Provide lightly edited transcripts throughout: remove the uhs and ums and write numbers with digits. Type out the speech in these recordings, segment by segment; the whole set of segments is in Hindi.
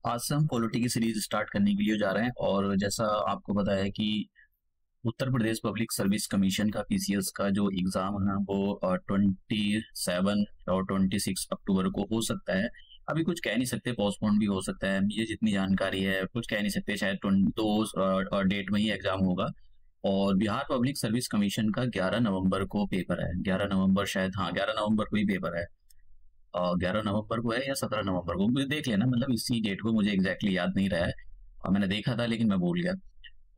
आज से हम पॉलिटी की सीरीज स्टार्ट करने के लिए जा रहे हैं और जैसा आपको पता है कि उत्तर प्रदेश पब्लिक सर्विस कमीशन का पीसीएस का जो एग्जाम है वो 27 और 26 अक्टूबर को हो सकता है। अभी कुछ कह नहीं सकते, पोस्टपोन भी हो सकता है। ये जितनी जानकारी है कुछ कह नहीं सकते, शायद दो डेट में ही एग्जाम होगा। और बिहार पब्लिक सर्विस कमीशन का 11 नवंबर को पेपर है। 11 नवंबर शायद, हाँ 11 नवंबर को ही पेपर है। 11 नवंबर को है या 17 नवंबर को, मुझे देख लेना, मतलब इसी डेट को मुझे एग्जैक्टली याद नहीं रहा है। मैंने देखा था लेकिन मैं भूल गया।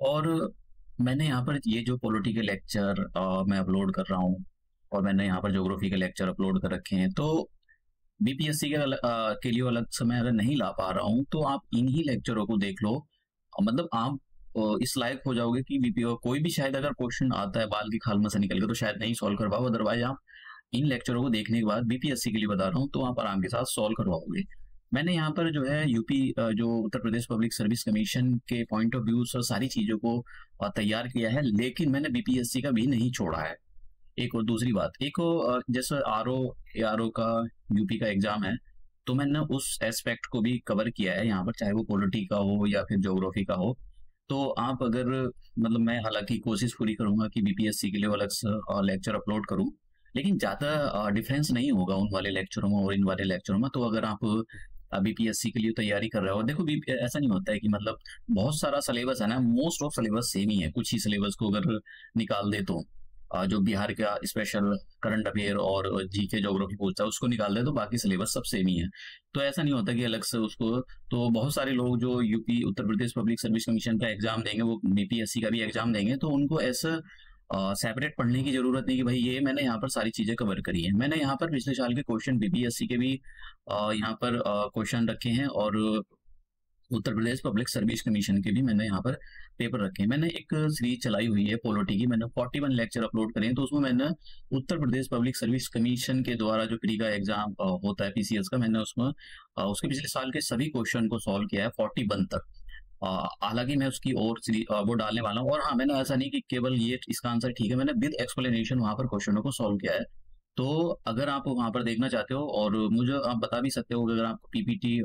और मैंने यहाँ पर ये जो पॉलिटिकल लेक्चर मैं अपलोड कर रहा हूँ और मैंने यहाँ पर ज्योग्राफी के लेक्चर अपलोड कर रखे हैं, तो बीपीएससी के लिए अलग समय अगर नहीं ला पा रहा हूँ तो आप इन्हीं लेक्चरों को देख लो। मतलब आप इस लायक हो जाओगे कि बीपीओ कोई भी शायद अगर क्वेश्चन आता है बाल की खाल में से निकल के तो शायद नहीं सॉल्व कर पाओ, अदरवाइज आप इन लेक्चरों को देखने के बाद बीपीएससी के लिए बता रहा हूँ तो आप आराम के साथ सॉल्व करवाओगे। मैंने यहाँ पर जो है यूपी जो उत्तर प्रदेश पब्लिक सर्विस कमीशन के पॉइंट ऑफ व्यू से सारी चीजों को तैयार किया है, लेकिन मैंने बीपीएससी का भी नहीं छोड़ा है। एक और दूसरी बात, एक जैसे आरओ का यूपी का एग्जाम है, तो मैंने उस एस्पेक्ट को भी कवर किया है यहाँ पर, चाहे वो पॉलिटी का हो या फिर ज्योग्राफी का हो। तो आप अगर, मतलब मैं हालांकि कोशिश पूरी करूंगा कि बीपीएससी के लिए अलग से लेक्चर अपलोड करूं, लेकिन ज्यादा डिफरेंस नहीं होगा उन वाले लेक्चरों में और इन वाले लेक्चरों में। तो अगर आप बीपीएससी के लिए तैयारी कर रहे हो, देखो ऐसा नहीं होता है कि मतलब बहुत सारा सिलेबस है ना, मोस्ट ऑफ सिलेबस सेम ही है। कुछ ही सिलेबस को अगर निकाल दे तो जो बिहार का स्पेशल करंट अफेयर और जीके ज्योग्राफी पूछता है उसको निकाल दे तो बाकी सिलेबस सब सेम ही है। तो ऐसा नहीं होता कि अलग से उसको, तो बहुत सारे लोग जो यूपी उत्तर प्रदेश पब्लिक सर्विस कमीशन का एग्जाम देंगे वो बीपीएससी का भी एग्जाम देंगे, तो उनको ऐसा सेपरेट पढ़ने की जरूरत नहीं कि भाई ये मैंने यहाँ पर सारी चीजें कवर करी है। मैंने यहाँ पर पिछले साल के क्वेश्चन बीपीएससी के भी यहाँ पर क्वेश्चन रखे हैं और उत्तर प्रदेश पब्लिक सर्विस कमीशन के भी मैंने यहाँ पर पेपर रखे हैं। मैंने एक सीरीज चलाई हुई है पॉलिटी की, मैंने 41 लेक्चर अपलोड करे हैं, तो उसमें मैंने उत्तर प्रदेश पब्लिक सर्विस कमीशन के द्वारा जो प्री का एग्जाम होता है पीसीएस का, मैंने उसमें उसके पिछले साल के सभी क्वेश्चन को सॉल्व किया है 41 तक। हालांकि मैं उसकी और वो डालने वाला हूँ। और हाँ, मैंने ऐसा नहीं कि केवल ये इसका आंसर ठीक है, मैंने विद एक्सप्लेनेशन वहां पर क्वेश्चनों को सॉल्व किया है। तो अगर आप वहां पर देखना चाहते हो, और मुझे आप बता भी सकते हो अगर आपको पीपीटी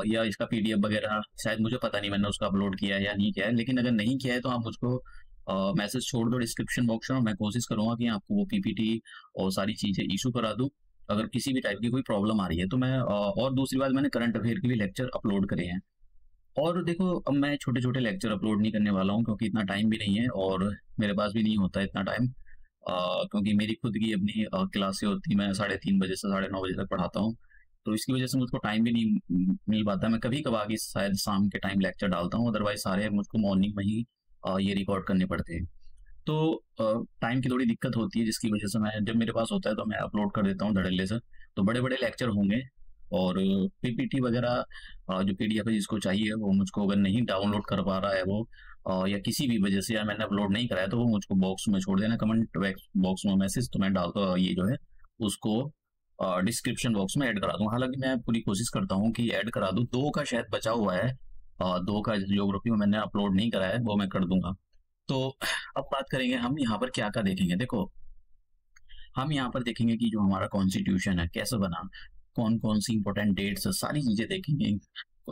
या इसका पीडीएफ वगैरह, शायद मुझे पता नहीं मैंने उसका अपलोड किया है या नहीं किया है, लेकिन अगर नहीं किया है तो आप मुझको मैसेज छोड़ दो डिस्क्रिप्शन बॉक्स में। मैं कोशिश करूंगा कि आपको वो पीपीटी और सारी चीजें इशू करा दूं अगर किसी भी टाइप की कोई प्रॉब्लम आ रही है तो मैं। और दूसरी बात, मैंने करंट अफेयर के भी लेक्चर अपलोड करे हैं। और देखो, अब मैं छोटे छोटे लेक्चर अपलोड नहीं करने वाला हूँ क्योंकि इतना टाइम भी नहीं है और मेरे पास भी नहीं होता इतना टाइम, क्योंकि मेरी खुद की अपनी क्लासें होती है। मैं 3:30 बजे से 9:30 बजे तक पढ़ाता हूँ, तो इसकी वजह से मुझको टाइम भी नहीं मिल पाता। मैं कभी कभार की शायद शाम के टाइम लेक्चर डालता हूँ, अदरवाइज सारे मुझको मॉर्निंग में ही ये रिकॉर्ड करने पड़ते हैं। तो टाइम की थोड़ी दिक्कत होती है जिसकी वजह से मैं, जब मेरे पास होता है तो मैं अपलोड कर देता हूँ धड़ल्ले से। तो बड़े बड़े लेक्चर होंगे और पीपीटी वगैरह जो पीडीएफ है जिसको चाहिए वो मुझको अगर नहीं डाउनलोड कर पा रहा है वो, या किसी भी वजह से या मैंने अपलोड नहीं कराया, तो वो मुझको बॉक्स में छोड़ देना, कमेंट बॉक्स में मैसेज, तो मैं डालता ये जो है उसको डिस्क्रिप्शन बॉक्स में ऐड करा दूं। हालांकि मैं पूरी कोशिश करता हूँ कि ऐड करा दूं। 2 का शायद बचा हुआ है, 2 का ज्योग्राफी में मैंने अपलोड नहीं कराया है, वो मैं कर दूंगा। तो अब बात करेंगे हम यहाँ पर क्या क्या देखेंगे। देखो, हम यहाँ पर देखेंगे कि जो हमारा कॉन्स्टिट्यूशन है कैसे बना, कौन कौन सी इंपॉर्टेंट डेट्स, सारी चीजें देखेंगे।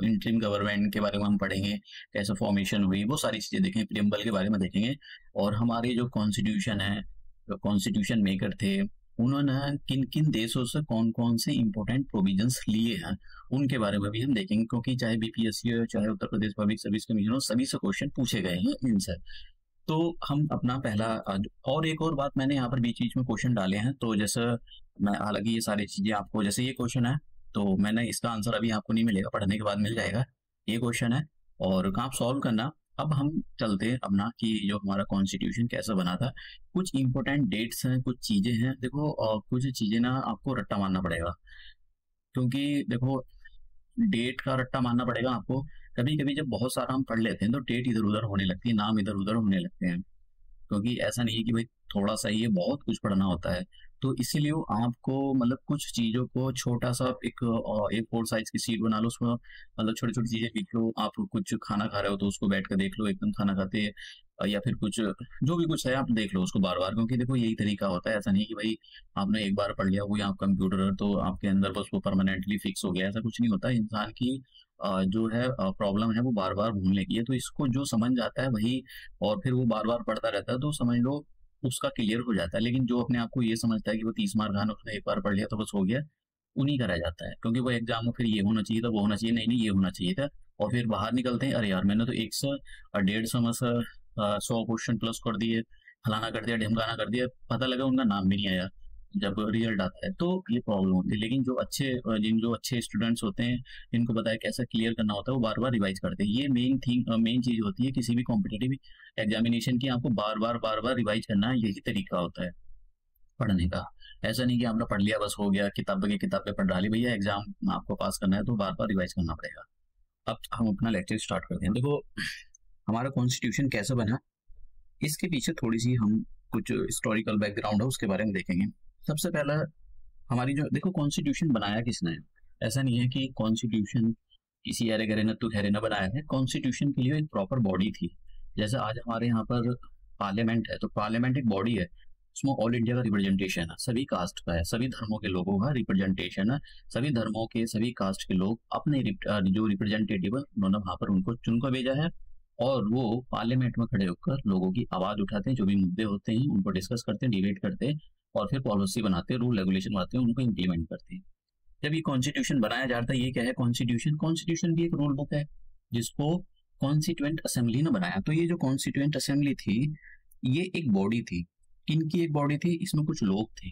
इंटरिम गवर्नमेंट के बारे में हम पढ़ेंगे, कैसे फॉर्मेशन हुई, वो सारी चीजें देखेंगे। प्रियम्बल के बारे में देखेंगे और हमारे जो कॉन्स्टिट्यूशन है, जो कॉन्स्टिट्यूशन मेकर थे, उन्होंने किन किन देशों से कौन कौन से इंपॉर्टेंट प्रोविजंस लिए हैं उनके बारे में भी हम देखेंगे, क्योंकि चाहे बीपीएससी हो चाहे उत्तर प्रदेश पब्लिक सर्विस कमीशन हो, सभी से क्वेश्चन पूछे गए हैं इनसे। तो हम अपना पहला और एक और बात, मैंने यहाँ पर बीच बीच में क्वेश्चन डाले हैं, तो जैसे मैं, हालांकि ये सारी चीजें आपको, जैसे ये क्वेश्चन है तो मैंने इसका आंसर अभी आपको नहीं मिलेगा, पढ़ने के बाद मिल जाएगा। ये क्वेश्चन है और आप सॉल्व करना। अब हम चलते हैं अपना कि जो हमारा कॉन्स्टिट्यूशन कैसे बना था। कुछ इंपॉर्टेंट डेट्स हैं, कुछ चीजें हैं। देखो कुछ चीजें ना आपको रट्टा मारना पड़ेगा, क्योंकि देखो डेट का रट्टा मारना पड़ेगा आपको। कभी कभी जब बहुत सारा हम पढ़ लेते हैं तो डेट इधर उधर होने लगती है, नाम इधर उधर होने लगते हैं, क्योंकि ऐसा नहीं है कि भाई थोड़ा सा ही है, बहुत कुछ पढ़ना होता है। तो इसीलिए आपको मतलब कुछ चीजों को छोटा सा एक A4 साइज की सीट बना लो, उसमें मतलब छोटी छोटी चीजें लिख लो। आप कुछ खाना खा रहे हो तो उसको बैठ कर देख लो एकदम खाना खाते, या फिर कुछ जो भी कुछ है आप देख लो उसको बार बार, क्योंकि देखो यही तरीका होता है। ऐसा नहीं कि भाई आपने एक बार पढ़ लिया, वो आप कंप्यूटर है तो आपके अंदर बस वो परमानेंटली फिक्स हो गया, ऐसा कुछ नहीं होता। इंसान की जो है प्रॉब्लम है वो बार बार भूलने की है। तो इसको जो समझ जाता है वही, और फिर वो बार बार पढ़ता रहता है, तो समझ लो उसका क्लियर हो जाता है। लेकिन जो अपने आप को ये समझता है कि वो 30 मार्क आना, उसने एक बार पढ़ लिया तो बस हो गया, उन्हीं का रह जाता है। क्योंकि वो एग्जाम में फिर ये होना चाहिए था, वो होना चाहिए, नहीं नहीं ये होना चाहिए था, और फिर बाहर निकलते हैं, अरे यार मैंने तो 100 और 150 में से 100 क्वेश्चन प्लस कर दिए, फलाना कर दिया, ढिमकाना कर दिया, पता लगा उनका नाम भी नहीं आया जब रिजल्ट आता है। तो ये प्रॉब्लम होती है। लेकिन जो अच्छे स्टूडेंट्स होते हैं, इनको पता है कैसे क्लियर करना होता है, वो बार बार रिवाइज करते हैं। ये मेन चीज होती है किसी भी कॉम्पिटेटिव एग्जामिनेशन की, आपको बार बार रिवाइज करना, यही तरीका होता है पढ़ने का। ऐसा नहीं कि आपने पढ़ लिया बस हो गया, किताबें पढ़ डाली, भैया एग्जाम आपको पास करना है तो बार बार रिवाइज करना पड़ेगा। अब हम अपना लेक्चर स्टार्ट करते हैं। देखो, हमारा कॉन्स्टिट्यूशन कैसे बना, इसके पीछे थोड़ी सी हम कुछ हिस्टोरिकल बैकग्राउंड है उसके बारे में देखेंगे। सबसे पहला, हमारी जो देखो कॉन्स्टिट्यूशन बनाया किसने है। ऐसा नहीं है कि कॉन्स्टिट्यूशन किसी अरे गरे नत्थु खैरे ने बनाया है। कॉन्स्टिट्यूशन के लिए एक प्रॉपर बॉडी थी। जैसे आज हमारे यहाँ पर पार्लियामेंट है, तो पार्लियामेंट एक बॉडी है, उसमें ऑल इंडिया का रिप्रेजेंटेशन है, सभी कास्ट का है, सभी धर्मों के लोगों का रिप्रेजेंटेशन है, सभी धर्मों के सभी कास्ट के लोग अपने जो रिप्रेजेंटेटिव है उन्होंने वहां पर उनको चुनकर भेजा है, और वो पार्लियामेंट में खड़े होकर लोगों की आवाज उठाते हैं, जो भी मुद्दे होते हैं उनको डिस्कस करते हैं, डिबेट करते हैं, और फिर पॉलिसी बनाते हैं, रूल रेगुलेशन बनाते हैं, उनको इम्प्लीमेंट करते हैं। जब ये कॉन्स्टिट्यूशन बनाया जाता है, ये क्या है कॉन्स्टिट्यूशन, कॉन्स्टिट्यूशन भी एक रूल बुक है जिसको कॉन्स्टिट्यूएंट असेंबली ने बनाया। तो ये जो कॉन्स्टिट्यूएंट असेंबली थी, ये एक बॉडी थी। किनकी एक बॉडी थी, इसमें कुछ लोग थे।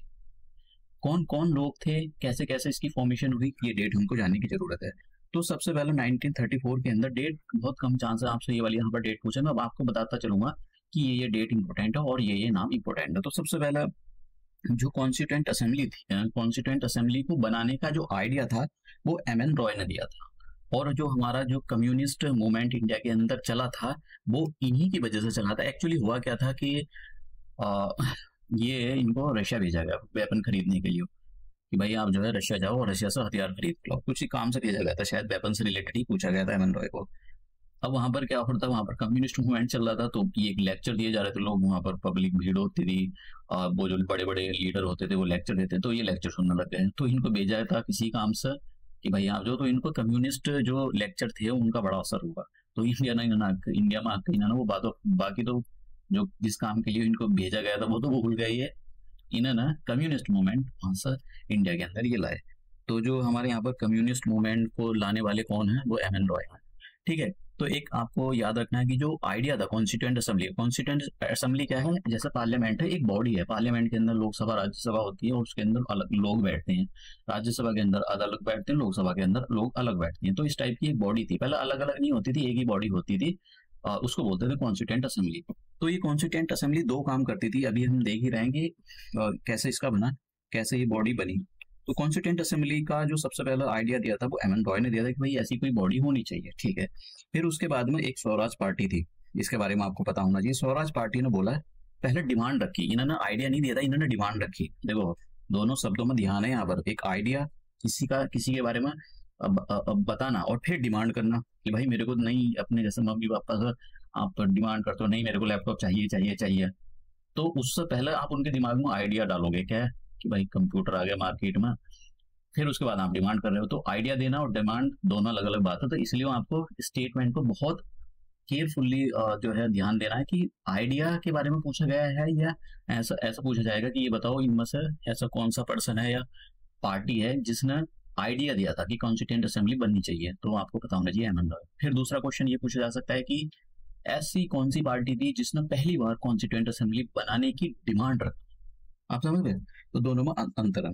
कौन कौन लोग थे, कैसे कैसे इसकी फॉर्मेशन हुई, ये डेट हमको जानने की जरूरत है। तो सबसे पहले 1934 के अंदर, डेट बहुत कम चांस है आपसे ये वाली यहाँ पर डेट पूछे, मैं अब आपको बताता चलूंगा कि ये डेट इंपॉर्टेंट है और ये नाम इंपॉर्टेंट है। तो सबसे पहला जो कॉन्स्टिट्यूएंट असेंबली थी, कॉन्स्टिट्यूएंट असेंबली को बनाने का जो आइडिया था वो एमएन रॉय ने दिया था। और जो हमारा जो कम्युनिस्ट मूवमेंट इंडिया के अंदर चला था, वो इन्हीं की वजह से चला था। एक्चुअली हुआ क्या था कि आ, ये इनको रशिया भेजा गया वेपन खरीदने के लिए, कि भाई आप जो है रशिया जाओ और रशिया से हथियार खरीद लो, कुछ ही काम से भेजा गया था, शायद वेपन से रिलेटेड ही पूछा गया था एमएन रॉय को। अब वहां पर क्या होता था, वहां पर कम्युनिस्ट मूवमेंट चल रहा था, तो ये एक लेक्चर दिए जा रहे थे, लोग वहां पर पब्लिक भीड़ होती थी, वो जो बड़े बड़े लीडर होते थे वो लेक्चर देते, तो ये लेक्चर सुनने लग गए। तो इनको भेजा था किसी काम से कि भाई आप जो, तो इनको कम्युनिस्ट जो लेक्चर थे उनका बड़ा असर हुआ। तो इंडिया में आके इन्होंने वो बातों, बाकी तो जो जिस काम के लिए इनको भेजा गया था वो तो भूल गए, ये इन्होंने कम्युनिस्ट मूवमेंट वहां से इंडिया के अंदर ये लाए। तो जो हमारे यहाँ पर कम्युनिस्ट मूवमेंट को लाने वाले कौन है, वो एमएन रॉय है। ठीक है, तो एक आपको याद रखना है कि जो आइडिया था कॉन्स्टिट्यूएंट असेंबली क्या है, जैसे पार्लियामेंट है एक बॉडी है, पार्लियामेंट के अंदर लोकसभा राज्यसभा होती है और उसके अंदर अलग लोग बैठते हैं, राज्यसभा के अंदर अलग बैठते हैं, लोकसभा के अंदर लोग अलग बैठते हैं। तो इस टाइप की एक बॉडी थी, पहले अलग अलग नहीं होती थी, एक ही बॉडी होती थी, उसको बोलते थे कॉन्स्टिट्यूएंट असेंबली। तो ये कॉन्स्टिट्यूएंट असेंबली दो काम करती थी, अभी हम देख ही रहेंगे कैसे इसका बना, कैसे ये बॉडी बनी। तो कॉन्स्टिट्यूएंट असेंबली का जो सबसे पहला आइडिया दिया था वो एमएन रॉय ने दिया था कि भाई ऐसी कोई बॉडी होनी चाहिए। ठीक है, फिर उसके बाद में एक स्वराज पार्टी थी, इसके बारे में आपको पता होना चाहिए। स्वराज पार्टी ने बोला, पहले डिमांड रखी, इन्होंने आइडिया नहीं दिया था, इन्होंने डिमांड रखी। देखो दोनों शब्दों में ध्यान है यहाँ पर, एक आइडिया किसी के बारे में अब बताना, और फिर डिमांड करना कि भाई मेरे को नहीं, अपने जैसे मम्मी पापा से आप डिमांड करते हो, नहीं मेरे को लैपटॉप चाहिए चाहिए चाहिए, तो उससे पहले आप उनके दिमाग में आइडिया डालोगे क्या है कि भाई कंप्यूटर आ गया मार्केट में, फिर उसके बाद आप डिमांड कर रहे हो। तो आइडिया देना और डिमांड दोनों अलग अलग बात है, तो इसलिए आपको स्टेटमेंट को बहुत केयरफुल्ली जो है ध्यान देना है कि आइडिया के बारे में पूछा गया है या ऐसा ऐसा पूछा जाएगा कि ये बताओ इनमें से ऐसा कौन सा पर्सन है या पार्टी है जिसने आइडिया दिया था कि कॉन्स्टिट्यूएंट असेंबली बननी चाहिए, तो आपको पता होना चाहिए एमएन रॉय। फिर दूसरा क्वेश्चन ये पूछा जा सकता है कि ऐसी कौन सी पार्टी थी जिसने पहली बार कॉन्स्टिट्यूएंट असेंबली बनाने की डिमांड रखी। आप समझ गए, तो दोनों में अंतर है।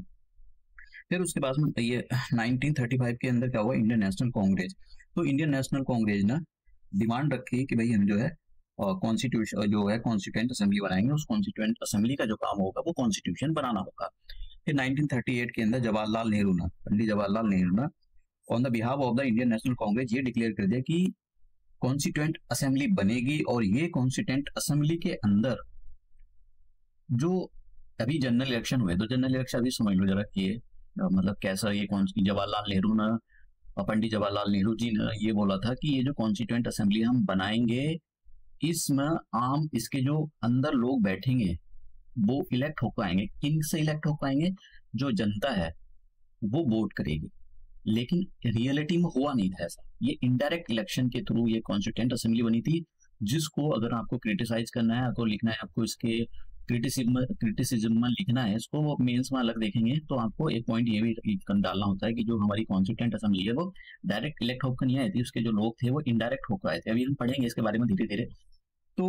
फिर उसके बाद में ये 1935 के अंदर क्या हुआ, इंडियन नेशनल कांग्रेस। तो इंडियन नेशनल कांग्रेस ने डिमांड रखी कि भाई हम जो है कॉन्स्टिट्यूशन जो है कॉन्स्टिट्यूएंट असेंबली बनाएंगे, उस कॉन्स्टिट्यूएंट असेंबली का जो काम होगा वो कॉन्स्टिट्यूशन बनाना होगा। फिर 1938 के अंदर पंडित जवाहरलाल नेहरू ने on the behalf of the Indian national Congress ये डिक्लेयर कर दिया कि कॉन्स्टिट्यूएंट असेंबली बनेगी, और ये कॉन्स्टिट्यूएंट असेंबली के अंदर जो अभी जनरल इलेक्शन हुए, तो जनरल इलेक्शन अभी समझ लो जरा कि मतलब कैसा, ये कौन सी जवाहरलाल नेहरू ने, पंडित जवाहरलाल नेहरू जी ने ये बोला था कि ये जो कॉन्स्टिट्यूएंट असेंबली हम बनाएंगे, इसमें आम इसके जो अंदर लोग बैठेंगे वो इलेक्ट हो पाएंगे। किन से इलेक्ट हो पाएंगे, जो जनता है वो वोट करेगी। लेकिन रियलिटी में हुआ नहीं था ऐसा। ये इनडायरेक्ट इलेक्शन के थ्रू ये कॉन्स्टिट्यूएंट असेंबली बनी थी, जिसको अगर आपको क्रिटिसाइज करना है, आपको लिखना है, आपको इसके क्रिटिसिज्म में लिखना है इसको, वो मेंस में अलग देखेंगे तो आपको एक पॉइंट ये भी डालना होता है कि जो हमारी कॉन्स्टिट्यूएंट असेंबली है वो डायरेक्ट इलेक्ट होकर नहीं आई थी, उसके जो लोग थे वो इनडायरेक्ट होकर आए थे। अभी हम पढ़ेंगे इसके बारे में धीरे धीरे। तो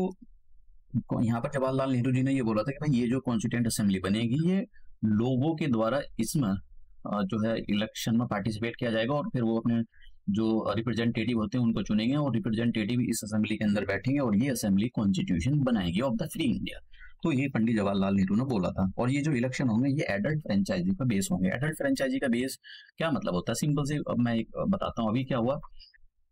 यहाँ पर जवाहरलाल नेहरू जी ने ये बोला था कि भाई ये जो कॉन्स्टिट्यूएंट असेंबली बनेगी ये लोगों के द्वारा इसमें जो है इलेक्शन में पार्टिसिपेट किया जाएगा, और फिर वो अपने जो रिप्रेजेंटेटिव होते हैं उनको चुनेंगे, और रिप्रेजेंटेटिव इस असेंबली के अंदर बैठेंगे, और ये असेंबली कॉन्स्टिट्यूशन बनाएगी ऑफ द फ्री इंडिया। तो ये पंडित जवाहरलाल नेहरू ने बोला था। और ये जो इलेक्शन होंगे ये एडल्ट फ्रेंचाइजी का बेस होंगे। एडल्ट फ्रेंचाइजी का बेस क्या मतलब होता है, सिंपल से अब मैं एक बताता हूँ। अभी क्या हुआ,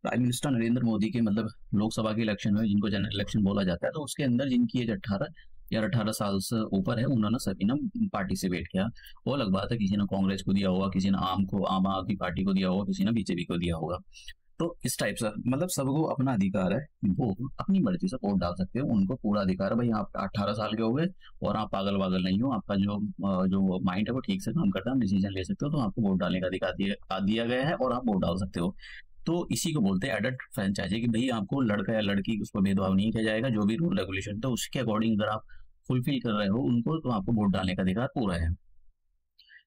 प्राइम मिनिस्टर नरेंद्र मोदी के मतलब लोकसभा के इलेक्शन में, जिनको जनरल इलेक्शन बोला जाता है, तो उसके अंदर जिनकी एज 18 या 18 साल से ऊपर है उन्होंने सभी ने पार्टिसिपेट किया। वो अलग बात है, किसी ने कांग्रेस को दिया होगा, किसी ने आम आदमी पार्टी को दिया होगा, किसी ने बीजेपी को दिया होगा। तो इस टाइप से मतलब सबको अपना अधिकार है, वो अपनी मर्जी से वोट डाल सकते हो, उनको पूरा अधिकार है। भाई आप 18 साल के हो गए और आप पागल वागल नहीं हो, आपका जो माइंड है वो ठीक से काम करता है, डिसीजन ले सकते हो, तो आपको वोट डालने का अधिकार दिया गया है और आप वोट डाल सकते हो। तो इसी को बोलते हैं एडल्ट फ्रेंचाइजी, कि भाई आपको लड़का या लड़की उसको भेदभाव नहीं किया जाएगा, जो भी रूल रेगुलेशन था उसके अकॉर्डिंग अगर आप फुलफिल कर रहे हो उनको, तो आपको वोट डालने का अधिकार पूरा है।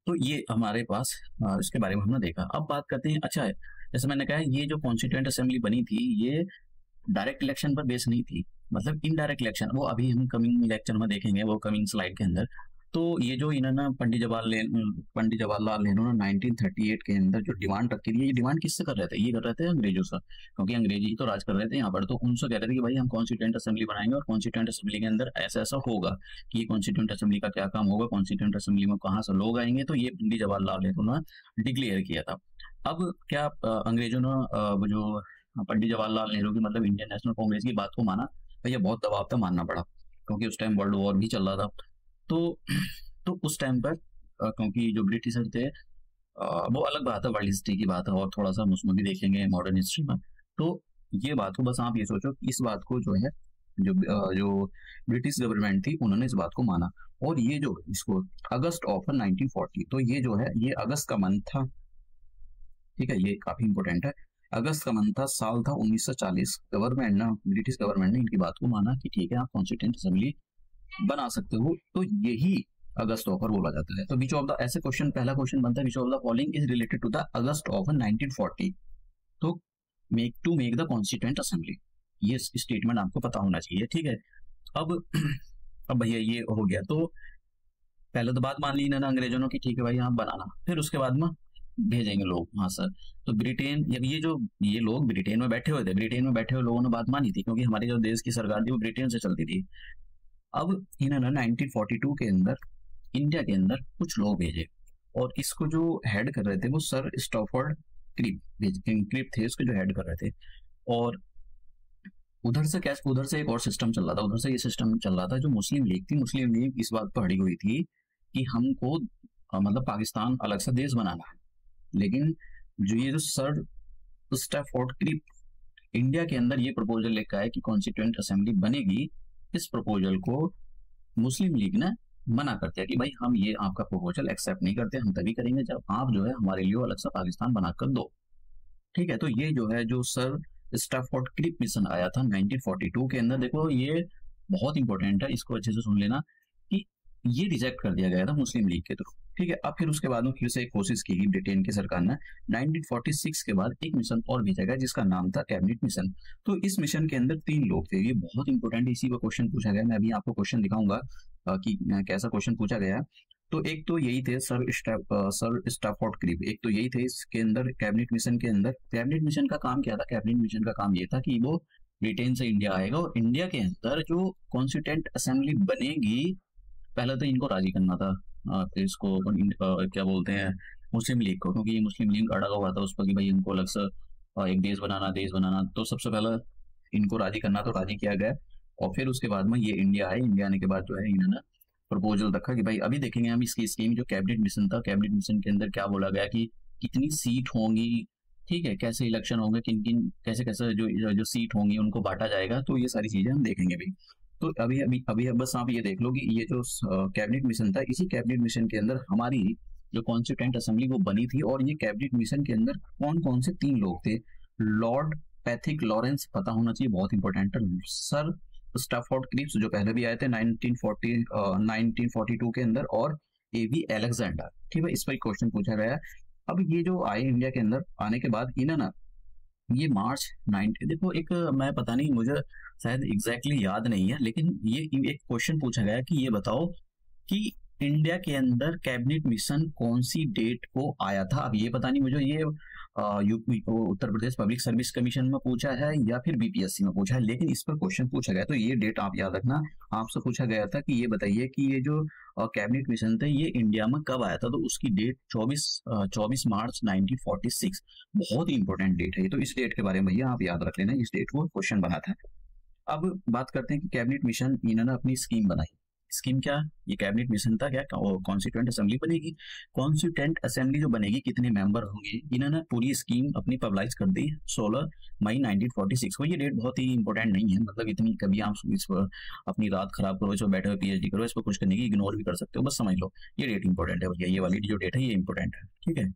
तो ये हमारे पास इसके बारे में हमने देखा। अब बात करते हैं, अच्छा है जैसे मैंने कहा ये जो कॉन्स्टिट्यूएंट असेंबली बनी थी ये डायरेक्ट इलेक्शन पर बेस नहीं थी, मतलब इनडायरेक्ट इलेक्शन, वो अभी हम कमिंग लेक्चर में देखेंगे, वो कमिंग स्लाइड के अंदर। तो ये जो इन्होंने पंडित जवाहरलाल नेहरू ने 1938 के अंदर जो डिमांड रखी थी, ये डिमांड किससे कर रहे थे, ये कर रहे थे अंग्रेजों से, क्योंकि अंग्रेजी तो राज कर रहे थे यहाँ पर। तो उनसे कह रहे थे कि भाई हम कॉन्स्टिट्यूएंट असेंबली बनाएंगे, और कॉन्स्टिट्यूएंट असेंबली के अंदर ऐसा ऐसा होगा कि ये कॉन्स्टिट्यूएंट असेंबली का क्या काम होगा, कॉन्स्टिट्यूएंट असेंबली में कहाँ से लोग आएंगे। तो ये पंडित जवाहरलाल नेहरू ने डिक्लेयर किया था। अब क्या अंग्रेजों ने वो जो पंडित जवाहरलाल नेहरू की मतलब इंडियन नेशनल कांग्रेस की बात को माना, भैया बहुत दबाव था, मानना पड़ा, क्योंकि उस टाइम वर्ल्ड वॉर भी चल रहा था। तो उस टाइम पर क्योंकि जो ब्रिटिशर थे वो अलग बात है, वर्ल्ड हिस्ट्री की बात है, और थोड़ा सा हम उसमें भी देखेंगे मॉडर्न हिस्ट्री में। तो ये बात को बस आप ये सोचो कि इस बात को जो है जो ब्रिटिश गवर्नमेंट थी उन्होंने इस बात को माना, और ये जो इसको अगस्त ऑफ 1940, तो ये जो है ये अगस्त का मंथ था, ठीक है, ये काफी इंपॉर्टेंट है। अगस्त का मंथ था, साल था 1940। गवर्नमेंट ने, ब्रिटिश गवर्नमेंट ने इनकी बात को माना कि ठीक है आप कॉन्स्टिट्यूएंट असेंबली बना सकते हो। तो यही अगस्त ऑफर बोला जाता है। तो विच ऑफ द, ऐसे क्वेश्चन, पहला क्वेश्चन बनता है which of the following is related to the August of 1940। तो मेक द कॉन्स्टिट्यूएंट असेंबली, ये स्टेटमेंट आपको पता होना चाहिए, ठीक है। अब भैया ये हो गया, तो पहले तो बात मान ली ना अंग्रेजों ने कि ठीक है भाई आप बनाना, फिर उसके बाद में भेजेंगे लोग वहां से। तो ब्रिटेन, जब ये लोग ब्रिटेन में बैठे हुए थे, ब्रिटेन में बैठे हुए लोगों ने बात मानी थी, क्योंकि हमारे जो देश की सरकार थी वो ब्रिटेन से चलती थी। अब इन्होंने 1942 के अंदर इंडिया के अंदर कुछ लोग भेजे, और इसको जो हेड कर रहे थे वो सर स्टॉफर्ड क्रिप थे, इसको जो हेड कर रहे थे। और उधर से एक और सिस्टम चल रहा था, उधर से ये सिस्टम चल रहा था जो मुस्लिम लीग थी। मुस्लिम लीग इस बात पर अड़ी हुई थी कि हमको मतलब पाकिस्तान अलग सा देश बनाना है, लेकिन जो सर स्टैफोर्ड क्रिप इंडिया के अंदर ये प्रपोजल लेकर आए कि कॉन्स्टिट्यूएंट असेंबली बनेगी, इस प्रपोजल को मुस्लिम लीग ने मना कर दिया कि भाई हम ये आपका प्रपोजल एक्सेप्ट नहीं करते, हम तभी करेंगे जब आप जो है हमारे लिए अलग सा पाकिस्तान बनाकर दो, ठीक है। तो ये जो है जो सर स्टैफोर्ड क्रिप मिशन आया था 1942 के अंदर, देखो ये बहुत इंपॉर्टेंट है, इसको अच्छे से सुन लेना, कि ये रिजेक्ट कर दिया गया था मुस्लिम लीग के थ्रू, ठीक है। अब फिर उसके बाद में फिर से एक कोशिश की ब्रिटेन की सरकार ने 1946 के बाद एक मिशन और भेजा गया जिसका नाम था कैबिनेट मिशन। तो इस मिशन के अंदर 3 लोग थे, ये बहुत इंपॉर्टेंट, इसी पर क्वेश्चन पूछा गया। मैं अभी आपको क्वेश्चन दिखाऊंगा कि कैसा क्वेश्चन पूछा गया। तो एक तो यही थे सर स्टैफोर्ड क्रिप, एक तो यही थे इसके अंदर कैबिनेट मिशन के अंदर। कैबिनेट मिशन का काम क्या था, कैबिनेट मिशन का काम ये था कि वो ब्रिटेन से इंडिया आएगा, और इंडिया के अंदर जो कॉन्स्टिट्यूएंट असेंबली बनेगी, पहले तो इनको राजी करना था इसको क्या बोलते हैं मुस्लिम लीग को, क्योंकि मुस्लिम लीग अड़ा हुआ था उस पर कि भाई इनको अलग से एक देश बनाना। तो सबसे पहले इनको राजी करना, तो राजी किया गया, और फिर उसके बाद में ये इंडिया आए। इंडिया आने के बाद जो है इन्होंने प्रपोजल रखा कि भाई अभी देखेंगे हम इसकी स्कीम। जो कैबिनेट मिशन था, कैबिनेट मिशन के अंदर क्या बोला गया कि कितनी सीट होंगी, ठीक है, कैसे इलेक्शन होंगे, किन किन कैसे कैसे जो सीट होंगी उनको बांटा जाएगा। तो ये सारी चीजें हम देखेंगे भी। तो अभी बस आप ये देख लो कि ये जो कैबिनेट मिशन था, इसी कैबिनेट मिशन के अंदर हमारी जो कॉन्स्टिट्यूएंट असेंबली वो बनी थी, और ये कैबिनेट मिशन के अंदर कौन कौन से 3 लोग थे। लॉर्ड पैथिक लॉरेंस पता होना चाहिए, बहुत इंपॉर्टेंट है। सर स्टैफोर्ड क्रिप्स जो पहले भी आए थे 1942 के अंदर, और एवी अलेक्जेंडर। ठीक है, इस पर क्वेश्चन पूछा गया। अब ये जो आए इंडिया के अंदर आने के बाद इन्हें ना ये मार्च 90, देखो एक मैं पता नहीं, मुझे शायद एग्जैक्टली याद नहीं है, लेकिन ये एक क्वेश्चन पूछा गया कि ये बताओ कि इंडिया के अंदर कैबिनेट मिशन कौन सी डेट को आया था। अब ये पता नहीं मुझे, ये यूपी उत्तर प्रदेश पब्लिक सर्विस कमीशन में पूछा है या फिर बीपीएससी में पूछा है, लेकिन इस पर क्वेश्चन पूछा गया। तो ये डेट आप याद रखना, आपसे पूछा गया था कि ये बताइए कि ये जो कैबिनेट मिशन थे ये इंडिया में कब आया था। तो उसकी डेट 24 मार्च 1946, बहुत ही इंपॉर्टेंट डेट है ये। तो इस डेट के बारे में भैया आप याद रख लेना, इस डेट को क्वेश्चन बना था। अब बात करते हैं कि कैबिनेट मिशन इन्होंने अपनी स्कीम बनाई। स्कीम क्या, ये कैबिनेट मिशन था क्या, कॉन्स्टिट्यूएंट असेंबली बनेगी। कॉन्स्टिट्यूएंट असेंबली जो बनेगी, कितने मेंबर होंगे, इन्होंने पूरी स्कीम अपनी पब्लिश कर दी 16 मई 1946 को। ये डेट बहुत ही इंपॉर्टेंट नहीं है, मतलब इतनी कभी आप इस पर अपनी रात खराब करो, इस पर बैठे हुए पीएचडी करो, इस पर कुछ करने की इग्नोर भी कर सकते हो, बस समझ लो ये डेट इंपॉर्टेंट है भैया, ये वाली जो डेट है ये इंपॉर्टेंट है। ठीक है,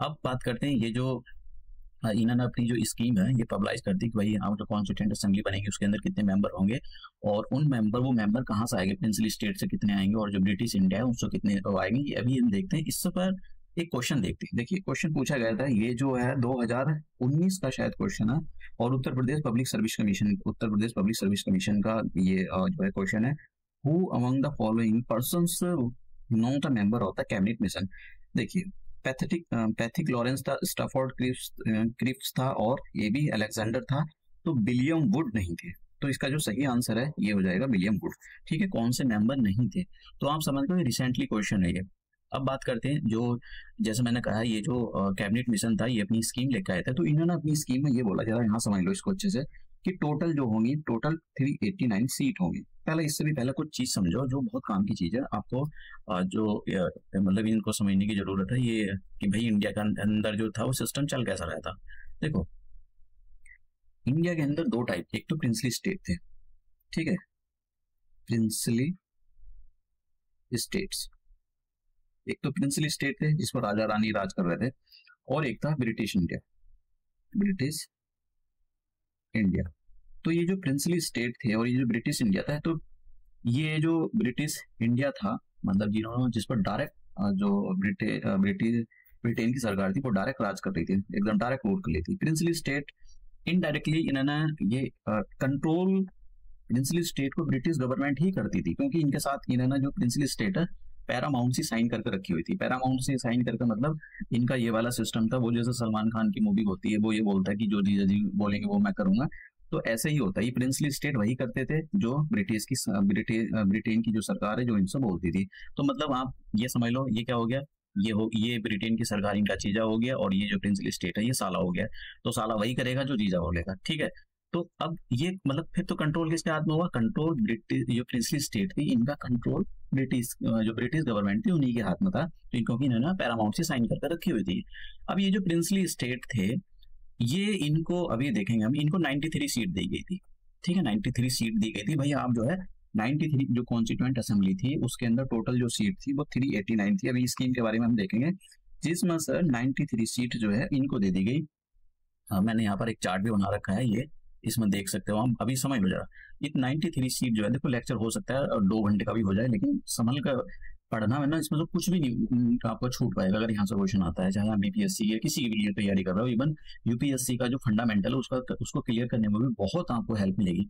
अब बात करते हैं ये जो इन्होंने अपनी जो स्कीम है ये पब्लिश कर दी कि भाई आप जो कॉन्स्टिट्यूएंट असेंबली बनेगी उसके अंदर कितने मेंबर होंगे, और उन वो मेंबर कहाँ से आएंगे, प्रिंसली स्टेट से कितने आएंगे, और जो ब्रिटिश इंडिया है उससे कितने आएंगे, ये अभी हम देखते हैं। इससे पर एक क्वेश्चन देखते हैं। देखिए क्वेश्चन पूछा गया था, ये जो है 2019 का शायद क्वेश्चन है, और उत्तर प्रदेश पब्लिक सर्विस कमीशन का ये जो है क्वेश्चन है, who among the following persons not a member of the cabinet mission. देखिए पैथिक लॉरेंस था, स्टैफोर्ड क्रिप्स था, और ये भी अलेक्जेंडर था। तो विलियम वुड नहीं थे। तो इसका जो सही आंसर है ये हो जाएगा विलियम वुड। ठीक है, कौन से मेंबर नहीं थे, तो आप समझ लो रिसेंटली क्वेश्चन है ये। अब बात करते हैं जो, जैसे मैंने कहा ये जो कैबिनेट मिशन था ये अपनी स्कीम लेकर आए थे। तो इन्होंने अपनी स्कीम में ये बोला, जरा यहाँ समझ लो इसको अच्छे से, कि टोटल जो होंगी, टोटल 389 सीट होंगी। पहले इससे भी पहले कुछ चीज समझो जो बहुत काम की चीज है, आपको जो मतलब इनको समझने की जरूरत है, ये कि भाई इंडिया के अंदर जो था वो सिस्टम चल कैसा रहा था। देखो इंडिया के अंदर 2 टाइप, एक तो प्रिंसली स्टेट थे, ठीक है, प्रिंसली स्टेट्स, एक तो प्रिंसली स्टेट थे जिस पर राजा रानी राज कर रहे थे, और एक था ब्रिटिश इंडिया। तो ये जो प्रिंसली स्टेट थे और ये जो ब्रिटिश इंडिया था, तो ये जो ब्रिटिश इंडिया था, मतलब जिन्होंने जिस पर डायरेक्ट जो ब्रिटेन की सरकार थी वो डायरेक्ट राज कर रही थी, एकदम डायरेक्ट रूल कर रही थी। प्रिंसली स्टेट इनडायरेक्टली इन्होंने ये कंट्रोल प्रिंसली स्टेट को ब्रिटिश गवर्नमेंट ही करती थी, क्योंकि इनके साथ इन्होंने जो प्रिंसली स्टेट है पैरामाउंट सी साइन करके रखी हुई थी। पैरामाउंट से साइन करके मतलब इनका ये वाला सिस्टम था, वो जैसे सलमान खान की मूवी होती है, वो ये बोलता है कि जो जीजा जी बोलेंगे वो मैं करूंगा, तो ऐसे ही होता है। ये प्रिंसली स्टेट वही करते थे जो ब्रिटेन की जो सरकार है जो इनसे बोलती थी। तो मतलब आप ये समझ लो ये क्या हो गया, ये ब्रिटेन की सरकार इनका चीजा हो गया, और ये जो प्रिंसली स्टेट है ये साला हो गया। तो साला वही करेगा जो जीजा बोलेगा, ठीक है। तो अब ये मतलब फिर तो कंट्रोल किसके हाथ में हुआ, कंट्रोल ब्रिटिश जो प्रिंसली स्टेट थी इनका कंट्रोल जो ब्रिटिश गवर्नमेंट थी उन्हीं के हाथ में था, तो क्योंकि इन्होंने पैरामाउंट से साइन करके रखी हुई थी। अब ये जो प्रिंसली स्टेट थे ये इनको अभी देखेंगे हम, इनको 93 सीट दी गई थी, ठीक है, 93 सीट दी गई थी। भाई आप जो है 93 जो कॉन्स्टिट्यूएंट असेंबली थी उसके अंदर टोटल जो सीट थी वो 389 थी। अभी स्कीम के बारे में हम देखेंगे, जिसमें सर 93 सीट जो है इनको दे दी गई। मैंने यहाँ पर एक चार्ट भी बना रखा है, ये इसमें देख सकते हो हम, अभी समझ लो जरा। ये 93 सीट जो है, देखो लेक्चर हो सकता है और 2 घंटे का भी हो जाए, लेकिन संभल कर पढ़ना है ना, इसमें तो कुछ भी नहीं आपको छूट पाएगा। अगर यहाँ से क्वेश्चन आता है, चाहे आप बीपीएससी या किसी की भी तैयारी कर रहे हो, इवन यूपीएससी का जो फंडामेंटल है उसको क्लियर करने में भी बहुत आपको हेल्प मिलेगी।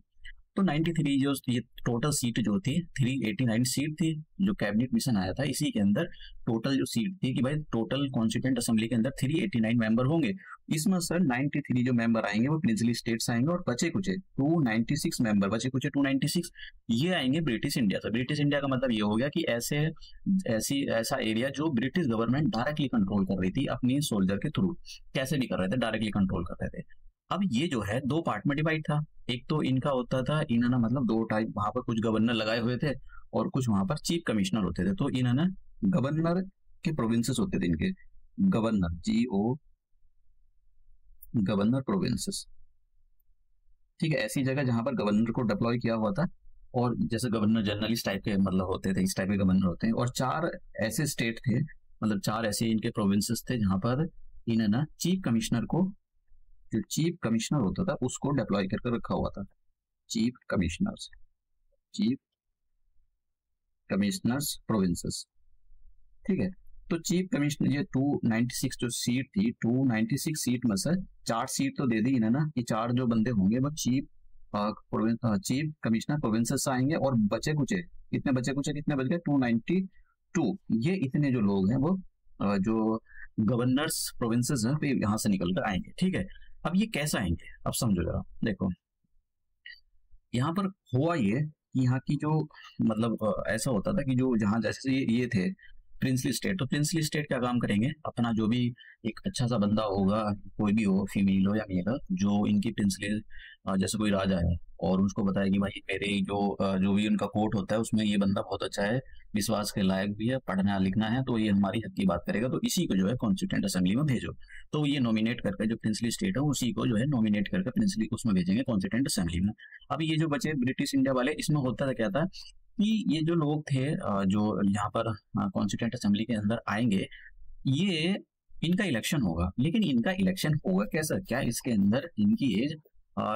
तो 93 जो ये टोटल सीट जो थी 389 सीट थी, जो कैबिनेट मिशन आया था इसी के अंदर टोटल जो सीट थी कि भाई टोटल कॉन्स्टिट्यूएंट असेंबली के अंदर 389 मेंबर होंगे। इसमें सर 93 जो मेंबर आएंगे वो प्रिंसली स्टेट्स आएंगे, और बचे कुछ 296 मेंबर, बचे कुछ 296 ये आएंगे ब्रिटिश इंडिया से। ब्रिटिश इंडिया का मतलब ये हो गया कि ऐसा एरिया जो ब्रिटिश गवर्नमेंट डायरेक्टली कंट्रोल कर रही थी अपनी सोल्जर के थ्रू, कैसे भी कर रहे थे, डायरेक्टली कंट्रोल कर रहे थे। अब ये जो है 2 पार्ट में डिवाइड था। एक तो इनका होता था, इन्होंने मतलब 2 टाइप, वहां पर कुछ गवर्नर लगाए हुए थे और कुछ वहां पर चीफ कमिश्नर होते थे। तो इन्होंने गवर्नर के प्रोविंसेस होते थे इनके, गवर्नर गवर्नर प्रोविंसेस, ठीक है, ऐसी जगह जहां पर गवर्नर को डिप्लॉय किया हुआ था, और जैसे गवर्नर जनरल इस टाइप के मतलब होते थे, इस टाइप के गवर्नर होते हैं। और 4 ऐसे स्टेट थे मतलब 4 ऐसे इनके प्रोविंसेस थे जहां पर इन्हें ना चीफ कमिश्नर को, जो चीफ कमिश्नर होता था उसको डिप्लॉय करके रखा हुआ था। चीफ कमिश्नर्स प्रोविंसेस, ठीक है। तो चीफ कमिश्नर ये 296 जो सीट थी, 296 सीट में से 4 सीट तो दे दी इन्हें ना, ये 4 जो बंदे होंगे वो चीफ कमिश्नर प्रोविंसेस आएंगे, और बचे कुछ कितने बच गए 292, ये इतने जो लोग हैं वो जो गवर्नर्स प्रोविंसेस हैं वो यहाँ से निकल कर आएंगे, ठीक है। अब ये कैसे आएंगे, अब समझो जरा, देखो यहाँ पर हुआ ये कि यहाँ की जो मतलब ऐसा होता था कि जो जहाँ जैसे ये थे प्रिंसली स्टेट, तो प्रिंसली स्टेट क्या काम करेंगे, अपना जो भी एक अच्छा सा बंदा होगा, कोई भी हो, फीमेल हो या मेल हो, जो इनकी प्रिंसली जैसे कोई राजा है और उसको बताया कि भाई मेरे जो भी उनका कोर्ट होता है उसमें ये बंदा बहुत अच्छा है, विश्वास के लायक भी है, पढ़ना लिखना है, तो ये हमारी हक की बात करेगा, तो इसी को जो है कॉन्स्टिट्यूएंट असेंबली में भेजो। तो ये नॉमिनेट करके जो प्रिंसली स्टेट है उसी को जो है नॉमिनेट करके प्रिंसली उसमें भेजेंगे कॉन्स्टिट्यूएंट असेंबली में। अब ये जो बचे ब्रिटिश इंडिया वाले, इसमें होता था क्या था कि ये जो लोग थे जो यहाँ पर कॉन्स्टिट्यूएंट असेंबली के अंदर आएंगे, ये इनका इलेक्शन होगा, लेकिन इनका इलेक्शन होगा कैसा, क्या इसके अंदर इनकी एज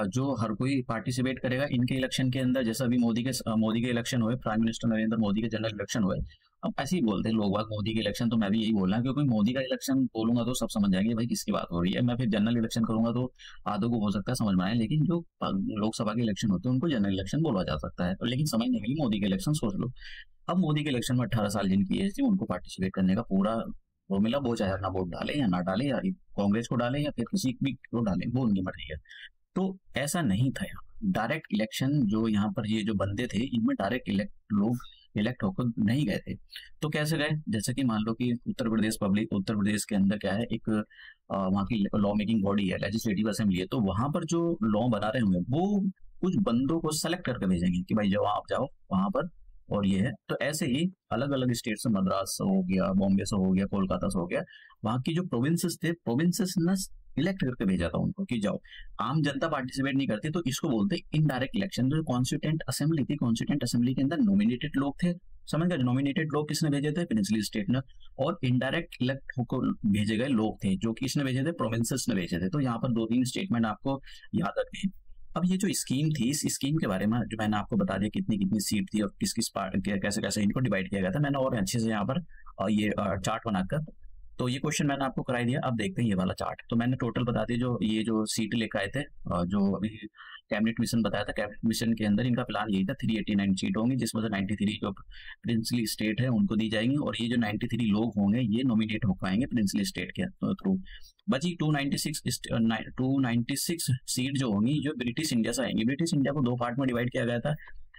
जो हर कोई पार्टिसिपेट करेगा इनके इलेक्शन के अंदर, जैसा अभी मोदी के इलेक्शन हुए, प्राइम मिनिस्टर नरेंद्र मोदी के जनरल इलेक्शन हुए। अब ऐसे ही बोलते हैं लोग बाग मोदी के इलेक्शन, तो मैं भी यही बोल रहा हूँ, क्योंकि मोदी का इलेक्शन बोलूंगा तो सब समझ जाएंगे भाई किसकी बात हो रही है। मैं फिर जनरल इलेक्शन करूंगा तो आधों को हो सकता है समझ में आए, लेकिन जो लोकसभा के इलेक्शन होते हैं उनको जनरल इलेक्शन बोला जा सकता है, लेकिन समझने के लिए मोदी के इलेक्शन सोच लो। अब मोदी के इलेक्शन में 18 साल जिनकी एज थी उनको पार्टिसिपेट करने का पूरा वो मिला, वो चाहे अपना वोट डाले या ना डाले, या कांग्रेस को डाले या फिर किसी भी को डाले, वो उनकी मर्जी है। तो ऐसा नहीं था यहाँ डायरेक्ट इलेक्शन, जो यहाँ पर ये जो बंदे थे इनमें डायरेक्ट लोग इलेक्ट होकर नहीं गए थे। तो कैसे गए, जैसे कि मान लो कि उत्तर प्रदेश के अंदर क्या है, एक वहाँ की लॉ मेकिंग बॉडी है, लेजिस्लेटिव असेंबली है, तो वहां पर जो लॉ बना रहे होंगे वो कुछ बंदों को सेलेक्ट करके भेजेंगे कि भाई जाओ, आप जाओ वहां पर, और ये है। तो ऐसे ही अलग अलग स्टेट से, मद्रास से हो गया, बॉम्बे से हो गया, कोलकाता से हो गया, वहां की जो प्रोविंसेस थे, प्रोविंसेस ने इलेक्ट करके भेजा था उनको कि जाओ। आम जनता पार्टिसिपेट नहीं करती, तो इसको बोलते इनडायरेक्ट इलेक्शन। जो कॉन्स्टिट्यूएंट असेंबली थी, कॉन्स्टिट्यूएंट असेंबली के अंदर नॉमिनेटेड लोग थे, समझ गए, नॉमिनेटेड लोग किसने भेजे थे, प्रिंसली स्टेट ने, और इनडायरेक्ट इलेक्ट होकर भेजे गए लोग थे जो किसने भेजे थे, प्रोविंसेस ने भेजे थे। तो यहाँ पर 2-3 स्टेटमेंट आपको याद रखनी है। अब ये जो स्कीम थी, इस स्कीम के बारे में जो मैंने आपको बता दिया कितनी कितनी सीट थी और किस किस पार्ट कैसे कैसे इनको डिवाइड किया गया था, मैंने और अच्छे से यहाँ पर ये चार्ट बनाकर, तो ये क्वेश्चन मैंने आपको कराई दिया। अब देखते हैं ये वाला चार्ट, तो मैंने टोटल बता दिया जो ये जो सीट लेकर आए थे, जो अभी कैबिनेट मिशन बताया था, कैबिनेट मिशन के अंदर इनका प्लान यही था 389 सीट होंगी, जिसमें से 93 जो प्रिंसली स्टेट है उनको दी जाएंगी, और ये जो 93 लोग होंगे ये नॉमिनेट हो पाएंगे प्रिंसली स्टेट के थ्रू। बची 296 सीट जो होंगी जो ब्रिटिश इंडिया से आएंगी। ब्रिटिश इंडिया को 2 पार्ट में डिवाइड किया गया था,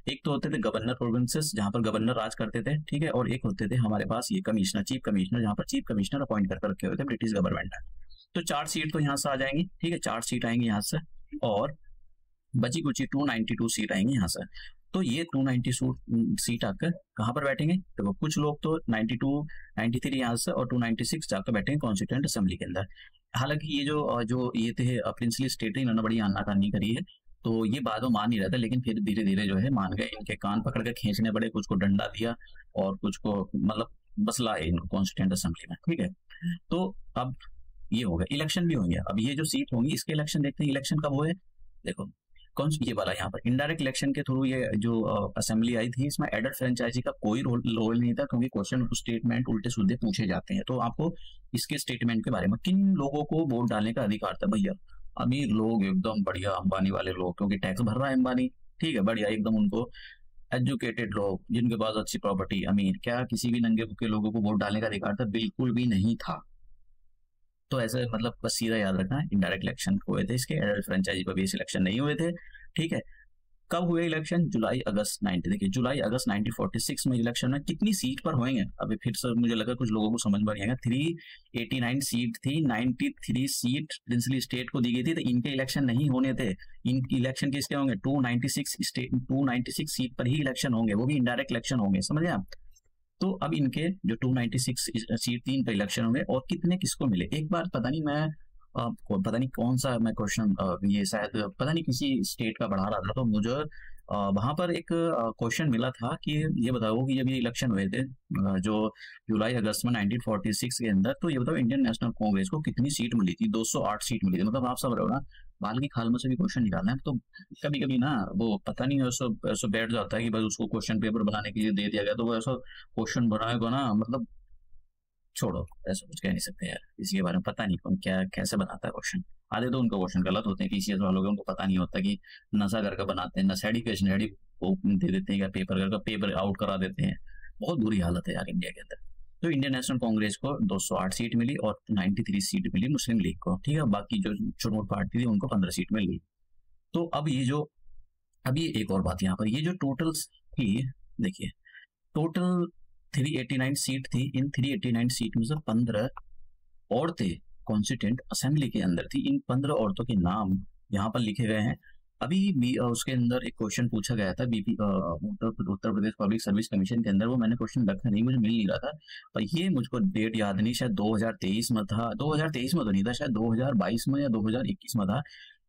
एक तो होते थे गवर्नर प्रोविंसेस जहां पर गवर्नर राज करते थे, ठीक है, और एक होते थे हमारे पास ये कमिश्नर, चीफ कमिश्नर, जहां पर चीफ कमिश्नर अपॉइंट करके रखे हुए थे ब्रिटिश गवर्नमेंट ने। तो 4 सीट तो यहाँ से आ जाएंगी, ठीक है, 4 सीट आएंगी यहाँ से, और बची कुछ 292 सीट आएंगी यहाँ से। तो ये 292 सीट आकर कहाँ पर बैठेंगे, तो कुछ लोग तो 93 यहाँ से और 296 जाकर बैठेंगे कॉन्स्टिट्यूएंट असेंबली के अंदर। हालांकि ये जो ये थे प्रिंसली स्टेट, इन्होंने बड़ी आनाकानी करी है, तो ये बाद में मान नहीं रहा था, लेकिन फिर धीरे धीरे जो है मान गए, इनके कान पकड़ के खींचने पड़े, कुछ को डंडा दिया और कुछ को मतलब बसला है इनको कॉन्स्टिट्यूएंट असेंबली में, ठीक है। तो अब ये हो गया, इलेक्शन भी होंगे। अब ये जो सीट होंगी इसके इलेक्शन देखते हैं, इलेक्शन कब हुए, देखो कौन ये वाला यहाँ पर इनडायरेक्ट इलेक्शन के थ्रू ये जो असेंबली आई थी, इसमें एडेड फ्रेंचाइजी का कोई रोल नहीं था, क्योंकि क्वेश्चन स्टेटमेंट उल्टे सीधे पूछे जाते हैं। तो आपको इसके स्टेटमेंट के बारे में, किन लोगों को वोट डालने का अधिकार था, भैया अमीर लोग एकदम बढ़िया, अंबानी वाले लोग, क्योंकि टैक्स भर रहा है अंबानी, ठीक है, बढ़िया एकदम उनको। एजुकेटेड लोग जिनके पास अच्छी प्रॉपर्टी, अमीर, क्या किसी भी नंगे भूखे लोगों को वोट डालने का अधिकार था, बिल्कुल भी नहीं था। तो ऐसे मतलब बस सीधा याद रखना, इनडायरेक्ट इलेक्शन हुए थे, इसके एडेड फ्रेंचाइजी पर बेस इलेक्शन नहीं हुए थे, ठीक है। कब हुए इलेक्शन, जुलाई अगस्त 1946 में इलेक्शन में कितनी सीट पर होंगे, अभी फिर से मुझे लगा कुछ लोगों को समझ में नहीं आएगा। 389 सीट थी, 93 सीट प्रिंसली स्टेट को दी गई थी, तो इनके इलेक्शन नहीं होने थे। इनके इलेक्शन किसके होंगे, 296 सीट पर ही इलेक्शन होंगे, वो भी इनडायरेक्ट इलेक्शन होंगे, समझे आप। तो अब इनके जो 296 सीट 3 पर इलेक्शन होंगे, और कितने किसको मिले, एक बार पता नहीं मैं पता नहीं कौन सा मैं क्वेश्चन, ये शायद पता नहीं किसी स्टेट का पढ़ा रहा था, तो मुझे वहां पर एक क्वेश्चन मिला था कि ये बताओ कि जब ये इलेक्शन हुए थे जो जुलाई अगस्त में 1946 के अंदर, तो ये बताओ इंडियन नेशनल कांग्रेस को कितनी सीट मिली थी? 208 सीट मिली थी। मतलब आप सब रहो ना, बाल की खाल में से भी क्वेश्चन निकालना है, तो कभी कभी ना वो पता नहीं ऐसा ऐसा बैठ जाता है कि बस उसको क्वेश्चन पेपर बनाने के लिए दे दिया गया, तो वो ऐसा क्वेश्चन बनाएगा ना, मतलब छोड़ो, ऐसा कुछ कह नहीं सकते यार, इसके बारे में पता नहीं कौन क्या कैसे बनाता है क्वेश्चन। आधे तो उनका क्वेश्चन गलत होते हैं पीसीएस वालों के, उनको पता नहीं होता कि नशा करके बनाते हैं, नशेड़ी के नशेड़ी वो दे देते हैं, या पेपर करके पेपर आउट करा देते हैं। बहुत बुरी हालत है यार इंडिया के अंदर। तो इंडियन नेशनल कांग्रेस को 208 सीट मिली और 93 सीट मिली मुस्लिम लीग को, ठीक है। बाकी जो छोटी मोटी पार्टी थी उनको 15 सीट मिल गई। तो अब ये एक और बात यहाँ पर, ये जो टोटल थी, देखिए टोटल 389 सीट थी। इन 389 सीट में से 15 औरतें कॉन्स्टिट्यूंट असेंबली के अंदर थी। इन 15 औरतों के नाम यहाँ पर लिखे गए हैं। अभी भी उसके अंदर एक क्वेश्चन पूछा गया था बीपी उत्तर प्रदेश पब्लिक सर्विस कमीशन के अंदर, वो मैंने क्वेश्चन रखा नहीं, मुझे मिल नहीं रहा था, पर ये मुझको डेट याद नहीं, शायद 2023 में था, 2023 में तो नहीं था, शायद 2022 में या 2021 में था।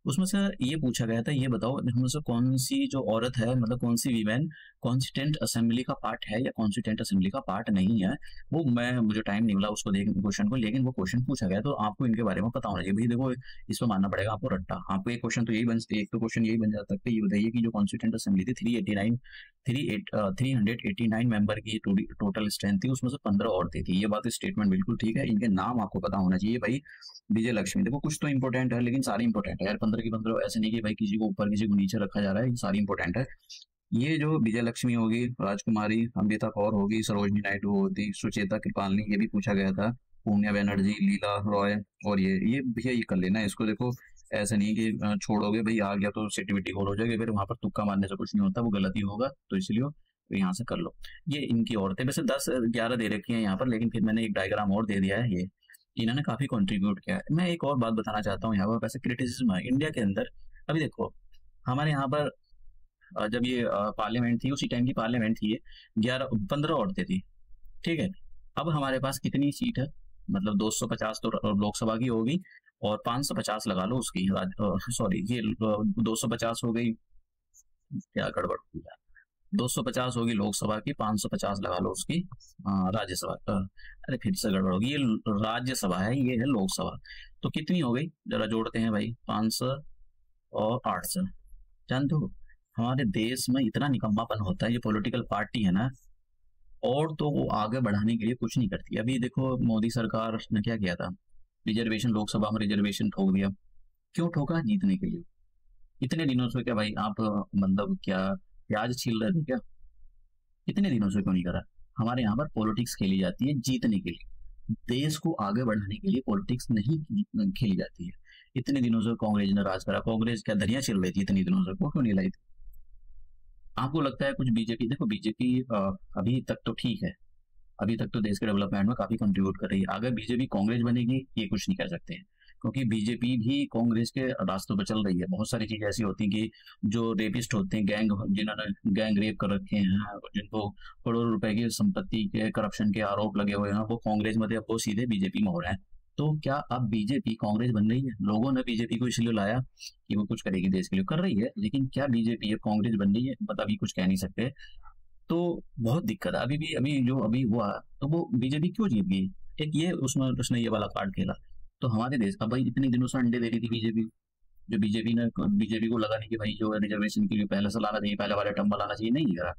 उसमें से ये पूछा गया था, ये बताओ इनमें से कौन सी जो औरत है, मतलब कौन सी वीमेन कॉन्स्टिट्यूंट असेंबली का पार्ट है या कॉन्स्टिट्यूंट असेंबली का पार्ट नहीं है। वो मुझे टाइम नहीं मिला उसको देखने क्वेश्चन को, लेकिन वो क्वेश्चन पूछा गया, तो आपको इनके बारे में पता होना चाहिए। भाई देखो, इस पर मानना पड़ेगा आपको रट्टा। आपको एक क्वेश्चन तो यही एक तो क्वेश्चन यही बन जाता है, ये बताइए कि जो कॉन्स्टिट्यूंट असेंबली थी 389 मेंबर की टोटल स्ट्रेंथ थी, उसमें से 15 औरतें थी। ये बात स्टेटमेंट बिल्कुल ठीक है, इनके नाम आपको पता होना चाहिए भाई। विजय लक्ष्मी, देखो कुछ तो इंपॉर्टेंट है, लेकिन सारी इंपॉर्टेंट है यार, 15 की 15, ऐसे नहीं कि भाई किसी को ऊपर किसी को नीचे रखा जा रहा है, ये सारी इंपॉर्टेंट है। ये जो विजय लक्ष्मी होगी, राजकुमारी, अमृता कौर होगी, सरोजनी नायडू होती, सुचेता कृपालनी, ये भी पूछा गया था, पून्या बनर्जी, लीला रॉय, और ये भैया ये कर लेना इसको। देखो ऐसे नहीं कि छोड़ोगे भाई, आ गया तो सिटी गोल हो जाएगी, फिर वहां पर तुक्का मारने से कुछ नहीं होता, वो गलती होगा, तो इसलिए तो यहाँ से कर लो। ये इनकी औरतें वैसे 10-11 दे रखी हैं यहाँ पर, लेकिन फिर मैंने एक डायग्राम और दे दिया है। ये इन्होंने काफी कंट्रीब्यूट किया है। मैं एक और बात बताना चाहता हूँ यहाँ पर, वैसे क्रिटिसिज्म है इंडिया के अंदर। अभी देखो हमारे यहाँ पर जब ये पार्लियामेंट थी, उसी टाइम की पार्लियामेंट थी, ये 15 औरतें थी, ठीक है। अब हमारे पास कितनी सीट है, मतलब 250 तो लोकसभा की होगी, और 550 लगा लो उसकी, सॉरी ये 250 हो गई, क्या गड़बड़ हो गया, 250 होगी लोकसभा की, 550 लगा लो उसकी राज्यसभा, अरे फिर से गड़बड़ होगी, ये राज्यसभा है, ये है लोकसभा। तो कितनी हो गई, जरा जोड़ते हैं भाई, 500 और 800। जानते हो हमारे देश में इतना निकम्मापन होता है, ये पॉलिटिकल पार्टी है ना, और तो वो आगे बढ़ाने के लिए कुछ नहीं करती। अभी देखो मोदी सरकार ने क्या किया था, रिजर्वेशन, लोकसभा में रिजर्वेशन ठोक दिया। क्यों ठोका? जीतने के लिए। इतने दिनों से क्या भाई आप मतलब क्या प्याज छील रहे थे क्या? इतने दिनों से क्यों नहीं करा? हमारे यहाँ पर पॉलिटिक्स खेली जाती है जीतने के लिए, देश को आगे बढ़ाने के लिए पॉलिटिक्स नहीं खेली जाती है। इतने दिनों से कांग्रेस ने राज करा, कांग्रेस क्या धनिया छिल रही थी इतने दिनों से, वो क्यों नहीं लाई थी? आपको लगता है कुछ बीजेपी, देखो बीजेपी अभी तक तो ठीक है, अभी तक तो देश के डेवलपमेंट में काफी कंट्रीब्यूट कर रही है। अगर बीजेपी कांग्रेस बनेगी, ये कुछ नहीं कर सकते हैं, क्योंकि बीजेपी भी कांग्रेस के रास्तों पर चल रही है। बहुत सारी चीजें ऐसी होती हैं कि जो रेपिस्ट होते हैं, जिन्होंने गैंग रेप कर रखे हैं, जिनको करोड़ों रुपए की संपत्ति के करप्शन के आरोप लगे हुए हैं, वो कांग्रेस में थे, अब वो सीधे बीजेपी में हो रहे हैं। तो क्या अब बीजेपी कांग्रेस बन रही है? लोगों ने बीजेपी को इसलिए लाया कि वो कुछ करेगी देश के लिए, कर रही है, लेकिन क्या बीजेपी अब कांग्रेस बन रही है? मतलब अभी कुछ कह नहीं सकते। तो बहुत दिक्कत है अभी हुआ, तो वो बीजेपी क्यों जीत गई? एक ये उसमें उसने ये वाला कार्ड खेला। तो हमारे देश का भाई इतने दिनों से अंडे दे रही थी बीजेपी, जो बीजेपी को लगा नहीं कि भाई जो रिजर्वेशन के लिए पहले से लाना चाहिए, पहले वाले टर्म में लाना चाहिए, नहीं करा।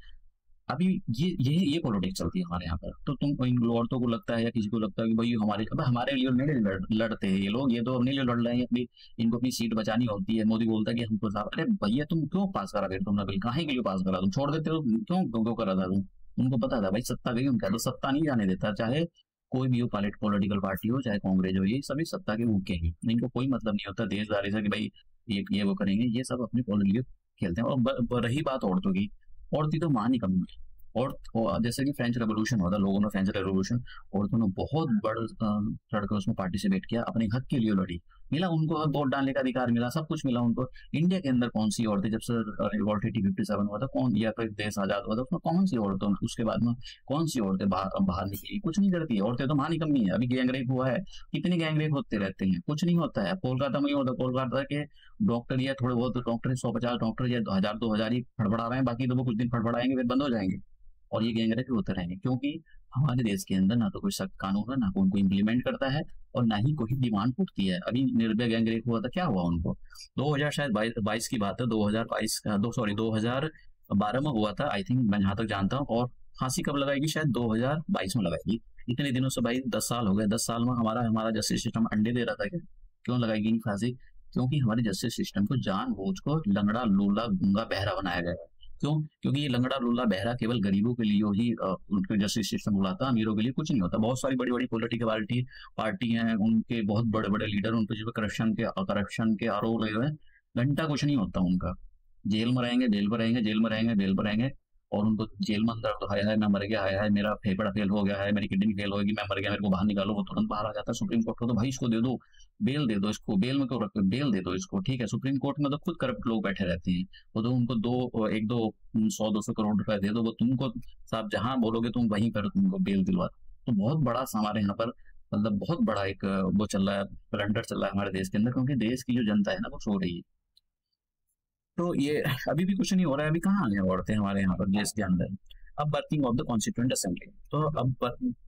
अभी ये पॉलिटिक्स चलती है हमारे यहाँ पर। तो तुम इन औरतों को लगता है या किसी को लगता है कि भाई हमारे लिए नहीं लड़ते हैं ये लोग, ये तो अपने लिए लड़ रहे हैं, अपनी इनको अपनी सीट बचानी होती है। मोदी बोलता है कि हमको अरे भैया तुम क्यों पास करा फिर तुमने बिल, काहे के लिए पास करा? तुम छोड़ देते हो, क्यों करा था तुम? तुमको पता था भाई सत्ता गई उनका, तो सत्ता नहीं जाने देता, चाहे कोई भी हो पॉलिटिकल पार्टी हो, चाहे कांग्रेस हो, ये सभी सत्ता के भूखे हैं। इनको कोई मतलब नहीं होता देशदारी से कि भाई ये वो करेंगे, ये सब अपने पॉलिटिक्स खेलते हैं। और रही बात औरतों की, औरतें तो मान ही कम है। और जैसे कि फ्रेंच रेवोल्यूशन हुआ था, लोगों ने फ्रेंच रेवोल्यूशन, औरतों ने बहुत बड़ चढ़कर उसमें पार्टिसिपेट किया, अपने हक के लिए लड़ी। मिला उनको, वोट डालने का अधिकार मिला, सब कुछ मिला उनको। इंडिया के अंदर कौन सी औरतें, जब से रिवॉल्ट 1857 हुआ था, कौन, या फिर देश आजाद हुआ था, उसमें कौन सी औरतें, उसके बाद में कौन सी औरतें बाहर बाहर निकली? कुछ नहीं करती है औरतें, तो वहां निकम्मी है। अभी गैंगरेप हुआ है, कितने गैंगरेप होते रहते हैं, कुछ नहीं होता है। कोलकाता में ही होता, कोलकाता के डॉक्टर या थोड़े बहुत डॉक्टर, 150 डॉक्टर या 1000 2000 ही फड़फड़ा रहे हैं, बाकी तो वो कुछ दिन फड़फड़ाएंगे फिर बंद हो जाएंगे, और ये गैंगरेप भी होते रहेंगे। क्योंकि हमारे देश के अंदर ना तो कोई सख्त कानून है, ना कोई उनको इम्प्लीमेंट करता है, और ना ही कोई डिमांड उठती है। अभी निर्भया गैंगरेप हुआ था, क्या हुआ उनको? 2000 शायद 22 की बात है, 2022 सॉरी 2012 में हुआ था आई थिंक, मैं जहां तक जानता हूँ। और फांसी कब लगाएगी? शायद 2022 में लगाएगी। इतने दिनों से भाई 10 साल हो गए, 10 साल में हमारा हमारा जस्टिस सिस्टम अंडे दे रहा था क्या? क्यों लगाएगी नहीं फांसी? क्योंकि हमारे जस्टिस सिस्टम को जानबूझ को लंगड़ा लूला गूंगा बहरा बनाया गया है। क्यों? क्योंकि ये लंगड़ा लूला बहरा केवल गरीबों के लिए ही उनके जस्टिस सिस्टम बुलाता, अमीरों के लिए कुछ नहीं होता। बहुत सारी बड़ी बड़ी पॉलिटिकल पार्टी हैं, उनके बहुत बड़े बड़े लीडर, उन पर जो करप्शन के आरोप लगे हुए हैं, घंटा कुछ नहीं होता उनका। जेल में रहेंगे, जेल पर रहेंगे, जेल में रहेंगे, जेल पर रहेंगे, और उनको जेल में अंदर तो हाय हाय मैं मर गया, हाय हाय मेरा फेफड़ा फेल हो गया है, मेरी किडनी फेल होगी, मैं मर गया, मेरे को बाहर निकालो, वो तुरंत बाहर आ जाता है। सुप्रीम कोर्ट को तो भाई इसको दे दो, बेल दे दो, इसको बेल में क्यों रखो, बेल दे दो इसको, ठीक है। सुप्रीम कोर्ट में तो खुद करप्ट लोग बैठे रहते हैं, वो तो उनको एक दो 100 200 करोड़ रुपए दे दो, वो तुमको साहब जहां बोलोगे तुम वहीं पर तुमको बेल दिलवा। तो बहुत बड़ा हमारे यहाँ पर, मतलब बहुत बड़ा एक वो चल रहा है, ब्लंडर चल रहा है हमारे देश के अंदर, क्योंकि देश की जो जनता है ना वो सो रही है। तो ये अभी भी कुछ नहीं हो रहा है। अभी कहाँ आ गए औरतें हमारे यहाँ पर देश के अंदर? अब working of the constituent assembly, तो अब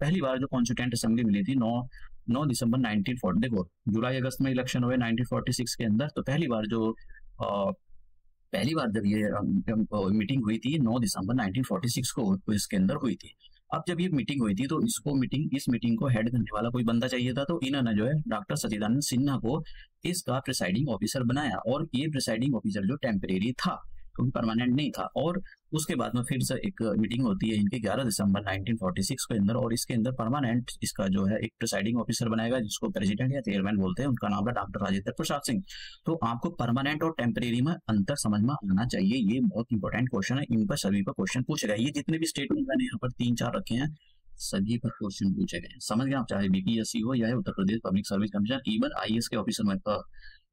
पहली बार जो कॉन्स्टिट्यूंट असेंबली मिली थी 9 दिसंबर 1940, देखो जुलाई अगस्त में इलेक्शन हुए 1946 के अंदर, तो पहली बार जो पहली बार जब ये मीटिंग हुई थी 9 दिसंबर 1946 को, तो इसके अंदर हुई थी। अब जब ये मीटिंग हुई थी तो इस मीटिंग को हेड करने वाला कोई बंदा चाहिए था, तो इन्होंने जो है डॉक्टर सचिदानंद सिन्हा को इसका प्रिसाइडिंग ऑफिसर बनाया। और ये प्रिसाइडिंग ऑफिसर जो टेम्परेरी था, क्योंकि परमानेंट नहीं था। और उसके बाद में फिर से एक मीटिंग होती है इनके 11 दिसंबर 1946 के अंदर, और इसके अंदर परमानेंट इसका जो है एक प्रिसाइडिंग ऑफिसर बनाएगा, जिसको प्रेसिडेंट या चेयरमैन बोलते हैं। उनका नाम है डॉक्टर राजेंद्र प्रसाद सिंह। तो आपको परमानेंट और टेम्परेरी में अंतर समझ में आना चाहिए, ये बहुत इंपॉर्टेंट क्वेश्चन है। इन पर सभी पर क्वेश्चन पूछे गए। ये जितने भी स्टेटमेंट मैंने यहाँ पर 3 4 रखे हैं, सभी पर क्वेश्चन पूछे गए, समझ गए आप? चाहे बीपीएससी हो या Uttar Pradesh public service commission, even IAS के ऑफिसर में,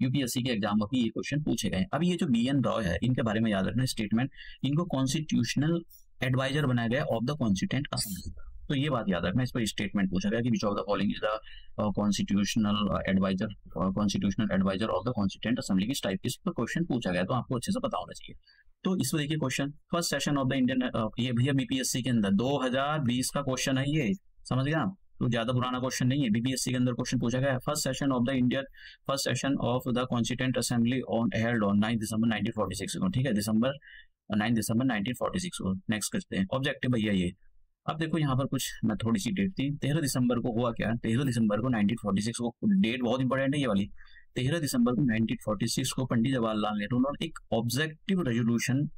यूपीएससी के एग्जाम में भी ये क्वेश्चन पूछे गए। अब ये जो बीएन राव है, इनके बारे में याद रखना स्टेटमेंट, इनको कॉन्स्टिट्यूशनल एडवाइजर बनाया गया ऑफ द कॉन्स्टिट्यूंट असेंबली। तो ये बात याद रखना, इस पर स्टेटमेंट पूछा गया कि which of the following is the constitutional advisor of the constituent assembly, किस टाइप, इस पर क्वेश्चन पूछा गया, तो आपको अच्छे से पता होना चाहिए। तो इस पर देखिए question, first session of the Indian, ये भैया बीपीएससी के अंदर 2020 का क्वेश्चन है ये, समझ गया? तो ज्यादा पुराना क्वेश्चन नहीं है, बीपीएससी के अंदर क्वेश्चन पूछा गया है। First session of the constituent assembly held on 9 दिसंबर 1946 को, ठीक है, 9 दिसंबर 1946 को। नेक्स्ट करते हैं ऑब्जेक्टिव भैया ये। अब देखो यहाँ पर कुछ मैं थोड़ी सी डेट थी, 13 दिसंबर को हुआ क्या, 13 दिसंबर को 1946 को, डेट बहुत इंपॉर्टेंट है ये वाली। 13 दिसंबर को 1946 को पंडित जवाहरलाल नेहरू ने एक ऑब्जेक्टिव रेजोल्यूशन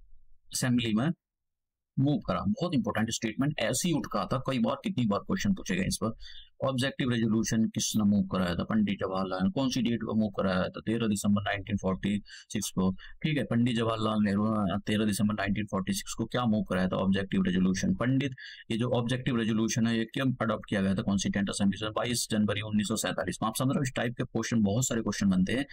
असेंबली में मूव करा। बहुत इंपॉर्टेंट स्टेटमेंट, ऐसे ही उठका था कई बार, कितनी बार क्वेश्चन पूछे गए इस पर। ऑब्जेक्टिव रेजोल्यूशन किसने मूव कराया था? पंडित जवाहरलाल। कौन सी डेट को मूव कराया था? 13 दिसंबर 1946 को, ठीक है। पंडित जवाहरलाल नेहरू 13 दिसंबर 1946 को क्या मूव कराया था? Objective resolution. पंडित, ये जो ऑब्जेक्टिव रेजोल्यूशन है ये कब अडॉप्ट किया गया था कॉन्स्टिट्यूंट असेंबली से? 22 जनवरी 1947 में। आप समझ रहे हो, इस टाइप के क्वेश्चन, बहुत सारे क्वेश्चन बनते हैं।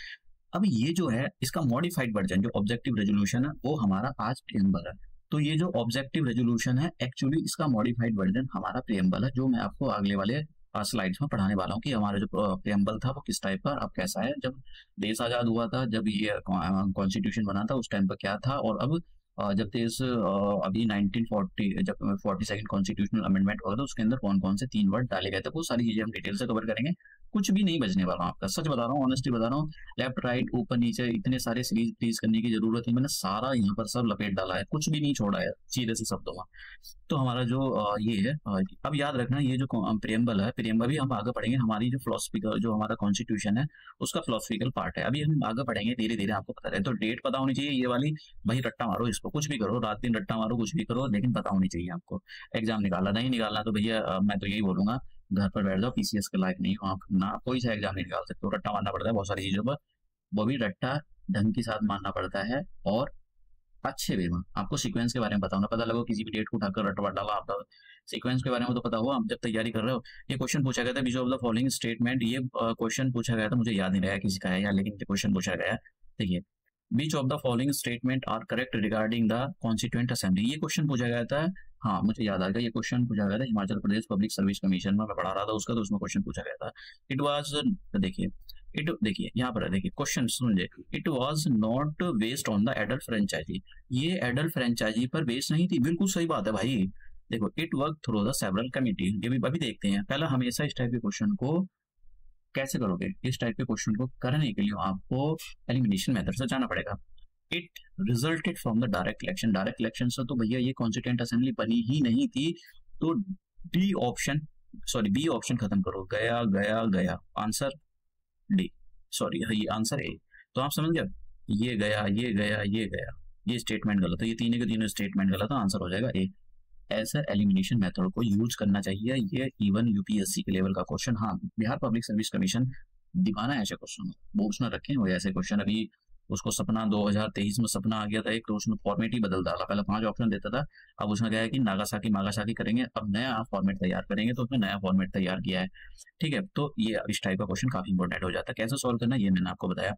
अब ये जो है इसका मॉडिफाइड वर्जन, जो ऑब्जेक्टिव रेजोल्यूशन है वो हमारा आज प्रियम्बल है। तो ये जो ऑब्जेक्टिव रेजोल्यूशन है एक्चुअली इसका मॉडिफाइड वर्जन हमारा प्रियम्बल है, जो मैं आपको अगले वाले स्लाइड्स में पढ़ाने वाला हूँ कि हमारा जो प्रियम्बल था वो किस टाइप का, अब कैसा है, जब देश आजाद हुआ था, जब ये कॉन्स्टिट्यूशन बना था उस टाइम पर क्या था, और अब जब देश अभी 1940 जब 42nd कॉन्स्टिट्यूशनल अमेंडमेंट हुआ था उसके अंदर कौन कौन से 3 वर्ड डाले गए थे, वो सारी चीजें हम डिटेल से कवर करेंगे। कुछ भी नहीं बचने वाला आपका, सच बता रहा हूँ, ऑनेस्टली बता रहा हूँ। लेफ्ट राइट ऊपर नीचे इतने सारे सीरीज प्लीज करने की जरूरत नहीं, मैंने सारा यहाँ पर सब लपेट डाला है, कुछ भी नहीं छोड़ा है सीधे से शब्दों में। तो हमारा जो ये है, अब याद रखना ये जो प्रियम्बल है, प्रियम्बल भी हम आगे पढ़ेंगे, हमारी जो फिलोसफिकल, जो हमारा कॉन्स्टिट्यूशन है उसका फिलोसफिकल पार्ट है, अभी हम आगे पढ़ेंगे धीरे धीरे, आपको पता रहे। तो डेट पता होनी चाहिए ये वाली, भाई रट्टा मारो इसको, कुछ भी करो, रात दिन रट्टा मारो, कुछ भी करो, लेकिन पता होनी चाहिए आपको। एग्जाम निकाला नहीं निकालना तो भैया मैं तो यही बोलूंगा, घर पर बैठ जाओ, पीसीएस के लायक नहीं हो आप ना, कोई सा एग्जाम नहीं निकाल सकते हो, रट्टा मारना पड़ता है बहुत सारी चीजों पर, वो भी रट्टा ढंग के साथ मारना पड़ता है, और अच्छे वे में आपको सीक्वेंस के बारे में पता होना, पता लगा किसी भी डेट को उठाकर रटवा डाला आपका, सीक्वेंस के बारे में तो पता हुआ। आप जब तैयारी कर रहे हो, ये क्वेश्चन पूछा गया था बीच ऑफ द फॉलोइंग स्टेटमेंट, ये क्वेश्चन पूछा गया था, मुझे याद नहीं रहा किसी का है यार, लेकिन क्वेश्चन पूछा गया है। देखिए, which of the following statement are correct regarding the constituent assembly, ये क्वेश्चन पूछा गया था। हाँ मुझे याद आ गया, ये क्वेश्चन पूछा गया था Himachal Pradesh public service commission में, मैं पढ़ा रहा था उसका, तो उसमें क्वेश्चन पूछा गया था। इट वाज, देखिए इट, देखिए यहाँ पर देखिए क्वेश्चन सुनिए, it was not based on the adult franchise, ये एडल्ट फ्रेंचाइजी पर बेस्ड नहीं थी। बिल्कुल सही बात है भाई। देखो, it work through the several committee, ये भी अभी देखते हैं। पहला हमेशा इस टाइप के क्वेश्चन को कैसे करोगे, इस टाइप के क्वेश्चन को करने के लिए आपको एलिमिनेशन मेथड से जाना पड़ेगा। It resulted from the direct election, direct election से तो भैया ये कॉन्स्टिट्यूएंट असेंबली बनी ही नहीं थी, तो D option, sorry B option खत्म करो, गया गया गया, आंसर डी, सॉरी ये आंसर ए। तो आप समझ गए, ये गया ये गया ये गया, ये स्टेटमेंट गलत है, ये तीनों के तीनों स्टेटमेंट गलत है, आंसर हो जाएगा ए। ऐसा एलिमिनेशन मेथड को यूज करना चाहिए, ये इवन यूपीएससी के लेवल का क्वेश्चन। हाँ, बिहार पब्लिक सर्विस कमीशन दीवाना है ऐसे क्वेश्चन, बुक्स में रखे हुए ऐसे क्वेश्चन। अभी उसको सपना 2023 में सपना आ गया था एक, तो उसने फॉर्मेट ही बदल डाला, पहले 5 ऑप्शन देता था, अब उसने कहा है कि नागासाकी मागासाकी करेंगे, अब नया फॉर्मेट तैयार करेंगे, तो उसने नया फॉर्मेट तैयार किया है। ठीक है, तो ये इस टाइप का क्वेश्चन काफी इंपॉर्टेंट हो जाता है। कैसे सॉल्व करना ये मैंने आपको बताया।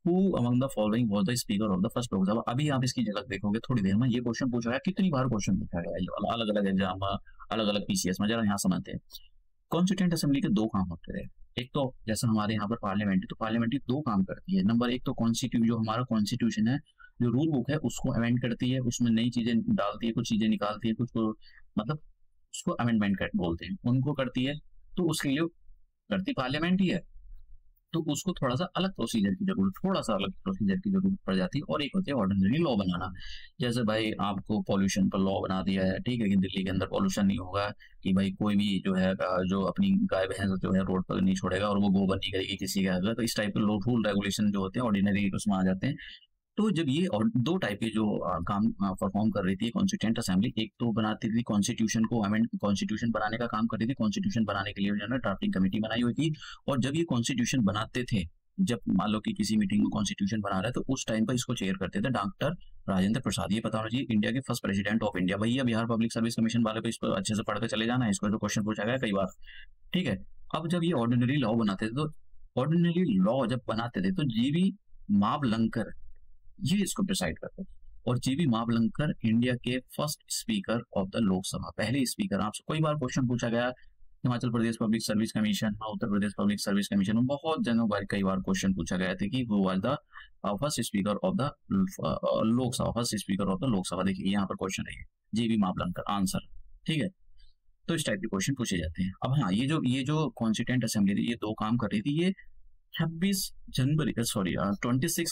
Who among the following was the speaker of the first Lok Sabha, अभी आप इसकी झलक देखोगे थोड़ी देर में। ये क्वेश्चन पूछा है, कितनी बार क्वेश्चन पूछा गया है अलग अलग एग्जाम में, अलग अलग पीसीएस में, जरा यहाँ समझते हैं। कॉन्स्टिट्यूएंट असेंबली के दो काम होते हैं, एक तो जैसा हमारे यहाँ पर पार्लियामेंट्री, तो पार्लियामेंट्री दो काम करती है। नंबर एक तो कॉन्स्टिट्यूशन, जो हमारा कॉन्स्टिट्यूशन है, जो रूल बुक है, उसको अमेंड करती है, उसमें नई चीजें डालती है, कुछ चीजें निकालती है, कुछ को मतलब उसको अमेंडमेंट बोलते हैं, उनको करती है, तो उसके लिए करती पार्लियामेंट ही है। तो उसको थोड़ा सा अलग प्रोसीजर की जरूरत, थोड़ा सा अलग प्रोसीजर की जरूरत पड़ जाती है। और एक होती है ऑर्डिनरी लॉ बनाना, जैसे भाई आपको पॉल्यूशन पर लॉ बना दिया है, ठीक है कि दिल्ली के अंदर पॉल्यूशन नहीं होगा, कि भाई कोई भी जो है जो अपनी गाय भैंस जो है रोड पर नहीं छोड़ेगा और वो गोबर नहीं करेगी किसी के अगर, तो इस टाइप के रूल रेगुलेशन जो होते हैं ऑर्डिनरी उसमें आ जाते हैं। तो जब ये और दो टाइप के जो काम परफॉर्म कर रही थी कॉन्स्टिट्यूएंट असेंबली, एक तो बनाती थी कॉन्स्टिट्यूशन को, अमेंड कॉन्स्टिट्यूशन बनाने का काम करती थी, कॉन्स्टिट्यूशन बनाने के लिए उन्होंने ड्राफ्टिंग कमेटी बनाई हुई थी। और जब ये कॉन्स्टिट्यूशन बनाते थे, जब मान लो कि किसी मीटिंग में कॉन्स्टिट्यूशन बना रहे, तो उस टाइम पर इसको चेयर करते थे डॉक्टर राजेंद्र प्रसाद। ये पता होना चाहिए, इंडिया के फर्स्ट प्रेसिडेंट ऑफ इंडिया। भैया बिहार पब्लिक सर्विस कमीशन वाले को इस पर अच्छे से पढ़ के चले जाना है, इसको जो क्वेश्चन पूछा गया कई बार। ठीक है, अब जब ये ऑर्डिनरी लॉ बनाते थे, तो ऑर्डिनरी लॉ जब बनाते थे, तो जीवी मावलंकर ये इसको डिसाइड करते थे। और जीवी मावलंकर इंडिया के first speaker of the Lok Sabha, पहले स्पीकर। आपसे कई बार क्वेश्चन पूछा गया Himachal Pradesh public service commission, उत्तर प्रदेश पब्लिक सर्विस कमीशन में बहुत जगहों पर कई बार क्वेश्चन पूछा गया था कि वो was the first speaker of the Lok Sabha, first speaker of the Lok Sabha. देखिए यहाँ पर क्वेश्चन है जीवी मावलंकर, आंसर। ठीक है, तो इस टाइप के क्वेश्चन पूछे जाते हैं। अब हाँ, ये जो कॉन्स्टिट्यूएंट असेंबली थी, ये दो काम कर रही थी। ये 26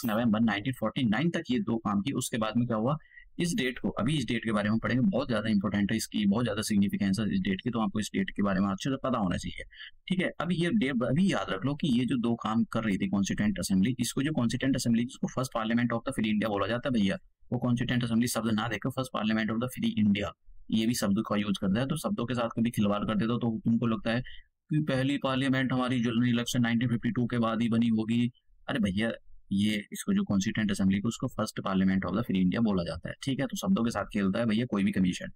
नवंबर 1949 तक ये दो काम किए। उसके बाद में क्या हुआ, इस डेट को, अभी इस डेट के बारे में पढ़ेंगे, बहुत ज्यादा इंपॉर्टेंट है, इसकी बहुत ज्यादा सिग्निफिकेंस है इस डेट की, तो आपको इस डेट के बारे में अच्छे से पता होना चाहिए। ठीक है, अभी ये डेट अभी याद रख लो कि ये जो दो काम कर रही थी कॉन्स्टिट्यूएंट असेंबली, इसको जो कॉन्स्टिट्यूएंट असेंबली, जिसको first parliament of the free India बोला जाता है भैया, वो कॉन्स्टिट्यूएंट असेंबली शब्द ना देकर first parliament of the free India ये भी शब्द का यूज करता है। तो शब्दों के साथ कभी खिलवाड़ कर देता तो तुमको लगता है कि पहली पार्लियामेंट हमारी जनरल इलेक्शन 1952 के बाद ही बनी होगी। अरे भैया, ये इसको जो कॉन्स्टिट्यूएंट असेंबली को, उसको first parliament of the free India बोला जाता है। ठीक है, तो शब्दों के साथ खेलता है भैया कोई भी कमीशन।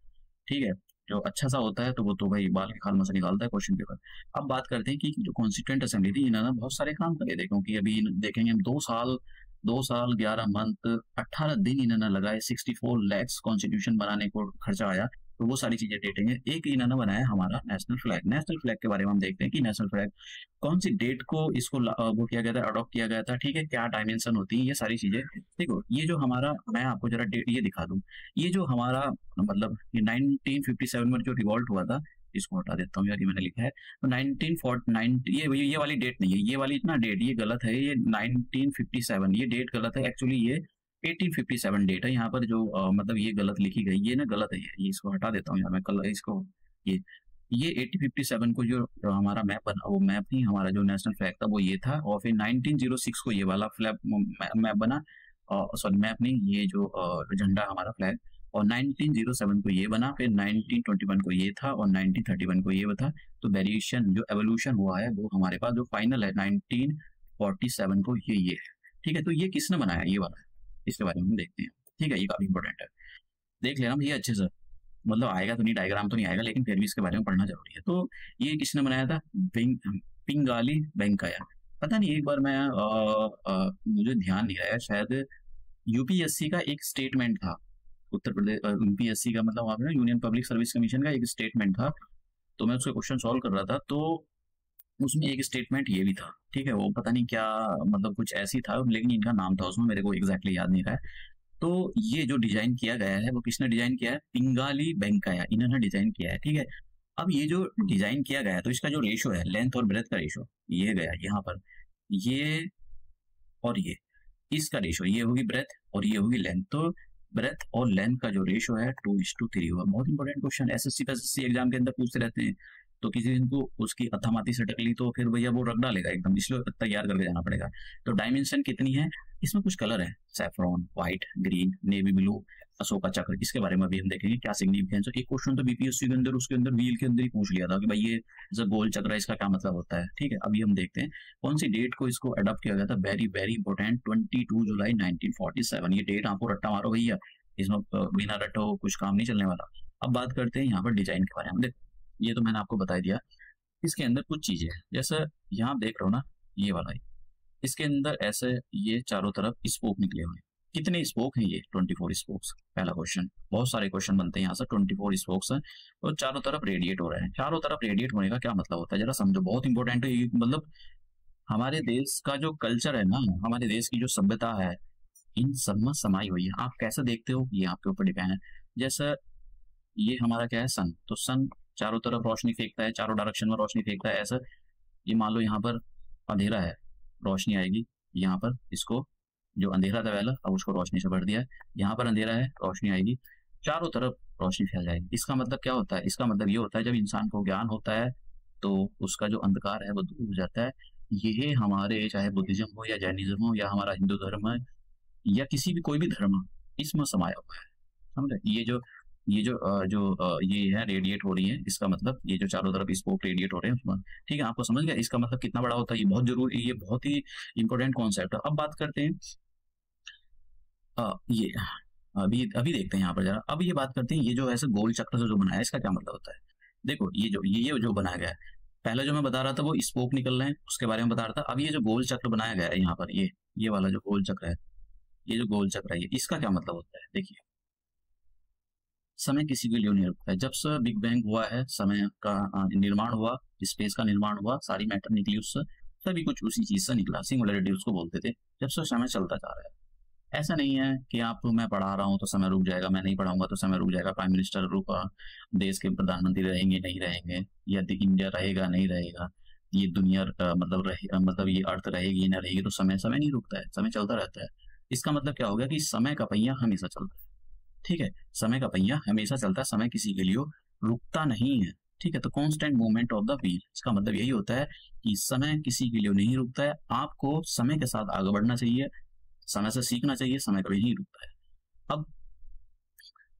ठीक है, जो अच्छा सा होता है तो वो तो भाई बाल के खाल में से निकालता है क्वेश्चन पेपर। अब बात करते हैं कि जो कॉन्स्टिट्यूएंट असेंबली थी, इन्होंने बहुत सारे काम करे थे, क्योंकि अभी देखेंगे हम 2 साल 11 मंथ 18 दिन इन्होंने लगाए, 64 लैक्स कॉन्स्टिट्यूशन बनाने को खर्चा आया। तो वो सारी चीजें देखेंगे। एक इन्होंने बनाया हमारा नेशनल फ्लैग। नेशनल फ्लैग के बारे में हम देखते हैं कि नेशनल फ्लैग कौन सी डेट को इसको वो किया गया था, अडॉप्ट किया गया था। ठीक है, क्या डायमेंशन होती है, ये सारी चीजें देखो। ये जो हमारा, मैं आपको जरा डेट ये दिखा दूं, ये जो हमारा मतलब 1957 में जो रिवॉल्ट हुआ था, इसको हटा देता हूँ यार, ये मैंने लिखा है तो 1949, ये वाली डेट नहीं है, ये वाली इतना डेट ये गलत है, ये 1957 ये डेट गलत है एक्चुअली, ये 1857 डेट है यहाँ पर जो मतलब ये गलत लिखी गई, ये ना गलत है, ये इसको हटा देता हूँ यार मैं, कल इसको ये 1857 को जो हमारा मैप बना, वो मैप नहीं, हमारा जो नेशनल फ्लैग था वो ये था। और फिर 1906 को ये वाला फ्लैग मैप बना, सॉरी मैप नहीं, ये जो झंडा हमारा फ्लैग, और 1907 को ये बना, फिर 1921 को ये था, और 1931 को ये था। तो वेरिएशन जो एवोल्यूशन हुआ है वो हमारे पास जो फाइनल है 1947 को ये है। ठीक है, तो ये किसने बनाया, ये वाला, इसके बारे में हम देखते हैं। ठीक है, ये काफी इंपॉर्टेंट है, देख लेना भैया अच्छे से। मतलब आएगा तो नहीं, डायग्राम तो नहीं आएगा, लेकिन फिर भी इसके बारे में पढ़ना जरूरी है। तो ये किसने बनाया था? पिंगाली वेंकैया। पता नहीं, एक बार मैं मुझे ध्यान नहीं रहा है, शायद यूपीएससी का एक स्टेटमेंट था, उत्तर प्रदेश यूपीएससी का, मतलब वहाँ पे ना यूनियन पब्लिक सर्विस कमीशन का एक स्टेटमेंट था। तो मैं उसका क्वेश्चन सॉल्व कर रहा था, तो उसमें एक स्टेटमेंट ये भी था, ठीक है, वो पता नहीं क्या, मतलब कुछ ऐसी था, लेकिन इनका नाम था उसमें, मेरे को एग्जैक्टली याद नहीं रहा है। तो ये जो डिजाइन किया गया है वो किसने डिजाइन किया है? पिंगाली वेंकैया, इन्होंने डिजाइन किया है, ठीक है। अब ये जो डिजाइन किया गया है, तो इसका जो रेशो है, लेंथ और ब्रेथ का रेशो, ये गया यहाँ पर, ये और ये, इसका रेशो, ये होगी ब्रेथ और ये होगी लेंथ। तो ब्रेथ और लेंथ का जो रेशो है 2:3 होगा। बहुत इंपॉर्टेंट क्वेश्चन, एसएससी एग्जाम के अंदर पूछते रहते हैं। तो किसी दिन को उसकी अथामाती से टकली तो फिर भैया वो रख डालेगा एकदम, इसलिए तैयार करके जाना पड़ेगा। तो डायमेंशन कितनी है? इसमें कुछ कलर है, saffron, white, green, navy blue, Ashoka चक्र, इसके बारे में भी हम देखेंगे क्या सिग्निफिकेंस है। एक क्वेश्चन तो बीपीएससी के अंदर उसके अंदर व्हील के अंदर ही पूछ लिया था कि भाई ये जो गोल चक्र है इसका क्या मतलब होता है, ठीक है। अभी हम देखते हैं कौन सी डेट को इसको अडॉप्ट किया गया था। वेरी वेरी इंपॉर्टेंट, 22 जुलाई 1947, ये डेट आपको रट्टा मारो भैया, इसमें बिना रट्टो कुछ काम नहीं चलने वाला। अब बात करते हैं यहाँ पर डिजाइन के बारे में। देखो ये तो मैंने आपको बता दिया, इसके अंदर कुछ चीजें हैं, जैसे यहाँ आप देख रहे हो ना, ये वाला ही, इसके अंदर ऐसे ये चारों तरफ स्पोक निकले हुए हैं। कितने स्पोक हैं? ये 24 स्पोक्स। पहला क्वेश्चन, बहुत सारे क्वेश्चन बनते हैं यहाँ से। 24 स्पोक्स हैं और चारों तरफ रेडिएट हो रहे हैं। चारों तरफ रेडिएट होने का क्या मतलब होता है, जरा समझो, बहुत इंपॉर्टेंट है ये। मतलब हमारे देश का जो कल्चर है ना, हमारे देश की जो सभ्यता है, इन सब में समाई हुई है। आप कैसे देखते हो ये आपके ऊपर डिपेंड है। जैसे ये हमारा क्या है, सन, तो सन चारों तरफ रोशनी फेंकता है, चारों डायरेक्शन में रोशनी फेंकता है। ऐसा ये मान लो यहाँ पर अंधेरा है, रोशनी आएगी यहाँ पर, इसको जो अंधेरा था पहले, अब उसको रोशनी से भर दिया है। यहाँ पर अंधेरा है, रोशनी आएगी, चारों तरफ रोशनी फैल जाएगी। इसका मतलब क्या होता है? इसका मतलब ये होता है जब इंसान को ज्ञान होता है तो उसका जो अंधकार है वो दूर हो जाता है। ये हमारे चाहे बुद्धिज्म हो या जैनिज्म हो या हमारा हिंदू धर्म है या किसी भी कोई भी धर्म हो, इसमें समाया हुआ है। समझे? ये है रेडिएट हो रही है, इसका मतलब ये जो चारों तरफ स्पोक रेडिएट हो रहे हैं उसमें, ठीक है। आपको समझ गया इसका मतलब कितना बड़ा होता है? ये बहुत जरूरी, ये बहुत ही इंपॉर्टेंट कॉन्सेप्ट है। अब बात करते हैं ये अभी अभी देखते हैं यहाँ पर जरा। अब ये बात करते हैं, ये जो ऐसे गोल चक्र से जो बनाया है इसका क्या मतलब होता है। देखो ये जो बनाया गया है, पहले जो मैं बता रहा था वो स्पोक निकल रहे हैं, उसके बारे में बता रहा था। अब ये जो गोल चक्र बनाया गया है यहाँ पर, ये वाला जो गोल चक्र है, ये जो गोल चक्र है, ये इसका क्या मतलब होता है? देखिए, समय किसी के लिए नहीं रुकता है। जब से बिग बैंग हुआ है, समय का निर्माण हुआ, स्पेस का निर्माण हुआ, सारी मैटर निकली उससे, सभी कुछ उसी चीज से निकला, सिंगुलरिटी उसको बोलते थे। जब से समय चलता जा रहा है। ऐसा नहीं है कि आप, मैं पढ़ा रहा हूँ तो समय रुक जाएगा, मैं नहीं पढ़ाऊंगा तो समय रुक जाएगा, प्राइम मिनिस्टर रुका, देश के प्रधानमंत्री रहेंगे नहीं रहेंगे, या इंडिया रहेगा नहीं रहेगा, ये दुनिया मतलब ये अर्थ रहेगी ना रहेगी, तो समय समय नहीं रुकता है, समय चलता रहता है। इसका मतलब क्या हो गया कि समय का पहिया हमेशा चलता है, ठीक है। समय का पहिया हमेशा चलता है, समय किसी के लिए रुकता नहीं है, ठीक है। तो constant movement of the wheel, इसका मतलब यही होता है कि समय किसी के लिए नहीं रुकता है। आपको समय के साथ आगे बढ़ना चाहिए, समय से सीखना चाहिए, समय कभी नहीं रुकता है। अब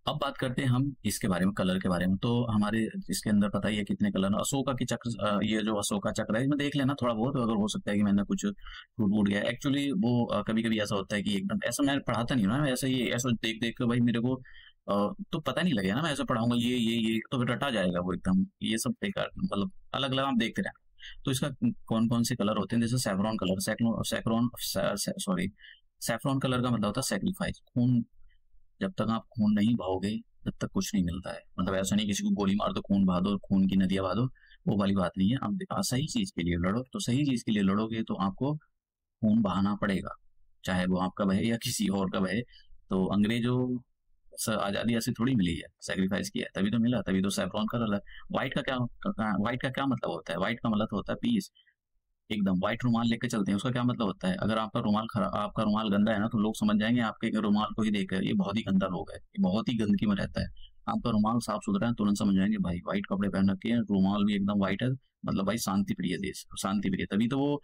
अब बात करते हैं हम इसके बारे में, कलर के बारे में। तो हमारे इसके अंदर पता ही है कितने कलर हैं। अशोका की चक्र, ये जो अशोका चक्र है, इसमें देख लेना थोड़ा बहुत, अगर हो सकता है कि मैंने कुछ टूट फूट गया। एक्चुअली वो कभी कभी ऐसा होता है कि एकदम ऐसा मैं पढ़ाता नहीं हूँ ना, ऐसे ही ऐसा देख देख के भाई मेरे को तो पता नहीं लगेगा ना, मैं ऐसा पढ़ाऊंगा ये तो फिर रटा जाएगा वो एकदम, ये सब बेकार, मतलब अलग अलग आप देखते रहें। तो इसका कौन कौन से कलर होते हैं? जैसे सैफरॉन कलर, सैफरॉन कलर का मतलब होता है सैक्रिफाइस, खून। जब तक आप खून नहीं बहाओगे तब तक कुछ नहीं मिलता है। मतलब ऐसा नहीं किसी को गोली मार दो, खून बहा दो, खून की नदियां बहा दो, वो वाली बात नहीं है। आप सही चीज के लिए लड़ो, तो सही चीज के लिए लड़ोगे तो आपको खून बहाना पड़ेगा, चाहे वो आपका बहे या किसी और का बहे। तो अंग्रेजों से आजादी ऐसे थोड़ी मिली है, सेक्रीफाइस किया है तभी तो मिला, तभी तो सैफरॉन कलर है। व्हाइट का क्या मतलब होता है? व्हाइट का मतलब होता है पीस। एकदम व्हाइट रुमाल लेके चलते हैं, उसका क्या मतलब होता है? अगर आपका रुमाल गंदा है ना, तो लोग समझ जाएंगे आपके रुमाल को ही देखकर ये बहुत ही गंदा लोग है, ये बहुत ही गंदगी में रहता है। आपका रुमाल साफ सुथरा है, तुरंत समझ जाएंगे भाई व्हाइट कपड़े पहन रखे हैं, रुमाल भी एकदम व्हाइट है, मतलब भाई शांति प्रिय देश, शांति प्रिय। तभी तो वो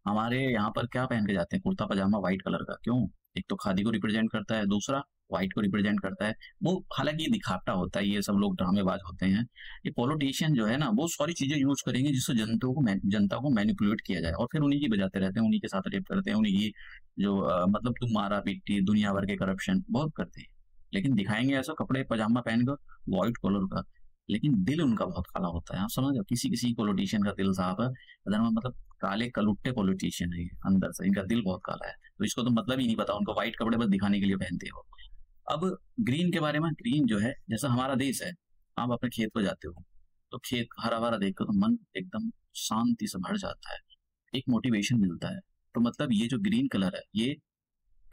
हमारे यहाँ पर क्या पहन के जाते हैं, कुर्ता पजामा व्हाइट कलर का। क्यों? एक तो खादी को रिप्रेजेंट करता है, दूसरा व्हाइट को रिप्रेजेंट करता है। वो हालांकि ये दिखावटा होता है, ये सब लोग ड्रामेबाज होते हैं। ये पॉलिटिशियन जो है ना, वो सारी चीजें यूज करेंगे जिससे जनता को मैनिपुलेट किया जाए, और फिर उन्हीं की बजाते रहते हैं, उन्हीं के साथ रेप करते हैं, उन्हीं की जो मतलब तुम मारा पीटी दुनिया भर के करप्शन बहुत करते हैं। लेकिन दिखाएंगे ऐसा कपड़े पजामा पहनकर व्हाइट कलर का, लेकिन दिल उनका बहुत काला होता है। आप समझ रहे हो, किसी किसी पॉलिटिशियन का दिल साफ है, मतलब काले कलुट्टे पॉलिटिशियन है ये, अंदर से इनका दिल बहुत काला है। तो इसको तो मतलब ही नहीं पता, उनको व्हाइट कपड़े बस दिखाने के लिए पहनते हो। अब ग्रीन के बारे में, ग्रीन जो है जैसा हमारा देश है, आप अपने खेत पर जाते हो तो खेत हरा भरा देखकर तो मन एकदम शांति से भर जाता है, एक मोटिवेशन मिलता है। तो मतलब ये जो ग्रीन कलर है ये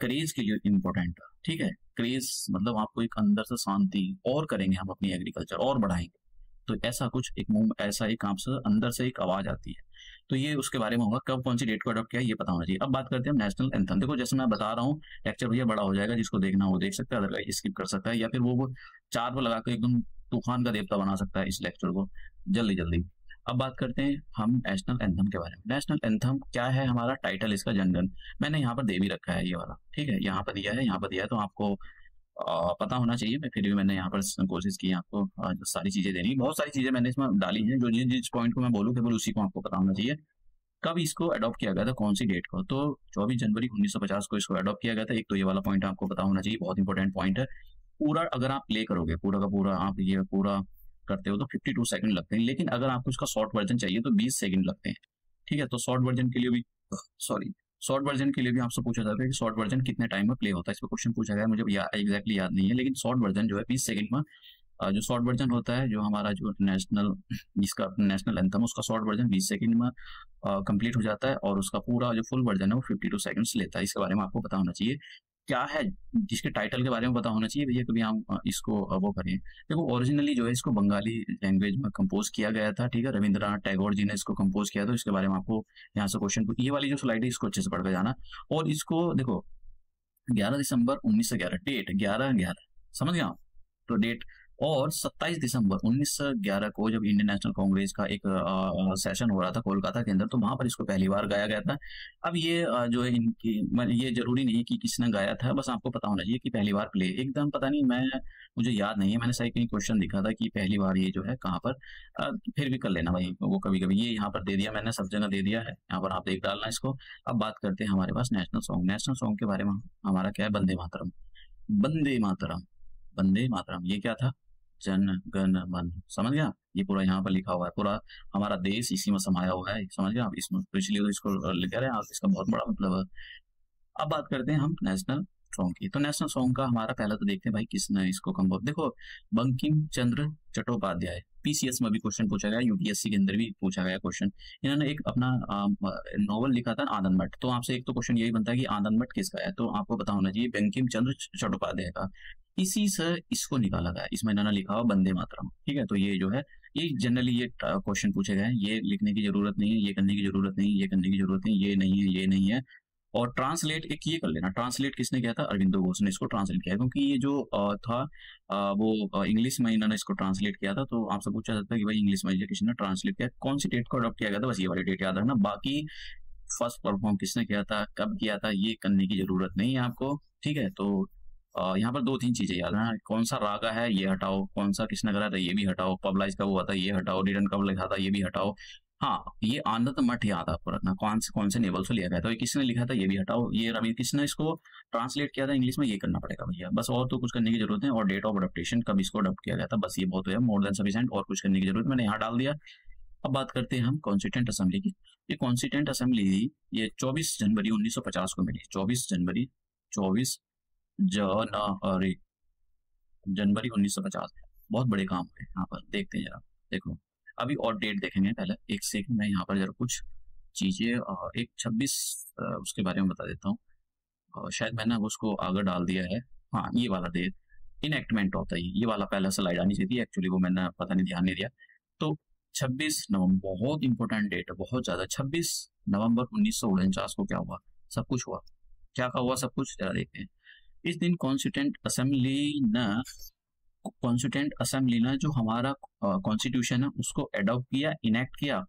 क्रेज के लिए इम्पोर्टेंट है, ठीक है। क्रेज मतलब आपको एक अंदर से शांति, और करेंगे हम अपनी एग्रीकल्चर और बढ़ाएंगे, तो ऐसा कुछ एक मुंह, ऐसा एक आपसे अंदर से एक आवाज आती है। तो ये उसके बारे में होगा, कब कौन सी डेट को अडॉप्ट किया ये पता होना चाहिए। अब बात करते हैं नेशनल एंथम। देखो जैसे मैं बता रहा हूँ, लेक्चर भैया बड़ा हो जाएगा, जिसको देखना वो देख सकता है, अदरवाइज स्किप कर सकता है, या फिर वो 4 पर लगा कर एकदम तूफान का देवता बना सकता है इस लेक्चर को जल्दी जल्दी। अब बात करते हैं हम नेशनल एंथम के बारे में। नेशनल एंथम क्या है, हमारा टाइटल इसका जनगण, मैंने यहाँ पर दे भी रखा है ये वाला, ठीक है, यहाँ पर दिया है, यहाँ पर दिया है, तो आपको पता होना चाहिए। मैं फिर भी मैंने यहाँ पर कोशिश की आपको जो सारी चीजें देनी, बहुत सारी चीजें मैंने इसमें डाली हैं, जो जिस पॉइंट को मैं बोलूँ केवल उसी को आपको पता होना चाहिए। कब इसको अडॉप्ट किया गया था, कौन सी डेट को, तो 24 जनवरी 1950 को इसको अडॉप्ट किया गया था। एक तो ये वाला पॉइंट आपको पता होना चाहिए, बहुत इंपॉर्टेंट पॉइंट है। पूरा अगर आप प्ले करोगे, पूरा का पूरा आप ये पूरा करते हो तो 52 सेकंड लगते हैं, लेकिन अगर आपको इसका शॉर्ट वर्जन चाहिए तो 20 सेकंड लगते हैं, ठीक है। तो शॉर्ट वर्जन के लिए भी, सॉरी, शॉर्ट वर्जन के लिए भी आपसे पूछा जाता है कि शॉर्ट वर्जन कितने टाइम में प्ले होता है, इस पर क्वेश्चन पूछा गया है, मुझे एग्जैक्टली याद नहीं है, लेकिन शॉर्ट वर्जन जो है 20 सेकंड में जो शॉर्ट वर्जन होता है, जो हमारा जो नेशनल, जिसका नेशनल एंथम, उसका शॉर्ट वर्जन 20 सेकंड में कंप्लीट हो जाता है, और उसका पूरा जो फुल वर्जन है वो 52 सेकंड्स लेता है। इसके बारे में आपको पता होना चाहिए। क्या है, जिसके टाइटल के बारे में पता होना चाहिए भैया, कभी हम इसको वो करें। देखो ओरिजिनली जो है इसको बंगाली लैंग्वेज में कंपोज किया गया था, ठीक है, रविंद्रनाथ टैगोर जी ने इसको कंपोज किया, तो इसके बारे में आपको यहाँ से क्वेश्चन, ये वाली जो स्लाइड है इसको अच्छे से पढ़ के जाना। और इसको देखो 11 दिसंबर 1911, डेट 11/11, समझ गया, तो डेट। और 27 दिसंबर 1911 को जब इंडियन नेशनल कांग्रेस का एक सेशन हो रहा था कोलकाता के अंदर, तो वहां पर इसको पहली बार गाया गया था। अब ये जो है इनकी, ये जरूरी नहीं कि किसने गाया था, बस आपको पता होना चाहिए कि पहली बार प्ले, एकदम पता नहीं, मुझे याद नहीं है, मैंने सही कहीं क्वेश्चन दिखा था कि पहली बार ये जो है कहाँ पर, फिर भी कर लेना भाई, वो कभी कभी ये यहाँ पर दे दिया मैंने, सब जगह दे दिया है, यहाँ पर आप देख डालना इसको। अब बात करते हैं हमारे पास नेशनल सॉन्ग। नेशनल सॉन्ग के बारे में हमारा क्या है, वंदे मातरम। वंदे मातरम, वंदे मातरम, ये क्या था, जन गण मन, समझ गया, ये पूरा यहाँ पर लिखा हुआ है, पूरा हमारा देश इसी में समाया हुआ है, समझ गया आप इसमें, तो इसलिए तो इसको लिखा रहे हैं आप, इसका बहुत बड़ा मतलब है। अब बात करते हैं हम नेशनल सॉन्ग की। तो नेशनल सॉन्ग का हमारा पहला तो देखते हैं भाई किसने इसको कंपोज, देखो बंकिम चंद्र चट्टोपाध्याय, पीसीएस में भी क्वेश्चन पूछा गया, यूपीएससी के अंदर भी पूछा गया क्वेश्चन। इन्होंने एक अपना नॉवल लिखा था आनंद मठ, तो आपसे एक तो क्वेश्चन यही बनता है कि आनंद मठ किसका है, तो आपको पता होना चाहिए बंकिम चंद्र चट्टोपाध्याय का। इसी से इसको निकाला गया, इसमें इन्होंने लिखा हुआ वंदे मातरम, ठीक है। तो ये जो है, ये जनरली ये क्वेश्चन पूछे गए हैं, ये लिखने की जरूरत नहीं है, ये करने की जरूरत नहीं है, ये करने की जरूरत नहीं, ये नहीं है, ये नहीं है। और ट्रांसलेट एक ये कर लेना, ट्रांसलेट किसने किया था, अरविंदो घोष ने इसको ट्रांसलेट किया, क्योंकि ये जो था वो इंग्लिश में इन्होंने इसको ट्रांसलेट किया था। तो आपसे पूछा जाता है कि भाई इंग्लिश में ये किसने ट्रांसलेट किया, कौन सी डेट को अडॉप्ट किया गया था, बस ये वाली डेट याद रखना। बाकी फर्स्ट परफॉर्म किसने किया था, कब किया था, ये करने की जरूरत नहीं है आपको, ठीक है। तो यहाँ पर 2-3 चीजें याद रखना, कौन सा रागा है ये हटाओ, कौन सा किसने करा था ये भी हटाओ, पब्लाइज कब हुआ था ये हटाओ, डिडन कब लिखा था ये भी हटाओ। हाँ, ये आनंद मठ याद आपको रखना, कौन से नेवल से लिया गया था, ये किसने लिखा था ये भी हटाओ, ये रवि किसने इसको ट्रांसलेट किया था इंग्लिश में, ये करना पड़ेगा भैया, बस और तो कुछ करने की जरूरत है। और डेट ऑफ अडॉप्टेशन, कब इसको अडॉप्ट किया गया था, बस ये बहुत है, मोर देन सफिशिएंट, और कुछ करने की जरूरत मैंने यहाँ डाल दिया। अब बात करते हैं हम कॉन्स्टिट्यूंट असेंबली की। ये कॉन्स्टिट्यूंट असेंबली ये 24 जनवरी 1950 को मिली, 24 जनवरी 24 जनवरी 1950, बहुत बड़े काम हुए यहाँ पर, देखते हैं जरा, देखो अभी और डेट देखेंगे, पहले एक सेकंड मैं यहाँ पर जरा कुछ चीजें एक 26 उसके बारे में बता देता हूँ, शायद मैंने उसको आगे डाल दिया है, हाँ ये वाला डेट इनएक्टमेंट होता है, ये वाला पहला स्लाइड आनी चाहिए थी एक्चुअली, वो मैंने पता नहीं ध्यान नहीं दिया। तो 26 नवंबर बहुत इंपॉर्टेंट डेट है, बहुत ज्यादा। 26 नवंबर 1949 को क्या हुआ, सब कुछ हुआ, क्या क्या हुआ सब कुछ जरा देखते हैं। इस दिन कॉन्स्टिट्यूंट असेंबली ने जो हमारा कॉन्स्टिट्यूशन है उसको अडॉप्ट किया, इनेक्ट किया,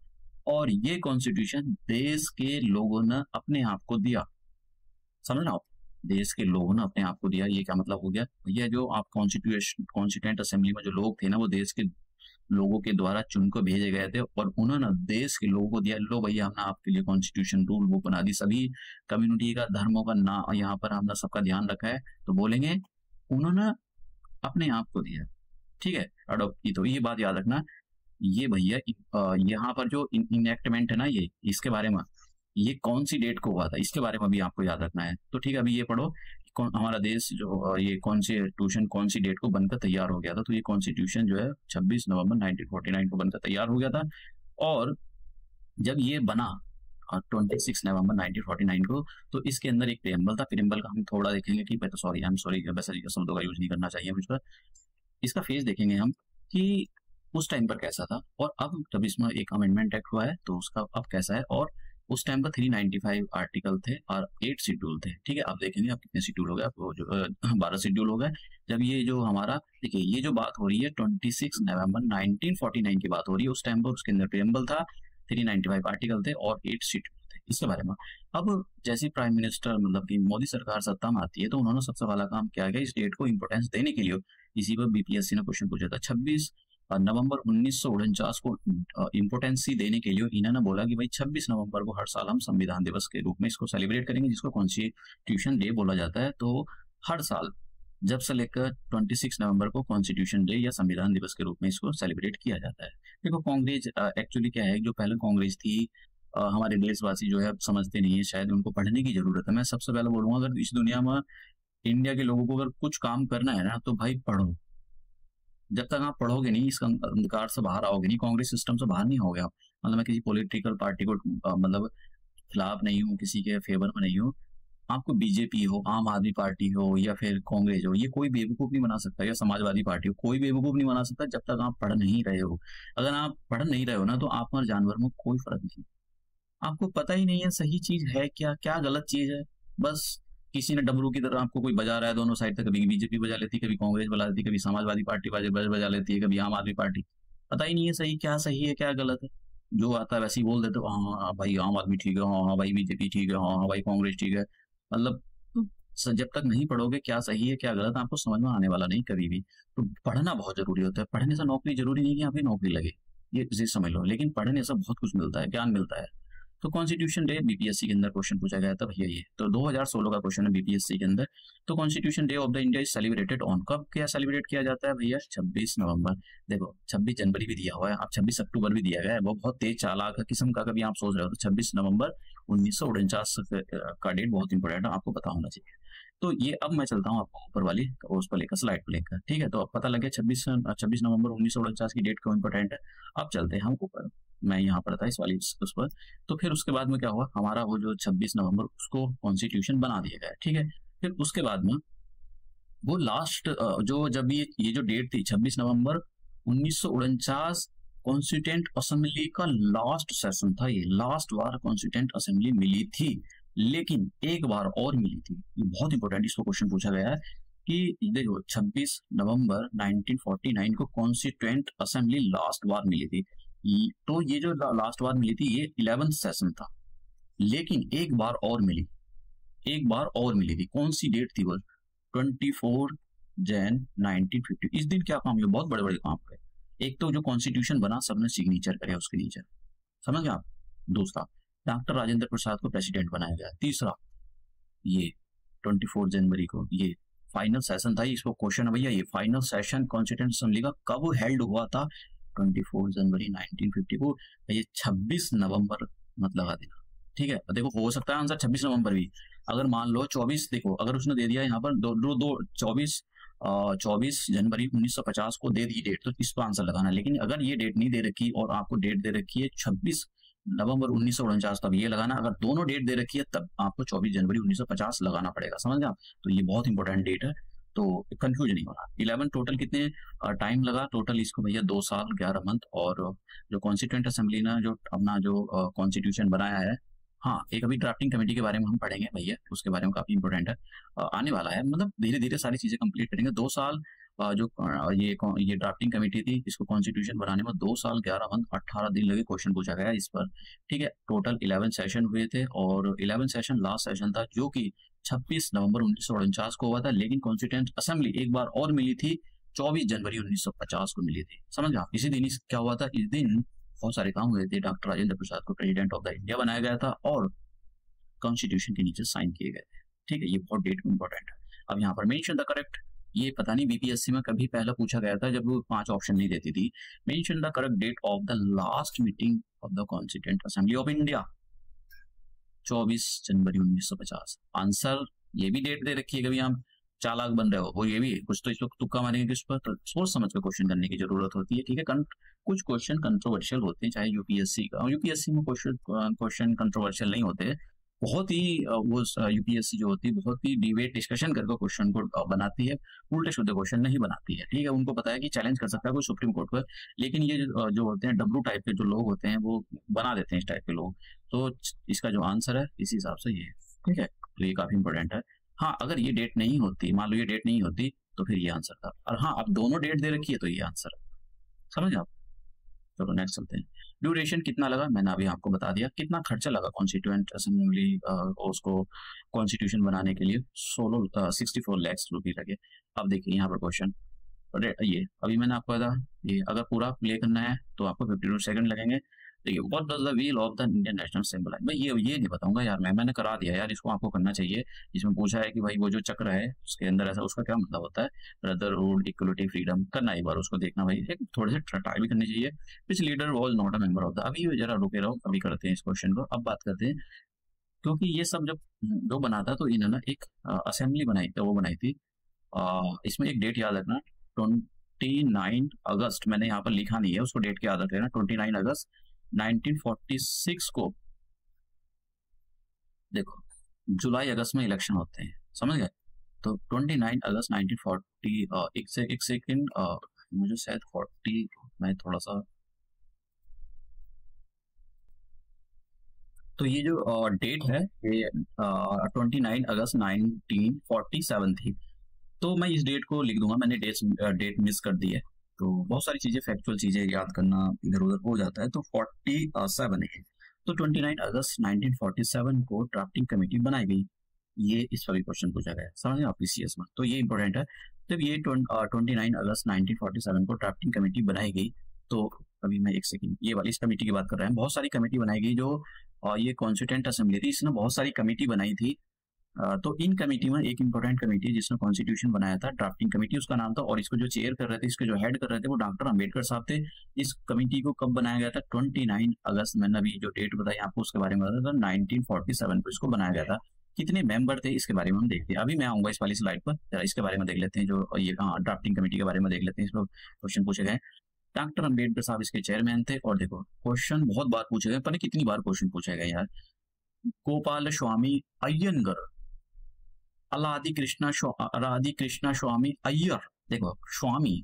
और ये कॉन्स्टिट्यूशन देश के लोगों ने अपने आप को दिया, समझ रहे हो, देश के लोगों ने अपने आप को दिया। ये क्या मतलब हो गया भैया, जो आप कॉन्स्टिट्यूएंट असेंबली में जो लोग थे ना, वो देश के लोगों के द्वारा चुन को भेजे गए थे और उन्होंने देश के लोगों को दिया, लो भैया हमने आपके लिए कॉन्स्टिट्यूशन रूल वो बना दी, सभी कम्युनिटी का धर्मों का ना यहाँ पर हमने सबका ध्यान रखा है, तो बोलेंगे उन्होंने अपने आप को दिया, ठीक है, अडॉप्ट की। तो ये बात याद रखना, ये भैया यहाँ पर जो इनएक्टमेंट है ना, ये इसके बारे में, ये कौन सी डेट को हुआ था इसके बारे में भी आपको याद रखना है। तो ठीक है, अभी ये पढ़ो हमारा देश जो ये कॉन्स्टिट्यूशन कौन सी डेट को बनकर तैयार हो गया था। तो ये कॉन्स्टिट्यूशन जो है 26 नवंबर 1949 को बनकर तैयार हो गया था। और जब ये बना 26 नवंबर 1949 को, तो इसके अंदर एक प्रेम्बल था। प्रेम्बल का हम थोड़ा देखेंगे, ठीक है, तो सॉरी आई एम सॉरी, वैसे शब्दों का यूज नहीं करना चाहिए मुझ पर। इसका फेस देखेंगे हम कि उस टाइम पर कैसा था और अब जब इसमें एक अमेंडमेंट एक्ट हुआ है तो उसका अब कैसा है। और उस टाइम पर 395 आर्टिकल थे और 8 शेड्यूल थे, ठीक है। आप देखेंगे आप कितने शेड्यूल हो गए, आपको जो 12 शेड्यूल हो गए। जब ये जो हमारा, देखिए ये जो बात हो रही है 26 नवंबर 1949 की बात हो रही है, उस टाइम पर उसके अंदर प्रेम्बल था, 395 आर्टिकल थे और 8 शेड्यूल थे इसके बारे में। अब जैसे प्राइम मिनिस्टर मतलब कि मोदी सरकार सत्ता में आती है, तो उन्होंने सबसे पहला काम क्या किया, इस डेट को इंपोर्टेंस देने के लिए, इसी पर बीपीएससी ने क्वेश्चन पूछा था, 26 नवंबर 1949 को इंपोर्टेंसी देने के लिए इन्होंने बोला कि भाई 26 नवंबर को हर साल हम संविधान दिवस के रूप में इसको सेलिब्रेट करेंगे, जिसको कॉन्स्टिट्यूशन डे बोला जाता है। तो हर साल जब से लेकर 26 नवंबर को कॉन्स्टिट्यूशन डे या संविधान दिवस के रूप में इसको सेलिब्रेट किया जाता है। देखो कांग्रेस एक्चुअली क्या है, जो पहले कांग्रेस थी, हमारे देशवासी जो है समझते नहीं है, शायद उनको पढ़ने की जरूरत है। मैं सबसे पहले बोलूंगा, अगर इस दुनिया में इंडिया के लोगों को अगर कुछ काम करना है ना, तो भाई पढ़ो। जब तक आप पढ़ोगे नहीं, इस अंधकार से बाहर आओगे नहीं, कांग्रेस सिस्टम से बाहर नहीं होगे आप। मतलब मैं किसी पॉलिटिकल पार्टी को मतलब खिलाफ नहीं हूँ, किसी के फेवर में नहीं हूँ। आपको बीजेपी हो, आम आदमी पार्टी हो या फिर कांग्रेस हो, ये कोई बेवकूफ नहीं बना सकता, या समाजवादी पार्टी हो, कोई बेवकूफ नहीं बना सकता जब तक आप पढ़ नहीं रहे हो। अगर आप पढ़ नहीं रहे हो ना, तो आप और जानवर में कोई फर्क नहीं। आपको पता ही नहीं है सही चीज है क्या, क्या गलत चीज है। बस किसी ने डमरू की तरह आपको कोई बजा रहा है दोनों साइड तक, कभी बीजेपी बजा लेती है, कभी कांग्रेस बजा लेती है, कभी समाजवादी पार्टी बजा लेती है, कभी आम आदमी पार्टी। पता ही नहीं है सही है क्या गलत है। जो आता है वैसे ही बोल देते हो, हाँ हाँ भाई आम आदमी ठीक है, हाँ हाँ भाई बीजेपी ठीक है, हाँ हाँ भाई कांग्रेस ठीक है। मतलब तो जब तक नहीं पढ़ोगे क्या सही है क्या गलत, आपको समझ में आने वाला नहीं कभी भी। तो पढ़ना बहुत जरूरी होता है। पढ़ने से नौकरी जरूरी नहीं कि यहाँ पे नौकरी लगे, ये समझ लो, लेकिन पढ़ने से बहुत कुछ मिलता है, ज्ञान मिलता है। तो कॉन्स्टिट्यूशन डे बीपीएससी के अंदर क्वेश्चन पूछा गया था भैया, ये तो 2016 का क्वेश्चन है बीपीएससी के अंदर। तो constitution day of the India is celebrated on, कब क्या सेलिब्रेट किया जाता है भैया, 26 नवंबर। देखो 26 जनवरी भी दिया हुआ है, अब 26 अक्टूबर भी दिया गया है, वो बहुत तेज चालाक किस्म का कभी आप सोच रहे हो। तो 26 नवंबर 1949 का डेट बहुत इंपॉर्टेंट है, आपको पता होना चाहिए। तो ये अब मैं चलता हूँ आपको ऊपर वाली उस पर लेकर, स्लाइड पर लेकर, ठीक है। तो अब पता लगे 26 नवंबर 1949 की डेट क्यों इंपॉर्टेंट है। अब चलते हैं हम ऊपर, मैं यहाँ पर था इस वाली उस पर। तो फिर उसके बाद में क्या हुआ, हमारा वो जो 26 नवंबर उसको कॉन्स्टिट्यूशन बना दिया गया, ठीक है। फिर उसके बाद में वो लास्ट जो जब ये जो डेट थी 26 नवंबर 1949, कॉन्स्टिट्यूएंट असेंबली का लास्ट सेशन था, ये लास्ट बार कॉन्स्टिट्यूएंट असेंबली मिली थी। लेकिन एक बार और मिली थी, ये बहुत इंपॉर्टेंट, इसको क्वेश्चन पूछा गया है कि देखो 26 नवंबर 1949 को कॉन्स्टिट्यूएंट असेंबली लास्ट बार मिली थी। तो ये जो लास्ट बार मिली थी ये 11th सेशन था। लेकिन एक बार और मिली थी, कौन सी डेट थी वो, 24 जैन 1950। इस दिन क्या काम हुआ, बहुत बड़े बड़े काम हुए। एक तो जो कॉन्स्टिट्यूशन बना सबने सिग्नेचर करे उसके नीचे, समझ गए आप। दूसरा, डॉक्टर राजेंद्र प्रसाद को प्रेसिडेंट बनाया गया। तीसरा, ये 24 जनवरी को ये फाइनल सेशन था। इसको क्वेश्चन है भैया, ये फाइनल सेशन कॉन्स्टिट्यूएंट असेंबली का कब हेल्ड हुआ था, 24 जनवरी 1950 को। ये 26 नवंबर मत लगा देना, ठीक है। देखो हो सकता है आंसर 26 नवंबर भी, अगर मान लो 24, देखो अगर उसने दे दिया यहाँ पर 24 जनवरी 1950 को दे दी डेट, तो इस पर आंसर लगाना। लेकिन अगर ये डेट नहीं दे रखी और आपको डेट दे रखी है 26 नवंबर 1949, तब ये लगाना। अगर दोनों डेट दे रखी है तब आपको 24 जनवरी 1950 लगाना पड़ेगा, समझ गए आप। तो ये बहुत इंपॉर्टेंट डेट है, तो कंफ्यूज नहीं होना। 11 टोटल कितने टाइम लगा टोटल इसको भैया, 2 साल 11 मंथ। और जो कॉन्स्टिट्यूएंट असेंबली ने जो अपना जो कॉन्स्टिट्यूशन बनाया है, हाँ एक अभी ड्राफ्टिंग कमेटी के बारे में हम पढ़ेंगे भैया, उसके बारे में काफी इंपॉर्टेंट है, आने वाला है। मतलब धीरे धीरे सारी चीजें कंप्लीट करेंगे। 2 साल जो ये ड्राफ्टिंग कमेटी थी, इसको कॉन्स्टिट्यूशन बनाने में 2 साल 11 मंथ 18 दिन लगे। क्वेश्चन पूछा गया इस पर, ठीक है। टोटल 11 सेशन हुए थे और 11 सेशन लास्ट सेशन था, जो कि 26 नवंबर 1949 को हुआ था, लेकिन कॉन्स्टिट्यूएंट असेंबली एक बार और मिली थी 24 जनवरी 1950 को मिली थी। समझ गए आप? इसी दिन क्या हुआ था, इस दिन बहुत सारे काम हुए थे। डॉक्टर राजेंद्र प्रसाद को प्रेसिडेंट ऑफ द इंडिया बनाया गया था और कॉन्स्टिट्यूशन के नीचे साइन किए गए थे। ठीक है, ये बहुत डेट इंपॉर्टेंट है। अब यहाँ पर मेंशन द करेक्ट, ये पता नहीं बीपीएससी में कभी पहला पूछा गया था जब वो 5 ऑप्शन नहीं देती थी। Mention the correct date of the last meeting of the constituent assembly of India, 24 जनवरी 1950। आंसर ये भी डेट दे रखी है, कभी आप चालाक बन रहे हो वो ये भी कुछ तो इस वक्त तुक्का मारेंगे, किस पर तो सोच समझ कर क्वेश्चन करने की जरूरत होती है। ठीक है, कुछ क्वेश्चन कंट्रोवर्शियल होते हैं, चाहे यूपीएससी का, यूपीएससी में क्वेश्चन कंट्रोवर्शियल नहीं होते, बहुत ही वो यूपीएससी जो होती है बहुत ही डिबेट डिस्कशन करके क्वेश्चन को बनाती है, उल्टे शुद्ध क्वेश्चन नहीं बनाती है। ठीक है, उनको पता है कि चैलेंज कर सकता है कोई सुप्रीम कोर्ट पर, लेकिन ये जो होते हैं डब्लू टाइप के जो लोग होते हैं वो बना देते हैं इस टाइप के लोग। तो इसका जो आंसर है इस हिसाब से ये, ठीक है, तो ये काफी इंपॉर्टेंट है। हाँ, अगर ये डेट नहीं होती, मान लो ये डेट नहीं होती तो फिर ये आंसर था, और हाँ अब दोनों डेट दे रखी है तो ये आंसर है। समझ आप? चलो नेक्स्ट चलते हैं। ड्यूरेशन कितना लगा, मैंने अभी आपको बता दिया। कितना खर्चा लगा कॉन्स्टिट्यूएंट असेंबली उसको कॉन्स्टिट्यूशन बनाने के लिए, 64 लाख रुपये लगे। अब देखिए यहाँ पर क्वेश्चन, ये अभी मैंने आपको बताया, ये अगर पूरा प्ले करना है तो आपको 52 सेकंड लगेंगे। देखिए, what does the wheel of the Indian national symbol है, भाई ये नहीं बताऊंगा यार, मैंने करा दिया यार, इसको आपको करना चाहिए। इसमें पूछा है कि भाई वो जो चक्र है उसके अंदर ऐसा, उसका क्या मतलब होता है, ब्रदरहुड, इक्वलिटी, फ्रीडम, करना एक बार उसको देखना भाई, थोड़े से ट्राई भी करनी चाहिए। Which leader was not a member of the, अभी जरा रुके रहो, अभी करते हैं इस क्वेश्चन को। अब बात करते हैं, क्योंकि ये सब जब जो बना था तो इन्होंने एक असेंबली बनाई थी, वो बनाई थी। इसमें एक डेट याद रखना, 29 अगस्त, मैंने यहाँ पर लिखा नहीं है उसको, डेट के याद रख लेना, 29 अगस्त 1946 को। देखो जुलाई अगस्त में इलेक्शन होते हैं, समझ गए? तो 29 अगस्त 1940, एक सेकेंड, मुझे शायद 40, मैं थोड़ा सा, तो ये जो डेट है ये 29 अगस्त 1947 थी। तो मैं इस डेट को लिख दूंगा, मैंने डेट मिस कर दी है, तो बहुत सारी चीजें, फैक्चुअल चीजें याद करना इधर उधर हो जाता है। तो 47 है, तो 29 अगस्त 1947 को ड्राफ्टिंग कमेटी बनाई गई। ये इस पर भी क्वेश्चन पूछा गया, समझ आप पीसीएस में, तो ये इंपॉर्टेंट है। जब ये 29 अगस्त 1947 को ड्राफ्टिंग कमेटी बनाई गई, तो अभी मैं एक सेकंड, ये वाली इस कमेटी की बात कर रहे हैं। बहुत सारी कमेटी बनाई गई जो ये कॉन्स्टिट्यूएंट असेंबली थी, इसने बहुत सारी कमेटी बनाई थी। तो इन कमेटी में एक इंपॉर्टेंट कमेटी जिसने कॉन्स्टिट्यूशन बनाया था, ड्राफ्टिंग कमेटी उसका नाम था, और इसको जो चेयर कर रहे थे, इसके जो हेड कर रहे थे वो डॉक्टर अंबेडकर साहब थे। इस कमेटी को कब बनाया गया था, 29 अगस्त, मैंने अभी जो डेट बताई आपको उसके बारे में बताया था, 1947 को इसको बनाया गया था। कितने मेंबर थे इसके बारे में हम देखते हैं, अभी मैं आऊंगा इस वाली स्लाइड पर, जरा इसके बारे में देख लेते हैं, जो ये ड्राफ्टिंग कमेटी के बारे में देख लेते हैं, इसमें क्वेश्चन पूछे गए। डॉक्टर अंबेडकर साहब इसके चेयरमैन थे, और देखो क्वेश्चन बहुत बार पूछे गए, पता कितनी बार क्वेश्चन पूछे गए यार। गोपाल स्वामी अय्यंगर, राधी कृष्णा स्वामी अय्यर, देखो स्वामी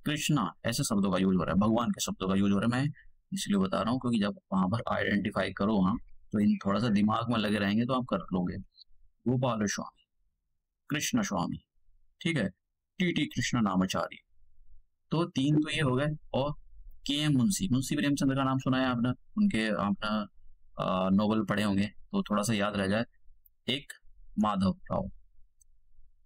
कृष्णा ऐसे शब्दों का यूज हो रहा है, भगवान के शब्दों का यूज हो रहा है। मैं इसलिए बता रहा हूँ क्योंकि जब वहां पर आइडेंटिफाई करो वहां, तो इन थोड़ा सा दिमाग में लगे रहेंगे तो आप कर लोगे। गोपाल स्वामी, कृष्ण स्वामी, ठीक है, टी कृष्ण नामाचारी, तो 3 तो ये हो गए। और के एम मुंशी प्रेमचंद का नाम सुना है आपने, उनके आपने नोवेल पढ़े होंगे तो थोड़ा सा याद रह जाए। एक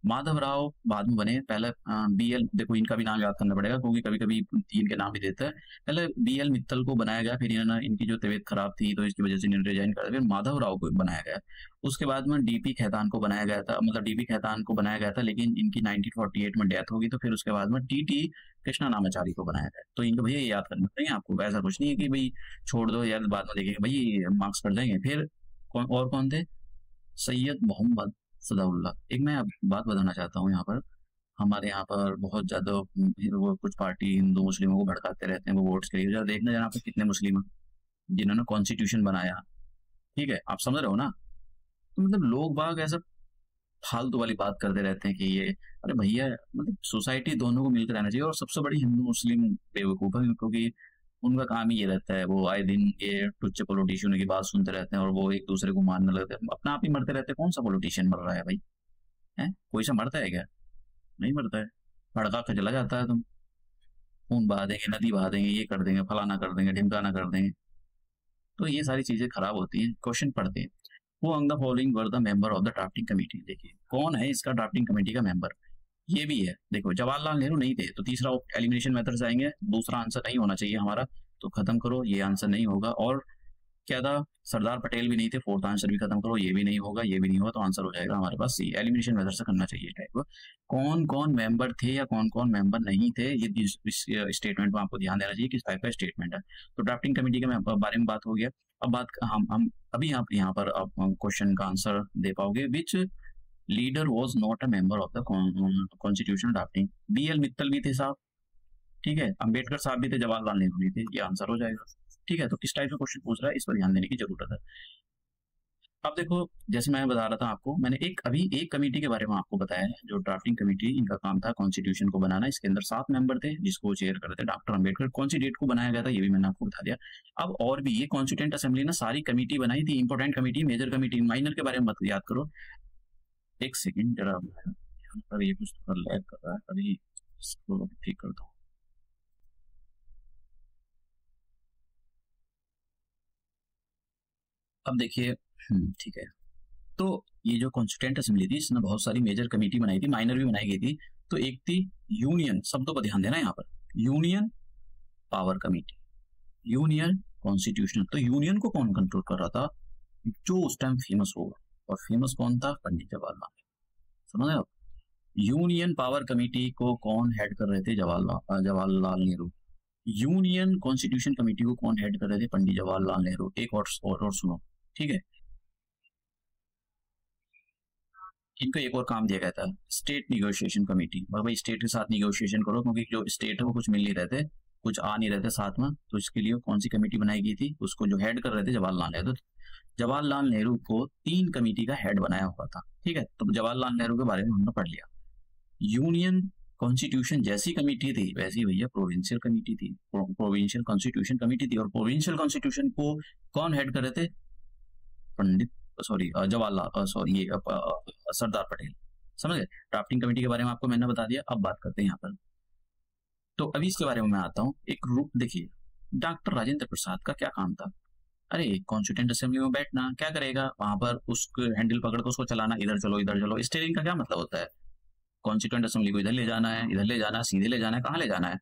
माधव राव बाद में बने, पहले बीएल, देखो इनका भी नाम याद करना पड़ेगा क्योंकि कभी कभी इनके नाम भी देते हैं। पहले बीएल मित्तल को बनाया गया, फिर इन्होंने, इनकी जो तबीयत खराब थी तो इसकी वजह से इन्होंने रिजाइन कर दिया, फिर माधव राव को बनाया गया। उसके बाद में डीपी खेतान को बनाया गया था, मतलब डीपी खेतान को बनाया गया था, लेकिन इनकी 1948 में डेथ होगी, तो फिर उसके बाद में टी कृष्णा नामाचारी को बनाया गया। तो इनको भैया याद करना पड़ेगा आपको, ऐसा कुछ नहीं है कि भाई छोड़ दो यार बाद में देखेंगे, भाई मार्क्स कर देंगे। फिर कौन थे, सैयद मोहम्मद सदाउल्ला। एक मैं बात बताना चाहता हूँ, यहाँ पर हमारे यहाँ पर बहुत ज्यादा वो कुछ पार्टी हिंदू मुस्लिमों को भड़काते रहते हैं वो वोट्स के लिए, जरा देखना यहाँ पे कितने मुस्लिम हैं जिन्होंने कॉन्स्टिट्यूशन बनाया, ठीक है, आप समझ रहे हो ना। तो मतलब लोग बाग ऐसा फालतू वाली बात करते रहते हैं कि ये, अरे भैया मतलब सोसाइटी दोनों को मिलकर रहना चाहिए। और सबसे बड़ी हिंदू मुस्लिम बेवकूफ है, क्योंकि उनका काम ही ये रहता है, वो आए दिन ये टुच्चे पॉलिटिशियनों की बात सुनते रहते हैं और वो एक दूसरे को मारने लगते हैं, अपना आप ही मरते रहते हैं। कौन सा पॉलिटिशियन मर रहा है भाई, है कोई सा मरता है क्या? नहीं मरता है, भड़का के चला जाता है, तुम खून बहा देंगे, नदी बहा देंगे, ये कर देंगे, फलाना कर देंगे, ढिमकाना कर देंगे। तो ये सारी चीजें खराब होती हैं। क्वेश्चन पढ़ते हैं, who among the following were the member of the drafting committee. देखिए कौन है इसका ड्राफ्टिंग कमेटी का मेंबर, ये भी है। देखो जवाहरलाल नेहरू नहीं थे तो तीसरा एलिमिनेशन मेथड से आएंगे, दूसरा आंसर नहीं होना चाहिए हमारा, तो खत्म करो, ये आंसर नहीं होगा। और क्या था, सरदार पटेल भी नहीं थे, फोर्थ आंसर भी खत्म करो, ये भी नहीं होगा, ये भी नहीं होगा, तो आंसर हो जाएगा हमारे पास सी, एलिमिनेशन मेथड से करना चाहिए टाइप। कौन कौन मेंबर थे या कौन कौन मेंबर नहीं थे, ये इस स्टेटमेंट में आपको ध्यान देना चाहिए किस टाइप का स्टेटमेंट है। तो ड्राफ्टिंग कमेटी के बारे में बात हो गया। अब बात हम अभी आप यहाँ पर क्वेश्चन का आंसर दे पाओगे। Which leader was not a member of the constitutional drafting. BL Mittal भी थे साहब, ठीक है, अंबेडकर साहब भी थे, जवाहरलाल नेहरू भी थे, ये आंसर हो जाएगा। ठीक है, तो किस टाइप का क्वेश्चन पूछ रहा है इस पर ध्यान देने की जरूरत है। अब देखो जैसे मैं बता रहा था आपको, मैंने अभी एक कमेटी के बारे में आपको बताया है, जो ड्राफ्टिंग कमेटी, इनका काम था कॉन्स्टिट्यूशन को बनाना। इसके अंदर 7 मेंबर थे जिसको चेयर कर रहे थे डॉक्टर अंबेडकर। कौन सी डेट को बनाया गया था ये भी मैंने आपको बता दिया। अब और भी ये कॉन्स्टिट्यूंट असेंबली ने सारी कमेटी बनाई थी, important committee, major committee, minor के बारे में मत याद करो। एक सेकेंड जरा, ये कुछ थोड़ा लैग कर रहा है, अभी इसको ठीक कर दो। अब देखिए ठीक है, तो ये जो कॉन्स्टिट्यूएंट असेंबली थी इसने बहुत सारी मेजर कमेटी बनाई थी, माइनर भी बनाई गई थी। तो एक थी यूनियन, शब्दों पर ध्यान देना यहाँ पर, union power committee, union constitutional. तो यूनियन को कौन कंट्रोल कर रहा था, जो उस टाइम फेमस होगा, और फेमस कौन था, पंडित जवाहरलाल, समझ रहे हो। यूनियन पावर कमेटी को कौन हेड कर रहे थे, Jawaharlal Nehru. Union constitution committee को कौन हेड कर रहे थे, पंडित जवाहरलाल नेहरू। एक और सुनो, ठीक है, इनको एक और काम दिया गया था, स्टेट निगोशिएशन कमेटी। भाई स्टेट के साथ निगोशिएशन करो, क्योंकि जो स्टेट है वो कुछ मिल नहीं रहे थे, कुछ आ नहीं रहे थे साथ में, तो इसके लिए कौन सी कमेटी बनाई गई थी, उसको जो हेड कर रहे थे जवाहरलाल नेहरू। जवाहरलाल नेहरू को 3 कमेटी का हेड बनाया हुआ था, ठीक है। तो जवाहरलाल नेहरू के बारे में हमने पढ़ लिया। यूनियन कॉन्स्टिट्यूशन जैसी कमेटी थी वैसी भैया प्रोविंशियल कमेटी थी, प्रोविंशियल कॉन्स्टिट्यूशन कमेटी थी। और प्रोविंशियल कॉन्स्टिट्यूशन को कौन हेड कर रहे थे, पंडित जवाहरलाल सॉरी सरदार पटेल, समझ गए। ड्राफ्टिंग कमेटी के बारे में आपको मैंने बता दिया। अब बात करते हैं यहाँ पर, तो अभी इसके बारे में मैं आता हूँ। एक रूप देखिए, डॉक्टर राजेंद्र प्रसाद का क्या काम था, अरे कॉन्स्टिट्यूएंट असेंबली में बैठना, क्या करेगा वहां पर, उसको हैंडल पकड़ कर उसको चलाना, इधर चलो इधर चलो। स्टीयरिंग का क्या मतलब होता है, कॉन्स्टिट्यूएंट असेंबली को इधर ले जाना है, इधर ले जाना है, सीधे ले जाना है, कहाँ ले जाना है।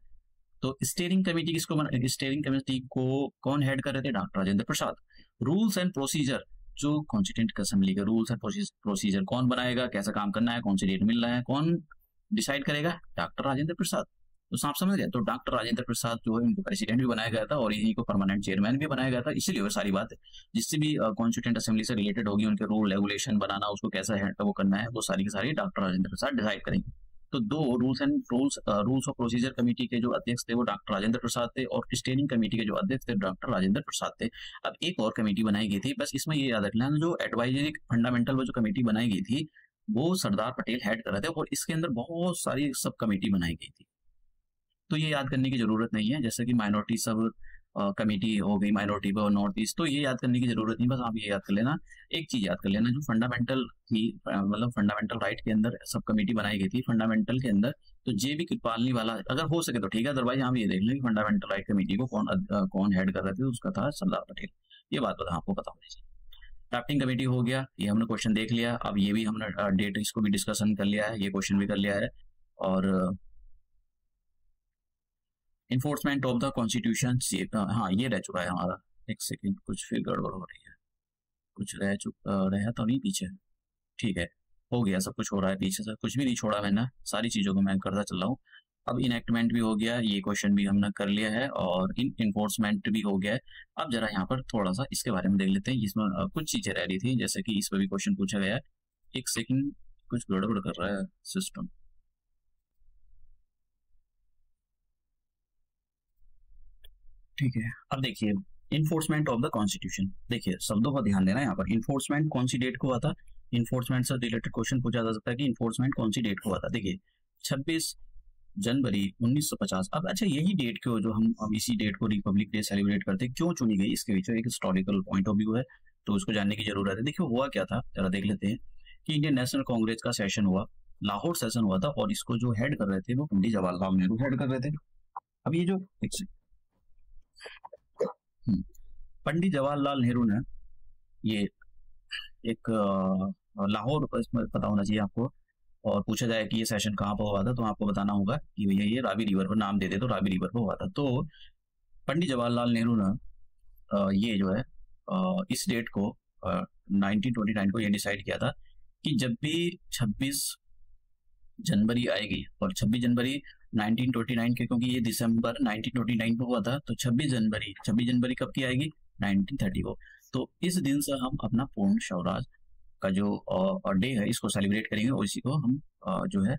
तो स्टीयरिंग कमेटी स्टीयरिंग कमेटी को कौन हेड कर रहे थे, doctor Rajendra Prasad. Rules and procedure, जो कॉन्स्टिट्यूएंट असेंबली के रूल्स एंड प्रोसीजर कौन बनाएगा, कैसा काम करना है, कौन सी डेट मिल रहा है, कौन डिसाइड करेगा, डॉक्टर राजेंद्र प्रसाद। तो आप समझ गए। तो डॉक्टर राजेंद्र प्रसाद जो है इनको प्रेसिडेंट भी बनाया गया था और इन्हीं को परमानेंट चेयरमैन भी बनाया गया था। इसीलिए वो सारी बात है जिससे भी कॉन्स्टिट्यूएंट असेंबली से रिलेटेड होगी, उनके रूल रेगुलेशन बनाना, उसको कैसा है वो करना है, वो सारी की सारी डॉक्टर राजेंद्र प्रसाद डिसाइड करेंगे। तो 2 रूल्स ऑफ प्रोसीजर कमेटी के जो अध्यक्ष थे वो डॉक्टर राजेंद्र प्रसाद थे, और स्टीयरिंग कमेटी के जो अध्यक्ष थे डॉक्टर राजेंद्र प्रसाद थे। अब एक और कमेटी बनाई गई थी, बस इसमें ये याद रखना, जो एडवाइजरी फंडामेंटल वो जो कमेटी बनाई गई थी वो सरदार पटेल हेड कर रहे थे, और इसके अंदर बहुत सारी सब कमेटी बनाई गई थी। तो ये याद करने की जरूरत नहीं है, जैसे कि माइनॉरिटी सब कमेटी हो गई, माइनॉरिटी और नॉर्थ ईस्ट, तो ये याद करने की जरूरत नहीं, बस आप ये याद कर लेना, एक चीज याद कर लेना, जो फंडामेंटल थी, मतलब फंडामेंटल राइट के अंदर सब कमेटी बनाई गई थी, फंडामेंटल के अंदर तो JB कृपालनी वाला अगर हो सके तो ठीक है, अदरवाइज हम ये देख लें कि फंडामेंटल राइट कमेटी को कौन हेड कर रहे थे, उसका था सरदार पटेल। ये बात बता आपको पता होनी चाहिए। ड्राफ्टिंग कमेटी हो गया, ये हमने क्वेश्चन देख लिया। अब ये भी हमने डेट इसको भी डिस्कशन कर लिया है, ये क्वेश्चन भी कर लिया है। और इन्फोर्समेंट ऑफ द कॉन्स्टिट्यूशन, हाँ ये रह चुका है हमारा। एक सेकेंड, कुछ फिर गड़बड़ हो रही है, कुछ रह चुका रहा तो नहीं पीछे, ठीक है हो गया, सब कुछ हो रहा है पीछे से, कुछ भी नहीं छोड़ा मैंने, सारी चीजों को मैं करता चल रहा हूँ। अब इनएक्टमेंट भी हो गया, ये क्वेश्चन भी हमने कर लिया है, और इन्फोर्समेंट भी हो गया है। अब जरा यहाँ पर थोड़ा सा इसके बारे में देख लेते हैं, इसमें कुछ चीजें रह रही थी, जैसे कि इस पर भी क्वेश्चन पूछा गया है। एक सेकेंड, कुछ गड़बड़ कर रहा है सिस्टम, ठीक है। अब देखिए इन्फोर्समेंट ऑफ द कॉन्स्टिट्यूशन, देखिए शब्दों पर ध्यान देना यहाँ पर। इन्फोर्समेंट कौन सी डेट को हुआ था, इन्फोर्समेंट से रिलेटेड क्वेश्चन पूछा जा सकता है कि इन्फोर्समेंट कौन सी डेट को हुआ था। देखिए 26 जनवरी 1950। अब अच्छा यही डेट क्यों, जो हम अब इसी डेट को रिपब्लिक डे सेलिब्रेट करते हैं, क्यों चुनी गई, इसके पीछे एक हिस्टोरिकल पॉइंट ऑफ व्यू है, तो उसको जानने की जरूरत है। देखिए हुआ क्या था, जरा देख लेते हैं कि इंडियन नेशनल कांग्रेस का सेशन हुआ, लाहौर सेशन हुआ था, और इसको जो हेड कर रहे थे वो पंडित जवाहरलाल नेहरू हेड कर रहे थे। अब ये जो पंडित जवाहरलाल नेहरू ने ये एक लाहौर, इसमें पता होना चाहिए आपको, और पूछा जाए कि ये सेशन कहाँ पर हुआ था, तो आपको बताना होगा कि भैया ये रावी रिवर पर, नाम दे दे तो रावी रिवर पर हुआ था। तो पंडित जवाहरलाल नेहरू ने ये जो है इस डेट को 1929 को ये डिसाइड किया था कि जब भी 26 जनवरी आएगी, और 26 जनवरी 1929 के, क्योंकि ये दिसंबर 1929 को हुआ था, तो 26 जनवरी कब की आएगी? 1930 को। तो इस दिन से हम अपना पूर्ण स्वराज का जो डे है इसको सेलिब्रेट करेंगे, और इसी को हम जो है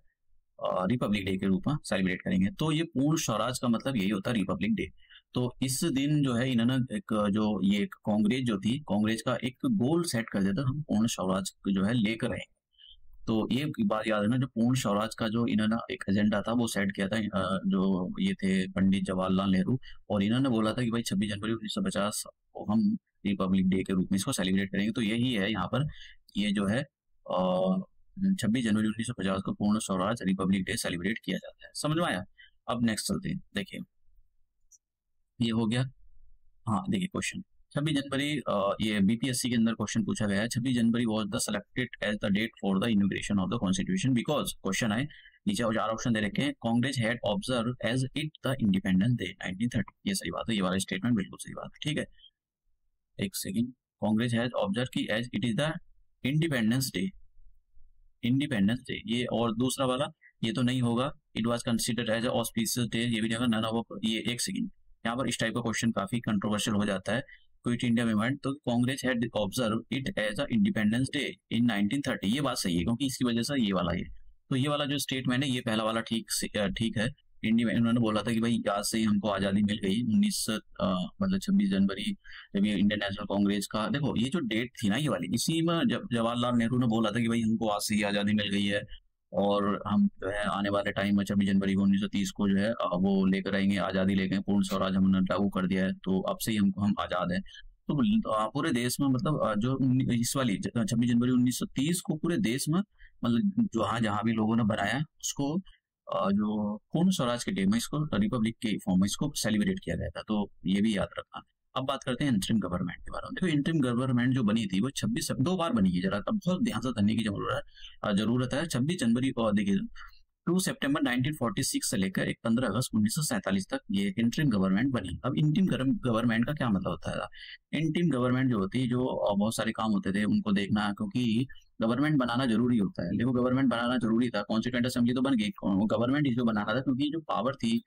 रिपब्लिक डे के रूप में सेलिब्रेट करेंगे। तो ये पूर्ण स्वराज का मतलब यही होता है, रिपब्लिक डे। तो इस दिन जो है इन्होंने एक जो ये कांग्रेस जो थी, कांग्रेस का एक गोल सेट कर दिया था, हम पूर्ण स्वराज को जो है लेकर आएंगे। तो ये बात याद है ना, जो पूर्ण स्वराज का जो इन्होंने एक एजेंडा था वो सेट किया था जो ये थे पंडित जवाहरलाल नेहरू, और इन्होंने बोला था कि भाई 26 जनवरी 1950 को हम रिपब्लिक डे के रूप में इसको सेलिब्रेट करेंगे। तो यही है यहाँ पर, ये जो है 26 जनवरी 1950 को पूर्ण स्वराज रिपब्लिक डे सेलिब्रेट किया जाता है। समझ में आया? अब नेक्स्ट चलते हैं, देखिए ये हो गया। हाँ देखिए क्वेश्चन 26 जनवरी, ये बीपीएससी के अंदर क्वेश्चन पूछा गया है। 26 January was the selected as the date for the inauguration of the constitution because, question है नीचे और 4 ऑप्शन दे रखे हैं, Congress had observe as it the independence day 1930। ये सही बात है, ये वाला स्टेटमेंट बिल्कुल सही बात है, ठीक है। एक सेकेंड, कांग्रेस हैज ऑब्जर्व की as it is the independence day, ये, और दूसरा वाला ये तो नहीं होगा, it was considered as auspicious day, ये भी नहीं होगा, नन ऑफ ये। एक सेकंड, यहाँ पर इस टाइप का क्वेश्चन काफी कंट्रोवर्शियल हो जाता है, क्विट इंडिया मूवमेंट, तो Congress had observe it as a independence day in 1930, ये बात सही है, क्योंकि इसकी वजह से ये वाला है। तो ये वाला जो स्टेटमेंट है, ये पहला वाला ठीक है। उन्होंने बोला था कि भाई आज से ही हमको आजादी मिल गई, 19 मतलब 26 जनवरी, जब ये इंडियन नेशनल कांग्रेस का, देखो ये जो डेट थी ना ये वाली, इसी में जब जवाहरलाल नेहरू ने बोला था कि भाई हमको आज से ही आजादी मिल गई है, और हम जो है आने वाले टाइम में 26 जनवरी 1930 को जो है वो लेकर आएंगे, आजादी लेकर, पूर्ण स्वराज हमने लागू कर दिया है, तो अब से ही हम आजाद हैं। तो पूरे देश में, मतलब जो इस वाली 26 जनवरी 1930 को पूरे देश में, मतलब जहाँ जहाँ भी लोगों ने बनाया उसको जो पूर्ण स्वराज के डे में, इसको रिपब्लिक के फॉर्म में इसको सेलिब्रेट किया गया था। तो ये भी याद रखना। अब बात करते हैं इंटरिम गवर्नमेंट के बारे में। देखो इंटरिम गवर्नमेंट जो बनी थी वो 2 बार बनी है, जरा तब बहुत ध्यान से करने की जरूरत है। 26 जनवरी और देखिए 2 सितंबर 1946 से लेकर 15 अगस्त 1947 तक ये इंटरिम गवर्नमेंट बनी। अब इंटरिम गवर्नमेंट का क्या मतलब होता है? इंटरिम गवर्नमेंट जो होती है, जो बहुत सारे काम होते थे उनको देखना, क्योंकि गवर्नमेंट बनाना जरूरी होता है। देखो गवर्नमेंट बनाना जरूरी था, कॉन्स्टिट्यूएंट असेंबली तो बन गई, गवर्नमेंट इसको बनाना था, क्योंकि जो पावर थी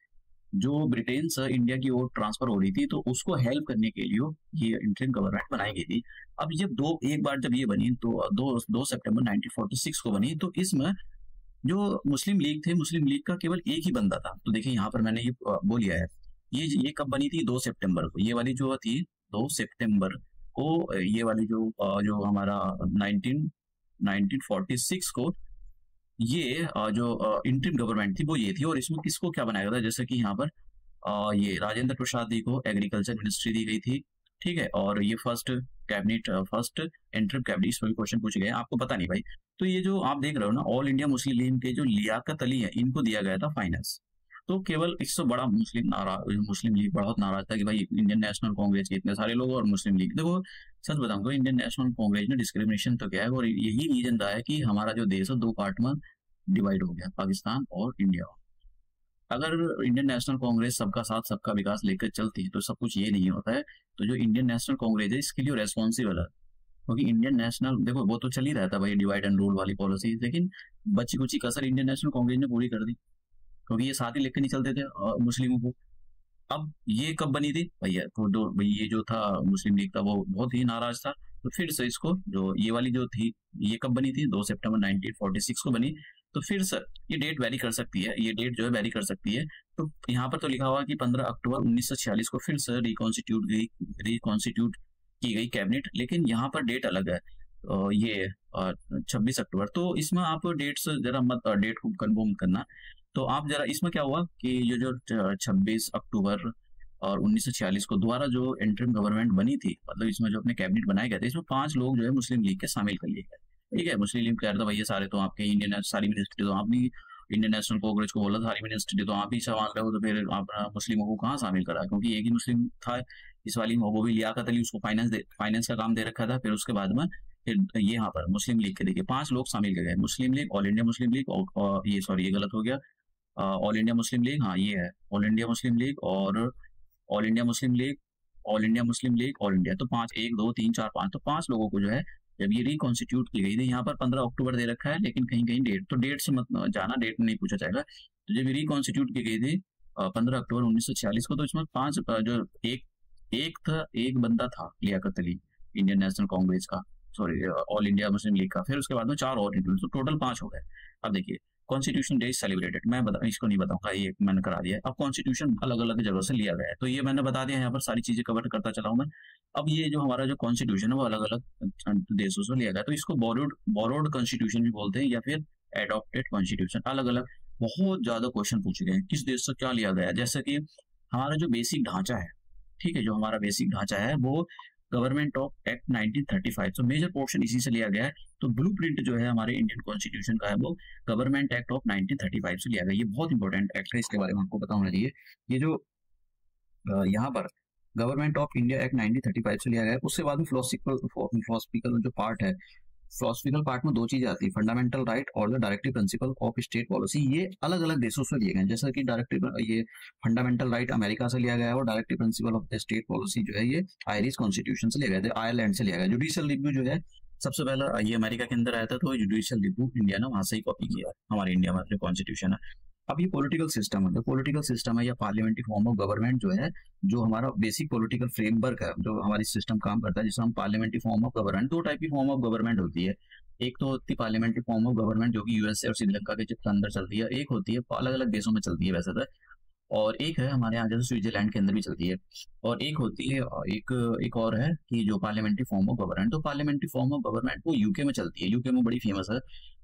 जो ब्रिटेन से इंडिया की ओर ट्रांसफर हो रही थी, तो उसको हेल्प करने के लिए ये इंटरिम गवर्नमेंट बनाई गई थी। अब जब एक बार जब ये बनी, तो 2 सितंबर 1946 को बनी, तो इसमें जो मुस्लिम लीग थे, मुस्लिम लीग का केवल एक ही बंदा था। तो देखिए यहाँ पर मैंने ये बोल लिया है, ये कब बनी थी? 2 सितंबर को। ये वाली जो थी 2 सितंबर को, ये वाली जो हमारा 1946 को ये जो इंटरिम गवर्नमेंट थी वो ये थी। और इसमें किसको क्या बनाया गया था? जैसे कि यहाँ पर ये राजेंद्र प्रसाद जी को एग्रीकल्चर मिनिस्ट्री दी गई थी, ठीक है। और ये फर्स्ट इंटरिम कैबिनेट, इस पर क्वेश्चन पूछे गए, आपको पता नहीं भाई। तो ये जो आप देख रहे हो ना, ऑल इंडिया मुस्लिम लीग के जो लियाकत अली है, इनको दिया गया था फाइनेंस। तो केवल इससे बड़ा मुस्लिम लीग बहुत नाराज था कि भाई इंडियन नेशनल कांग्रेस के इतने सारे लोग और मुस्लिम लीग। देखो सच बताऊंगा, इंडियन नेशनल कांग्रेस ने डिस्क्रिमिनेशन तो किया है, और यही रीजन रहा है कि हमारा जो देश है 2 पार्ट में डिवाइड हो गया, पाकिस्तान और इंडिया। अगर इंडियन नेशनल कांग्रेस सबका साथ सबका विकास लेकर चलती है तो सब कुछ ये नहीं होता है। तो जो इंडियन नेशनल कांग्रेस है इसके लिए रेस्पॉन्सिबल है, क्योंकि इंडियन नेशनल, देखो वो तो चल ही रहा था भाई डिवाइड एंड रूल वाली पॉलिसी, लेकिन बची कुची कसर इंडियन नेशनल कांग्रेस ने पूरी कर दी, क्योंकि ये साथ ही लेकर नहीं चलते थे मुस्लिमों को। अब ये कब बनी थी भैया? तो भाई ये जो था मुस्लिम लीग था वो बहुत ही नाराज था, तो फिर से इसको जो ये वाली जो थी, ये कब बनी थी? 2 सितंबर 1946 को बनी। तो फिर से ये डेट वेरी कर सकती है, ये डेट जो है वेरी कर सकती है। तो यहाँ पर तो लिखा हुआ कि 15 अक्टूबर 1946 को फिर से रिकॉन्स्टिट्यूट की गई कैबिनेट, लेकिन यहाँ पर डेट अलग है, ये 26 अक्टूबर। तो इसमें आप डेट से जरा मत डेट को कन्फर्म करना। तो आप जरा इसमें क्या हुआ कि ये जो 26 अक्टूबर और 1946 को दोबारा जो इंटरिम गवर्नमेंट बनी थी, मतलब इसमें जो अपने कैबिनेट बनाए गए थे, इसमें 5 लोग जो है मुस्लिम लीग के शामिल कर लिए गए, ठीक है। मुस्लिम लीग कह रहा था भाई ये सारे तो आपके इंडियन, सारी मिनिस्ट्री तो आप नहीं, इंडियन नेशनल कांग्रेस को बोला सारी मिनिस्ट्री तो आप ही संभाल रहे हो, तो फिर आप मुस्लिमों को कहाँ शामिल करा? क्योंकि एक ही मुस्लिम था इस वाली में, वो भी लियाकत अली, उसको फाइनेंस का काम दे रखा था। फिर उसके बाद में ये यहाँ पर मुस्लिम लीग के देखिए 5 लोग शामिल किए गए, मुस्लिम लीग, ऑल इंडिया मुस्लिम लीग और ये सॉरी ये गलत हो गया, ऑल इंडिया मुस्लिम लीग, हाँ ये है ऑल इंडिया मुस्लिम लीग और ऑल इंडिया मुस्लिम लीग, ऑल इंडिया मुस्लिम लीग, ऑल इंडिया, तो 5 1 2 3 4 5, तो 5 लोगों को जो है जब ये रिकॉन्स्टिट्यूट की गई थी, यहाँ पर 15 अक्टूबर दे रखा है लेकिन कहीं कहीं डेट, तो डेट से मत जाना, डेट नहीं पूछा जाएगा। तो जब ये रिकॉन्स्टिट्यूट की गई थी 15 अक्टूबर 1946 को, तो इसमें 5 जो एक बंदा था लियाकत अली इंडियन नेशनल कांग्रेस का, sorry all India Muslim league का, फिर उसके बाद में 4 और इंडिविजुअल, तो टोटल 5 हो गए। अब देखिए कॉन्स्टिट्यूशन डे सेलिब्रेटेड, मैं बता इसको नहीं बताऊंगा, ये मैंने करा दिया है। अब कॉन्स्टिट्यूशन अलग अलग जगह से लिया गया है, तो ये मैंने बता दिया, यहाँ पर सारी चीजें कवर करता चला हूं मैं। अब ये जो हमारा जो कॉन्स्टिट्यूशन है वो अलग अलग देशों से लिया गया, तो इसको बोरोड कॉन्स्टिट्यूशन भी बोलते हैं या फिर एडॉप्टेड कॉन्स्टिट्यूशन, अलग अलग। बहुत ज्यादा क्वेश्चन पूछे गए हैं किस देश से क्या लिया गया है, जैसे कि हमारा जो बेसिक ढांचा है, ठीक है, जो हमारा बेसिक ढांचा है वो गवर्नमेंट ऑफ एक्ट 1935, तो मेजर पोर्शन इसी से लिया गया है। तो ब्लूप्रिंट जो है हमारे इंडियन कॉन्स्टिट्यूशन का है वो गवर्नमेंट एक्ट ऑफ 1935 से लिया गया। ये बहुत इंपॉर्टेंट एक्ट है, इसके बारे में आपको पता होना चाहिए। ये जो यहाँ पर गवर्नमेंट ऑफ इंडिया एक्ट 1935 से लिया गया है, उसके बाद में फिलोसफिकल जो पार्ट है, फिलोसफिकल पार्ट में 2 चीजें आती है, फंडामेंटल राइट और the directive principle of state policy. ये अलग अलग देशों से लिए गए हैं, जैसा कि डायरेक्टिव ये फंडामेंटल राइट अमेरिका से लिया गया है और directive principle of the state policy जो है ये आयरिश कॉन्स्टिट्यूशन से लिया गया है, आयरलैंड से लिया गया। जुडिशियल रिव्यू जो है सबसे पहला ये अमेरिका के अंदर आया था, तो जुडिशियल रिव्यू इंडिया ने वहां से ही कॉपी किया हमारे इंडिया में जो कॉन्स्टिट्यूशन है। अब ये पॉलिटिकल सिस्टम है, जो पॉलिटिकल सिस्टम है या पार्लियामेंट्री फॉर्म ऑफ गवर्नमेंट जो है, जो हमारा बेसिक पॉलिटिकल फ्रेमवर्क है, जो हमारी सिस्टम काम करता है, जिसे हम parliamentary form of government, 2 type की फॉर्म ऑफ गवर्नमेंट होती है। एक तो होती है पार्लियामेंट्री फॉर्म ऑफ गवर्नमेंट जो कि यूएसए और श्रीलंका के अंदर चलती है, एक होती है अलग अलग देशों में चलती है वैसे तो, और एक है हमारे यहाँ जैसे स्विट्जरलैंड के अंदर भी चलती है, और एक होती है एक और है कि जो पार्लियामेंट्री फॉर्म ऑफ गवर्नमेंट, तो पार्लियामेंट्री फॉर्म ऑफ गवर्नमेंट वो यूके में चलती है, यूके में बड़ी फेमस है।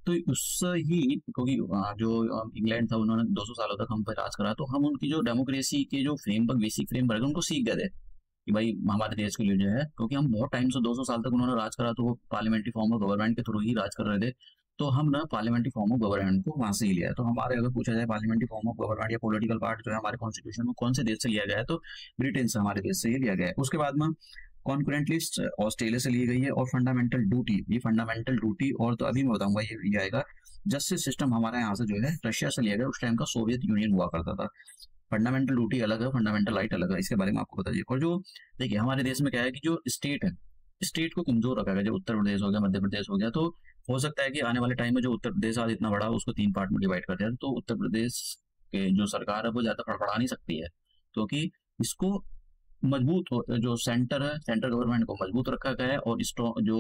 तो उससे ही क्योंकि जो इंग्लैंड था उन्होंने 200 सालों तक हम पर राज करा, तो हम उनकी जो डेमोक्रेसी के जो फ्रेमवर्क बेसिक फ्रेमवर्क है उनको सीख गए थे कि भाई हमारे देश के लिए जो है, क्योंकि हम बहुत टाइम से 200 साल तक उन्होंने राज करा, तो वो पार्लियामेंट्री फॉर्म ऑफ गवर्नमेंट के थ्रू ही राज कर रहे थे, तो हम ना पार्लियामेंट्री फॉर्म ऑफ गवर्नमेंट को वहां से ही लिया है। तो हमारे अगर पूछा जाए पार्लियामेंट्री फॉर्म ऑफ गवर्नमेंट या पॉलिटिकल पार्ट जो है हमारे कॉन्स्टिट्यूशन में कौन से देश से लिया गया है, तो ब्रिटेन से, हमारे देश से ही लिया गया है। उसके बाद में कॉन्करेंट लिस्ट ऑस्ट्रेलिया से ली गई है, और फंडामेंटल ड्यूटी, ये फंडामेंटल ड्यूटी, और तो अभी मैं बताऊंगा ये आएगा। जस्टिस सिस्टम हमारे यहाँ से जो है रशिया से लिया गया, उस टाइम का सोवियत यूनियन हुआ करता था। फंडामेंटल ड्यूटी अलग है, फंडामेंटल राइट अलग है, इसके बारे में आपको बताइए। और जो देखिए हमारे देश में क्या है कि जो स्टेट है, स्टेट को कमजोर रखा गया, जो उत्तर प्रदेश हो गया, मध्य प्रदेश हो गया, तो हो सकता है कि आने वाले टाइम में जो उत्तर प्रदेश आज इतना बड़ा उसको 3 पार्ट में डिवाइड कर दिया, तो उत्तर प्रदेश के जो सरकार है वो ज्यादा फड़फड़ा नहीं सकती है, क्योंकि इसको जो सेंटर है, सेंट्रल गवर्नमेंट को मजबूत रखा गया है, और जो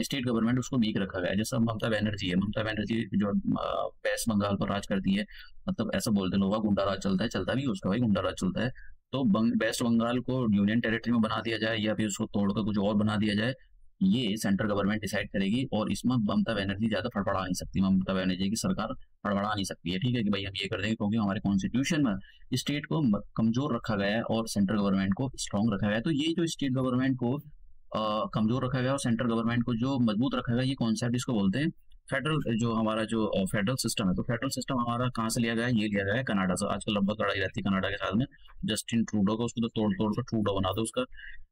स्टेट गवर्नमेंट उसको वीक रखा गया है। जैसा ममता बनर्जी है, ममता बनर्जी जो वेस्ट बंगाल पर राज करती है, मतलब ऐसा बोलते लोग गुंडा राज चलता है, चलता भी उसका भाई गुंडा राज चलता है। तो वेस्ट बंगाल को यूनियन टेरिटरी में बना दिया जाए या फिर उसको तोड़कर कुछ और बना दिया जाए, ये सेंट्रल गवर्नमेंट डिसाइड करेगी, और इसमें ममता बनर्जी ज्यादा फड़फड़ा नहीं सकती, ममता बनर्जी की सरकार फड़फड़ा नहीं सकती है, ठीक है, कि भाई हम ये कर देंगे, क्योंकि हमारे कॉन्स्टिट्यूशन में स्टेट को कमजोर रखा गया है और सेंट्रल गवर्नमेंट को स्ट्रॉन्ग रखा गया है। तो ये जो स्टेट गवर्नमेंट को कमजोर रखा गया और सेंट्रल गवर्नमेंट को जो मजबूत रखा गया, ये कॉन्सेप्ट इसको बोलते हैं फेडरल, जो हमारा जो फेडरल सिस्टम है। तो फेडरल सिस्टम हमारा कहाँ से लिया गया है, ये लिया गया है कनाडा से। आजकल लगभग लड़ाई रहती है कनाडा के साथ में, जस्टिन ट्रूडो को, उसको तो तोड़ तोड़ कर ट्रूडो बना दो उसका,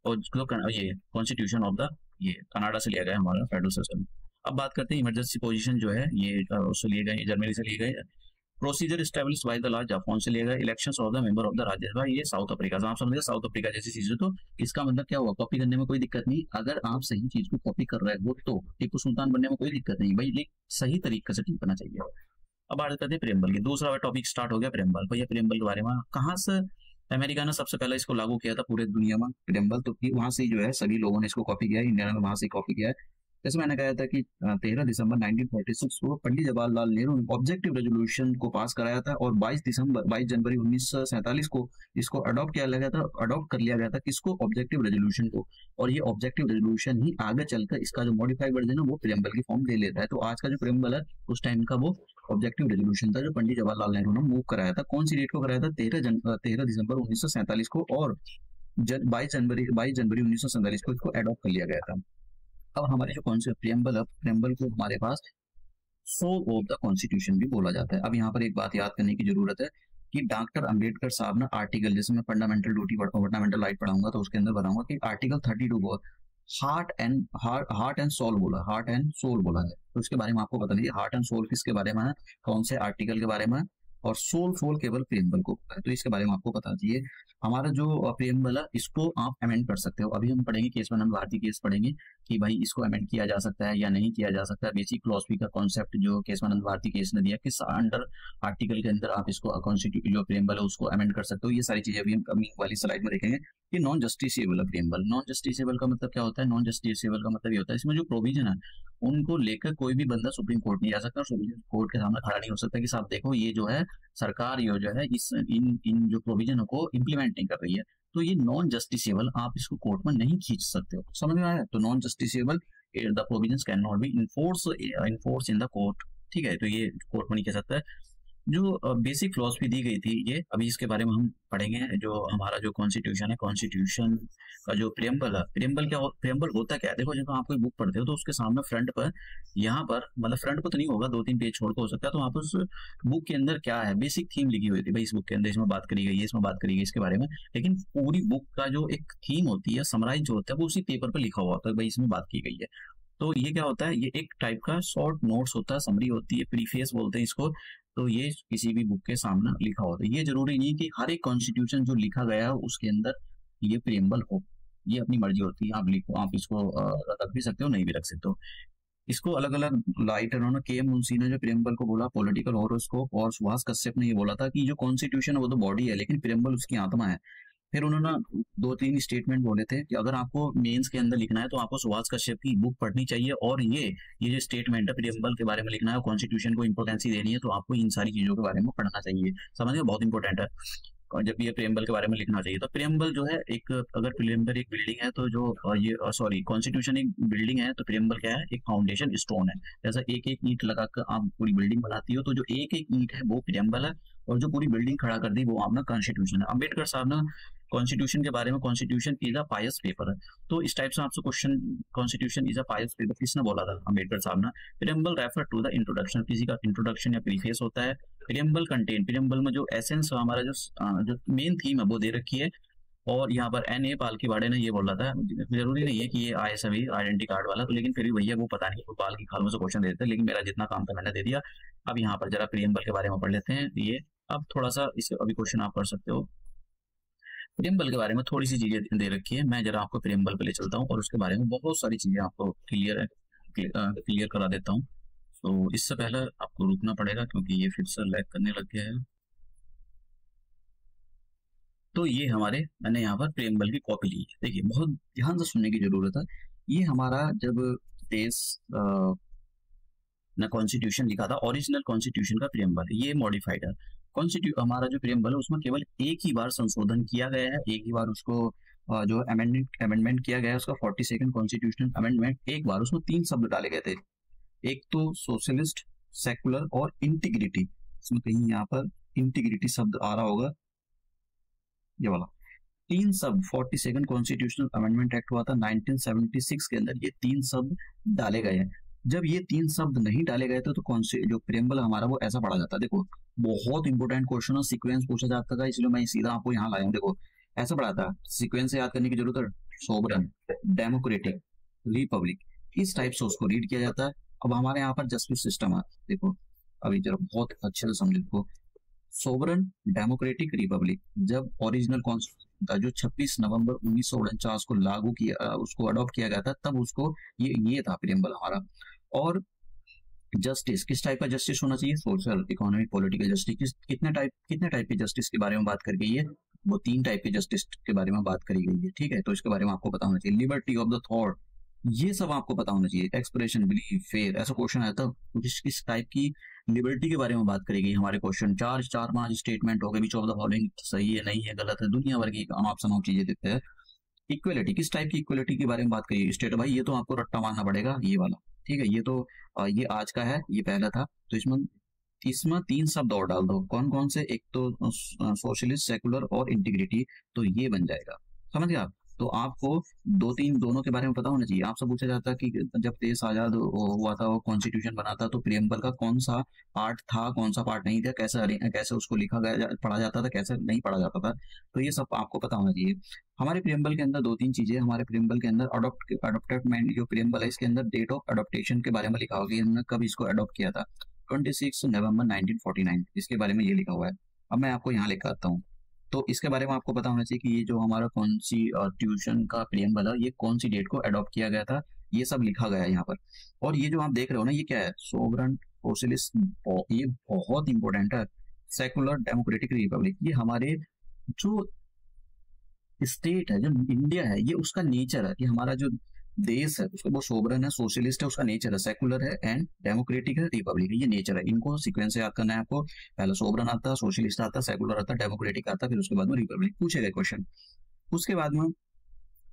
और ये कॉन्स्टिट्यूशन ऑफ द ये कनाडा से लिया गया है हमारा फेडरल सिस्टम। अब बात करते हैं इमरजेंसी पोजीशन जो है, ये उससे लिए गए, जर्मनी से लिए गए। Procedure establish by the law, Japan से लिया गया। Elections of the member of the Rajya Sabha, ये साउथ अफ्रीका से। आप समझिए साउथ अफ्रीका जैसी चीज है, तो इसका मतलब क्या हुआ, कॉपी करने में कोई दिक्कत नहीं, अगर आप सही चीज को कॉपी कर रहे हो तो टीपू सुल्तान बनने में कोई दिक्कत नहीं भाई, लेकिन सही तरीके से ठीक करना चाहिए। अब बात करते हैं प्रेमबल की, दूसरा टॉपिक स्टार्ट हो गया प्रेमबल। भैया प्रेमबल के बारे में कहाँ से अमेरिका ने सबसे पहले इसको लागू किया था पूरे दुनिया में प्रेमबल, तो वहां से जो है सभी लोगों ने इसको कॉपी किया है, इंडिया ने वहां से कॉपी किया है। जैसे मैंने कहा था कि 13 दिसंबर 1946 को पंडित जवाहरलाल नेहरू ने ऑब्जेक्टिव रेजोल्यूशन को पास कराया था, और 22 जनवरी 1947 को इसको अडॉप्ट किया गया था, अडॉप्ट कर लिया गया था किसको, ऑब्जेक्टिव रेजोल्यूशन को। और ये ऑब्जेक्टिव रेजोल्यूशन ही आगे चलकर इसका जो मॉडिफाइड वर्जन है वो प्रेमबल की फॉर्म ले लेता है। तो आज का जो प्रेमबल है उस टाइम का वो ऑब्जेक्टिव रेजोल्यूशन था, जो पंडित जवाहरलाल नेहरू ने मूव कराया था। कौन सी डेट को कराया था, 13 दिसंबर 1947 को, और 22 जनवरी 1947 को इसको अडॉप्ट कर लिया गया था। अब हमारे जो कौन से प्रेमबल है, प्रेमबल को हमारे पास सोल ऑफ द कॉन्स्टिट्यूशन भी बोला जाता है। अब यहाँ पर एक बात याद करने की जरूरत है कि डॉक्टर अंबेडकर साहब ने आर्टिकल, जैसे मैं फंडामेंटल ड्यूटी फंडामेंटल राइट पढ़ाऊंगा तो उसके अंदर बताऊंगा कि आर्टिकल 32 को हार्ट एंड सोल बोला, हार्ट एंड सोल बोला है, तो इसके बारे में आपको पता नहीं हार्ट एंड सोल किसके बारे में है, कौन से आर्टिकल के बारे में है, और सोल केवल प्रेम्बल को होता है, तो इसके बारे में आपको पता चाहिए। हमारा जो प्रेम्बल है इसको आप अमेंड कर सकते हो। अभी हम पढ़ेंगे केशवानंद भारती केस पढ़ेंगे कि भाई इसको अमेंड किया जा सकता है या नहीं किया जा सकता है। बेसिक फिलॉसफी का कॉन्सेप्ट जो केशवानंद भारती केस ने दिया, किस अंडर आर्टिकल के अंदर आप इसको कॉन्स्टिट्यूट जो प्रेम्बल है उसको अमेंड कर सकते हो, ये सारी चीजें अभी हम कमिंग वाली स्लाइड में देखेंगे। कि नॉन जस्टिसेबल है प्रेम्बल। नॉन जस्टिसेबल का मतलब क्या होता है? नॉन जस्टिसेबल का मतलब ये होता है इसमें जो प्रोविजन है उनको लेकर कोई भी बंदा सुप्रीम कोर्ट नहीं जा सकता, सुप्रीम कोर्ट के सामने खड़ा नहीं हो सकता कि साहब देखो ये जो है सरकार ये जो है इस इन जो प्रोविजन को इम्प्लीमेंट नहीं कर रही है, तो ये नॉन जस्टिसेबल, आप इसको कोर्ट में नहीं खींच सकते हो। समझ में आया? तो non justiciable the provisions can not be enforce in the court. ठीक है, तो ये कोर्ट में नहीं कह सकता है। जो बेसिक फिलॉसफी दी गई थी ये अभी इसके बारे में हम पढ़ेंगे। जो हमारा जो कॉन्स्टिट्यूशन है, कॉन्स्टिट्यूशन का जो प्रेम्बल है, प्रेम्बल होता क्या है? देखो जब आप कोई बुक पढ़ते हो तो उसके सामने फ्रंट पर, यहाँ पर मतलब फ्रंट पर तो नहीं होगा, 2-3 पेज छोड़ कर हो सकता है, तो वहाँ पर उस बुक के अंदर क्या है, बेसिक थीम लिखी हुई थी भाई इस बुक के अंदर इसमें बात करी गई है, इसमें बात करी गई इसके बारे में। लेकिन पूरी बुक का जो एक थीम होती है, समराइज जो होता है, वो उसी पेपर पर लिखा हुआ होता है भाई इसमें बात की गई है। तो ये क्या होता है? ये एक टाइप का शॉर्ट नोट्स होता है, समरी होती है, प्रीफेस बोलते हैं इसको। तो ये किसी भी बुक के सामने लिखा होता है। ये जरूरी नहीं कि हर एक कॉन्स्टिट्यूशन जो लिखा गया है उसके अंदर ये प्रेम्बल हो, ये अपनी मर्जी होती है। आप लिखो, आप इसको रख भी सकते हो, नहीं भी रख सकते हो। इसको अलग अलग राइटरों ने, के मुंशी ने जो प्रेम्बल को बोला पॉलिटिकल हॉरोस्कोप, और सुभाष कश्यप ने ये बोला था कि जो कॉन्स्टिट्यूशन है वो तो बॉडी है लेकिन प्रेम्बल उसकी आत्मा है। फिर उन्होंने 2-3 स्टेटमेंट बोले थे कि अगर आपको मेंस के अंदर लिखना है तो आपको सुभाष कश्यप की बुक पढ़नी चाहिए, और ये जो स्टेटमेंट है प्रेम्बल के बारे में लिखना है, कॉन्स्टिट्यूशन को इंपोर्टेंसी देनी है, तो आपको इन सारी चीजों के बारे में पढ़ना चाहिए। समझिए, बहुत इंपॉर्टेंट है। और जब ये प्रेम्बल के बारे में लिखना चाहिए तो प्रेम्बल जो है एक, अगर प्रेम्बल एक बिल्डिंग है तो जो ये सॉरी कॉन्स्टिट्यूशन एक बिल्डिंग है तो प्रेम्बल क्या है? एक फाउंडेशन स्टोन है। जैसा एक एक ईंट लगाकर आप पूरी बिल्डिंग बनाती हो, तो जो एक एक ईंट है वो प्रेम्बल है, और जो पूरी बिल्डिंग खड़ा कर दी वो आपका कॉन्स्टिट्यूशन है। अम्बेडकर साहब ने कॉन्स्टिट्यूशन के बारे में, constitution is a pious paper है, तो इस टाइप से आपसे question, constitution is a pious paper किसने बोला था? अम्बेडकर साहब ने। Preamble refer to the introduction, किसी का इंट्रोडक्शन या प्रीफेस होता है। प्रेम्बल कंटेन, प्रेम्बल में जो एसेंस हमारा जो मेन थीम है वो दे रखी है। और यहाँ पर N.A. पालकीवाड़े ने ये बोला था, जरूरी नहीं है कि ये आए सभी आइडेंटिटी कार्ड वाला, तो लेकिन फिर भी भैया वो पता नहीं वो बाल की खालों से क्वेश्चन दे देते हैं, लेकिन मेरा जितना काम था मैंने दे दिया। अब यहाँ पर जरा प्रेम्बल के बारे में पढ़ लेते हैं। ये अब थोड़ा सा इसे अभी क्वेश्चन आप कर सकते हो। प्रेम्बल के बारे में थोड़ी सी चीजें दे रखी है, मैं जरा आपको प्रेम्बल पे ले चलता हूँ और उसके बारे में बहुत सारी चीजें आपको क्लियर करा देता हूँ। तो इससे पहले आपको रुकना पड़ेगा क्योंकि ये फिर से लैग करने लग गया है। तो ये हमारे, मैंने यहाँ पर प्रेम्बल की कॉपी ली है। देखिए बहुत ध्यान से सुनने की जरूरत है। ये हमारा जब देश ने कॉन्स्टिट्यूशन लिखा था, ओरिजिनल कॉन्स्टिट्यूशन का प्रेम्बल, ये मॉडिफाइड है। हमारा जो प्रेम्बल है उसमें केवल एक ही बार संशोधन किया गया है, एक ही बार उसको जो अमेंडमेंट किया गया है उसका 42nd कॉन्स्टिट्यूशनल अमेंडमेंट, एक बार उसमें 3 शब्द डाले गए थे। एक तो सोशलिस्ट, सेकुलर और इंटीग्रिटी। इसमें कहीं यहाँ पर इंटीग्रिटी शब्द आ रहा होगा, ये वाला 3 शब्द 42nd कॉन्स्टिट्यूशनल अमेंडमेंट एक्ट हुआ था 1976 के अंदर, ये 3 शब्द डाले गए हैं। जब ये 3 शब्द नहीं डाले गए थे तो जो प्रेम्बल हमारा वो ऐसा पढ़ा जाता है। देखो बहुत इंपॉर्टेंट क्वेश्चन है, सीक्वेंस पूछा जाता था, इसलिए मैं सीधा आपको यहाँ लाया हूँ। देखो ऐसा पढ़ा था, सीक्वेंस से याद करने की जरूरत है। सोवरन, डेमोक्रेटिक, रिपब्लिक, इस टाइप से उसको रीड किया जाता है। अब हमारे यहाँ पर जस्टिस सिस्टम है, देखो अभी जरा बहुत अच्छे से समझ लो। सोवरन, डेमोक्रेटिक, रिपब्लिक, जब ओरिजिनल कॉन्स्टिट्यूशन था जो 26 नवंबर 1949 को लागू किया, उसको अडॉप्ट किया गया था, तब उसको ये था प्रेम्बल हमारा। और जस्टिस, किस टाइप का जस्टिस होना चाहिए? Social, economic, political justice. कितने टाइप के जस्टिस के बारे में बात कर गई है? वो 3 टाइप के जस्टिस के बारे में बात करी गई है। ठीक है, तो इसके बारे में आपको पता होना चाहिए। लिबर्टी ऑफ द थॉट, ये सब आपको पता होना चाहिए। एक्सप्रेशन, बिलीफ, फेयर, ऐसा क्वेश्चन आया था किस टाइप की लिबर्टी के बारे में बात करी गई हमारे क्वेश्चन। 4-5 स्टेटमेंट हो गए, विच ऑफ द फॉलोइंग सही है, नहीं है, गलत है, दुनिया भर की ऑप्शन चीजें देते हैं। इक्वलिटी, किस टाइप की इक्वलिटी के बारे में बात करिए? स्टेट, भाई ये तो आपको रट्टा मारना पड़ेगा, ये वाला। ठीक है, ये तो ये आज का है, ये पहला था, तो इसमें 3 शब्द और डाल दो। कौन कौन से? एक तो सोशलिस्ट, सेकुलर और इंटीग्रिटी, तो ये बन जाएगा। समझ गए आप? तो आपको दोनों के बारे में पता होना चाहिए। आपसे पूछा जाता है कि जब देश आजाद हुआ था और कॉन्स्टिट्यूशन बना था तो प्रियम्बल का कौन सा पार्ट था, कौन सा पार्ट नहीं था, कैसे कैसे उसको लिखा गया, पढ़ा जाता था, कैसे नहीं पढ़ा जाता था, तो ये सब आपको पता होना चाहिए। हमारे प्रियम्बल के अंदर दो तीन चीजें, हमारे प्रियम्बल के अंदर अडोप्टेड जो प्रियम्बल है इसके अंदर डेट ऑफ अडोप्टेशन के बारे में लिखा होगा कि हमने कब इसको अडोप्ट किया था, 26 नवंबर 1949, इसके बारे में ये लिखा हुआ है। अब मैं आपको यहाँ लिखा आता हूँ, तो इसके बारे में आपको पता होना चाहिए कि ये जो हमारा कॉन्स्टिट्यूशन का प्रियम्बल है ये कौन सी डेट को अडॉप्ट किया गया था, ये सब लिखा गया है यहाँ पर। और ये जो आप देख रहे हो ना, ये क्या है, सोवरन सोशलिस्ट, ये बहुत इंपॉर्टेंट है। सेकुलर डेमोक्रेटिक रिपब्लिक, ये हमारे जो स्टेट है, जो इंडिया है, ये उसका नेचर है, ये हमारा जो देश है उसका वो सोवरन है, सोशलिस्ट है, उसका नेचर है, सेकुलर है एंड डेमोक्रेटिक है, रिपब्लिक है, ये नेचर है। इनको सीक्वेंस से याद करना है आपको। पहले सोवरन आता है, सोशलिस्ट आता है, सेकुलर आता है, डेमोक्रेटिक आता है, फिर उसके बाद में रिपब्लिक पूछेगा क्वेश्चन। उसके बाद में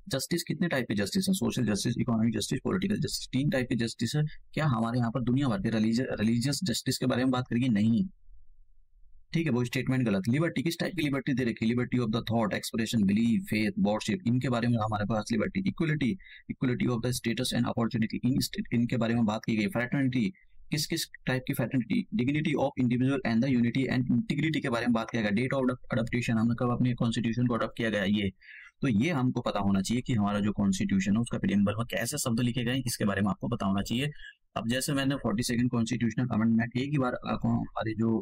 जस्टिस, कितने टाइप के जस्टिस है, social justice, economic justice, political justice, 3 type के जस्टिस है। क्या हमारे यहाँ पर दुनिया भर के रिलीजियस जस्टिस के बारे में बात करेंगे? नहीं, ठीक है, वो स्टेटमेंट गलत। लिबर्टी, किस टाइप की लिबर्टी दे रखी है? Liberty of the thought, expression, belief, faith, worship, इनके बारे में हमारे पास liberty. Equality, equality of the status and opportunity, इनके बारे में बात की गई। फ्रैटर्निटी, किस किस टाइप की fraternity. Dignity of individual and the unity and integrity के बारे में बात किया गया। डेट ऑफ अडॉप्टेशन, हमने कब अपने कॉन्स्टिट्यूशन को अडॉप्ट किया गया, ये तो ये हमको पता होना चाहिए कि हमारा जो कॉन्स्टिट्यूशन है उसका प्रियम्बल में कैसे शब्द लिखे गए, इसके बारे में आपको पता होना चाहिए। अब जैसे मैंने 42nd कॉन्स्टिट्यूशनल अमेंडमेंट एक ही बार हमारे जो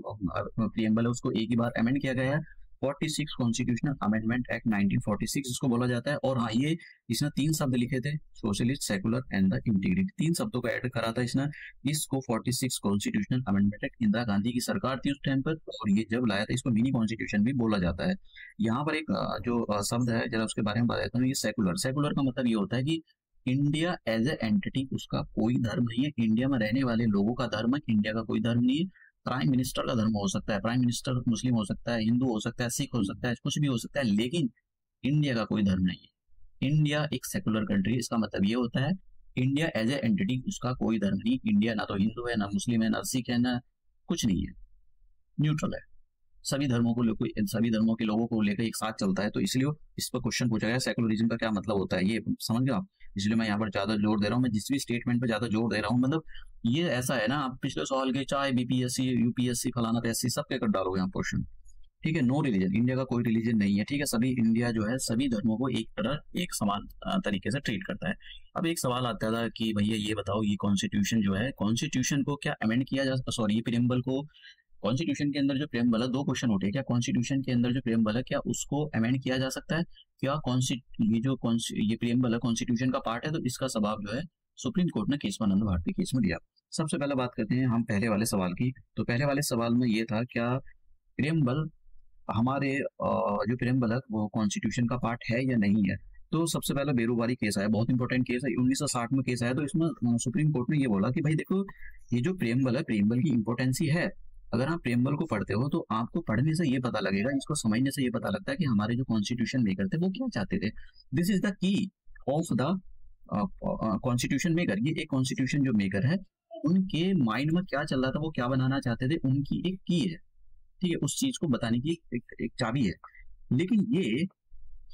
प्रियम्बल है उसको एक ही बार अमेंड किया गया है, 46 कॉन्स्टिट्यूशनल अमेंडमेंट एक्ट 1946 इसको बोला जाता है। और हाँ, ये इसने 3 शब्द लिखे थे, socialist, secular and the integrity, 3 शब्दों को ऐड करा था इसने। इसको 46 constitutional amendment act, Indira Gandhi की सरकार थी उस टाइम पर, और ये जब लाया था इसको मिनी कॉन्स्टिट्यूशन भी बोला जाता है। यहाँ पर एक जो शब्द है जरा उसके बारे में बता देता हूँ, ये सेकुलर। सेकुलर का मतलब ये होता है कि इंडिया एज ए एंटिटी, उसका कोई धर्म नहीं है, इंडिया में रहने वाले लोगों का धर्म है, इंडिया का कोई धर्म नहीं है। प्राइम मिनिस्टर का धर्म हो सकता है, प्राइम मिनिस्टर मुस्लिम हो सकता है, हिंदू हो सकता है, सिख हो सकता है, कुछ भी हो सकता है, लेकिन इंडिया का कोई धर्म नहीं है। इंडिया एक सेकुलर कंट्री, इसका मतलब ये होता है इंडिया एज ए एंटिटी, उसका कोई धर्म नहीं। इंडिया ना तो हिंदू है, ना मुस्लिम है, ना सिख है, ना कुछ नहीं है, न्यूट्रल है, सभी धर्मों को लेकर, सभी धर्मों के लोगों को लेकर एक साथ चलता है। तो इसलिए इस पर क्वेश्चन पूछा गया सेकुलरिज्म का क्या मतलब होता है, ये समझ गए आप। इसलिए मैं यहाँ पर ज्यादा जोर दे रहा हूँ, मैं जिस भी स्टेटमेंट पे ज्यादा जोर दे रहा हूँ, मतलब ये ऐसा है ना, आप पिछले साल के चाहे बीपीएससी, यूपीएससी, फलाना पैसी सब के कर डालोगे यहाँ क्वेश्चन, ठीक है। नो रिलीजन, इंडिया का कोई रिलीजन नहीं है, ठीक है। सभी इंडिया जो है सभी धर्मों को एक तरह, एक समान तरीके से ट्रीट करता है। अब एक सवाल आता था कि भैया ये बताओ, ये कॉन्स्टिट्यूशन जो है, कॉन्स्टिट्यूशन को क्या अमेंड किया जा, सॉरी, ये प्रियम्बल को, कॉन्स्टिट्यूशन के अंदर जो प्रियम्बल है, 2 क्वेश्चन उठे, क्या कॉन्स्टिट्यूशन के अंदर जो प्रियम्बल है क्या उसको अमेंड किया जा सकता है? क्या ये प्रियम्बल है कॉन्स्टिट्यूशन का पार्ट है? तो इसका जवाब जो है सुप्रीम कोर्ट ने केशवानंद भारती केस में दिया। सबसे पहले बात करते हैं हम पहले वाले सवाल की। तो पहले वाले सवाल में ये था, क्या प्रियम्बल हमारे जो प्रियम्बल है वो कॉन्स्टिट्यूशन का पार्ट है या नहीं है? तो सबसे पहले बेरोबारी केस आया, बहुत इंपॉर्टेंट केस है, 1960 में केस आया। तो इसमें सुप्रीम कोर्ट ने ये बोला कि भाई देखो, ये जो प्रियम्बल है, प्रियम्बल की इंपॉर्टेंस ही है। अगर आप प्रियम्बल को पढ़ते हो तो आपको पढ़ने से ये पता लगेगा, इसको समझने से ये पता लगता है कि हमारे जो कॉन्स्टिट्यूशन मेकर थे वो क्या चाहते थे। This is the key of the constitution maker. ये एक कॉन्स्टिट्यूशन जो मेकर है उनके माइंड में क्या चल रहा था, वो क्या बनाना चाहते थे, उनकी एक की है, ठीक है, उस चीज को बताने की एक चाबी है। लेकिन ये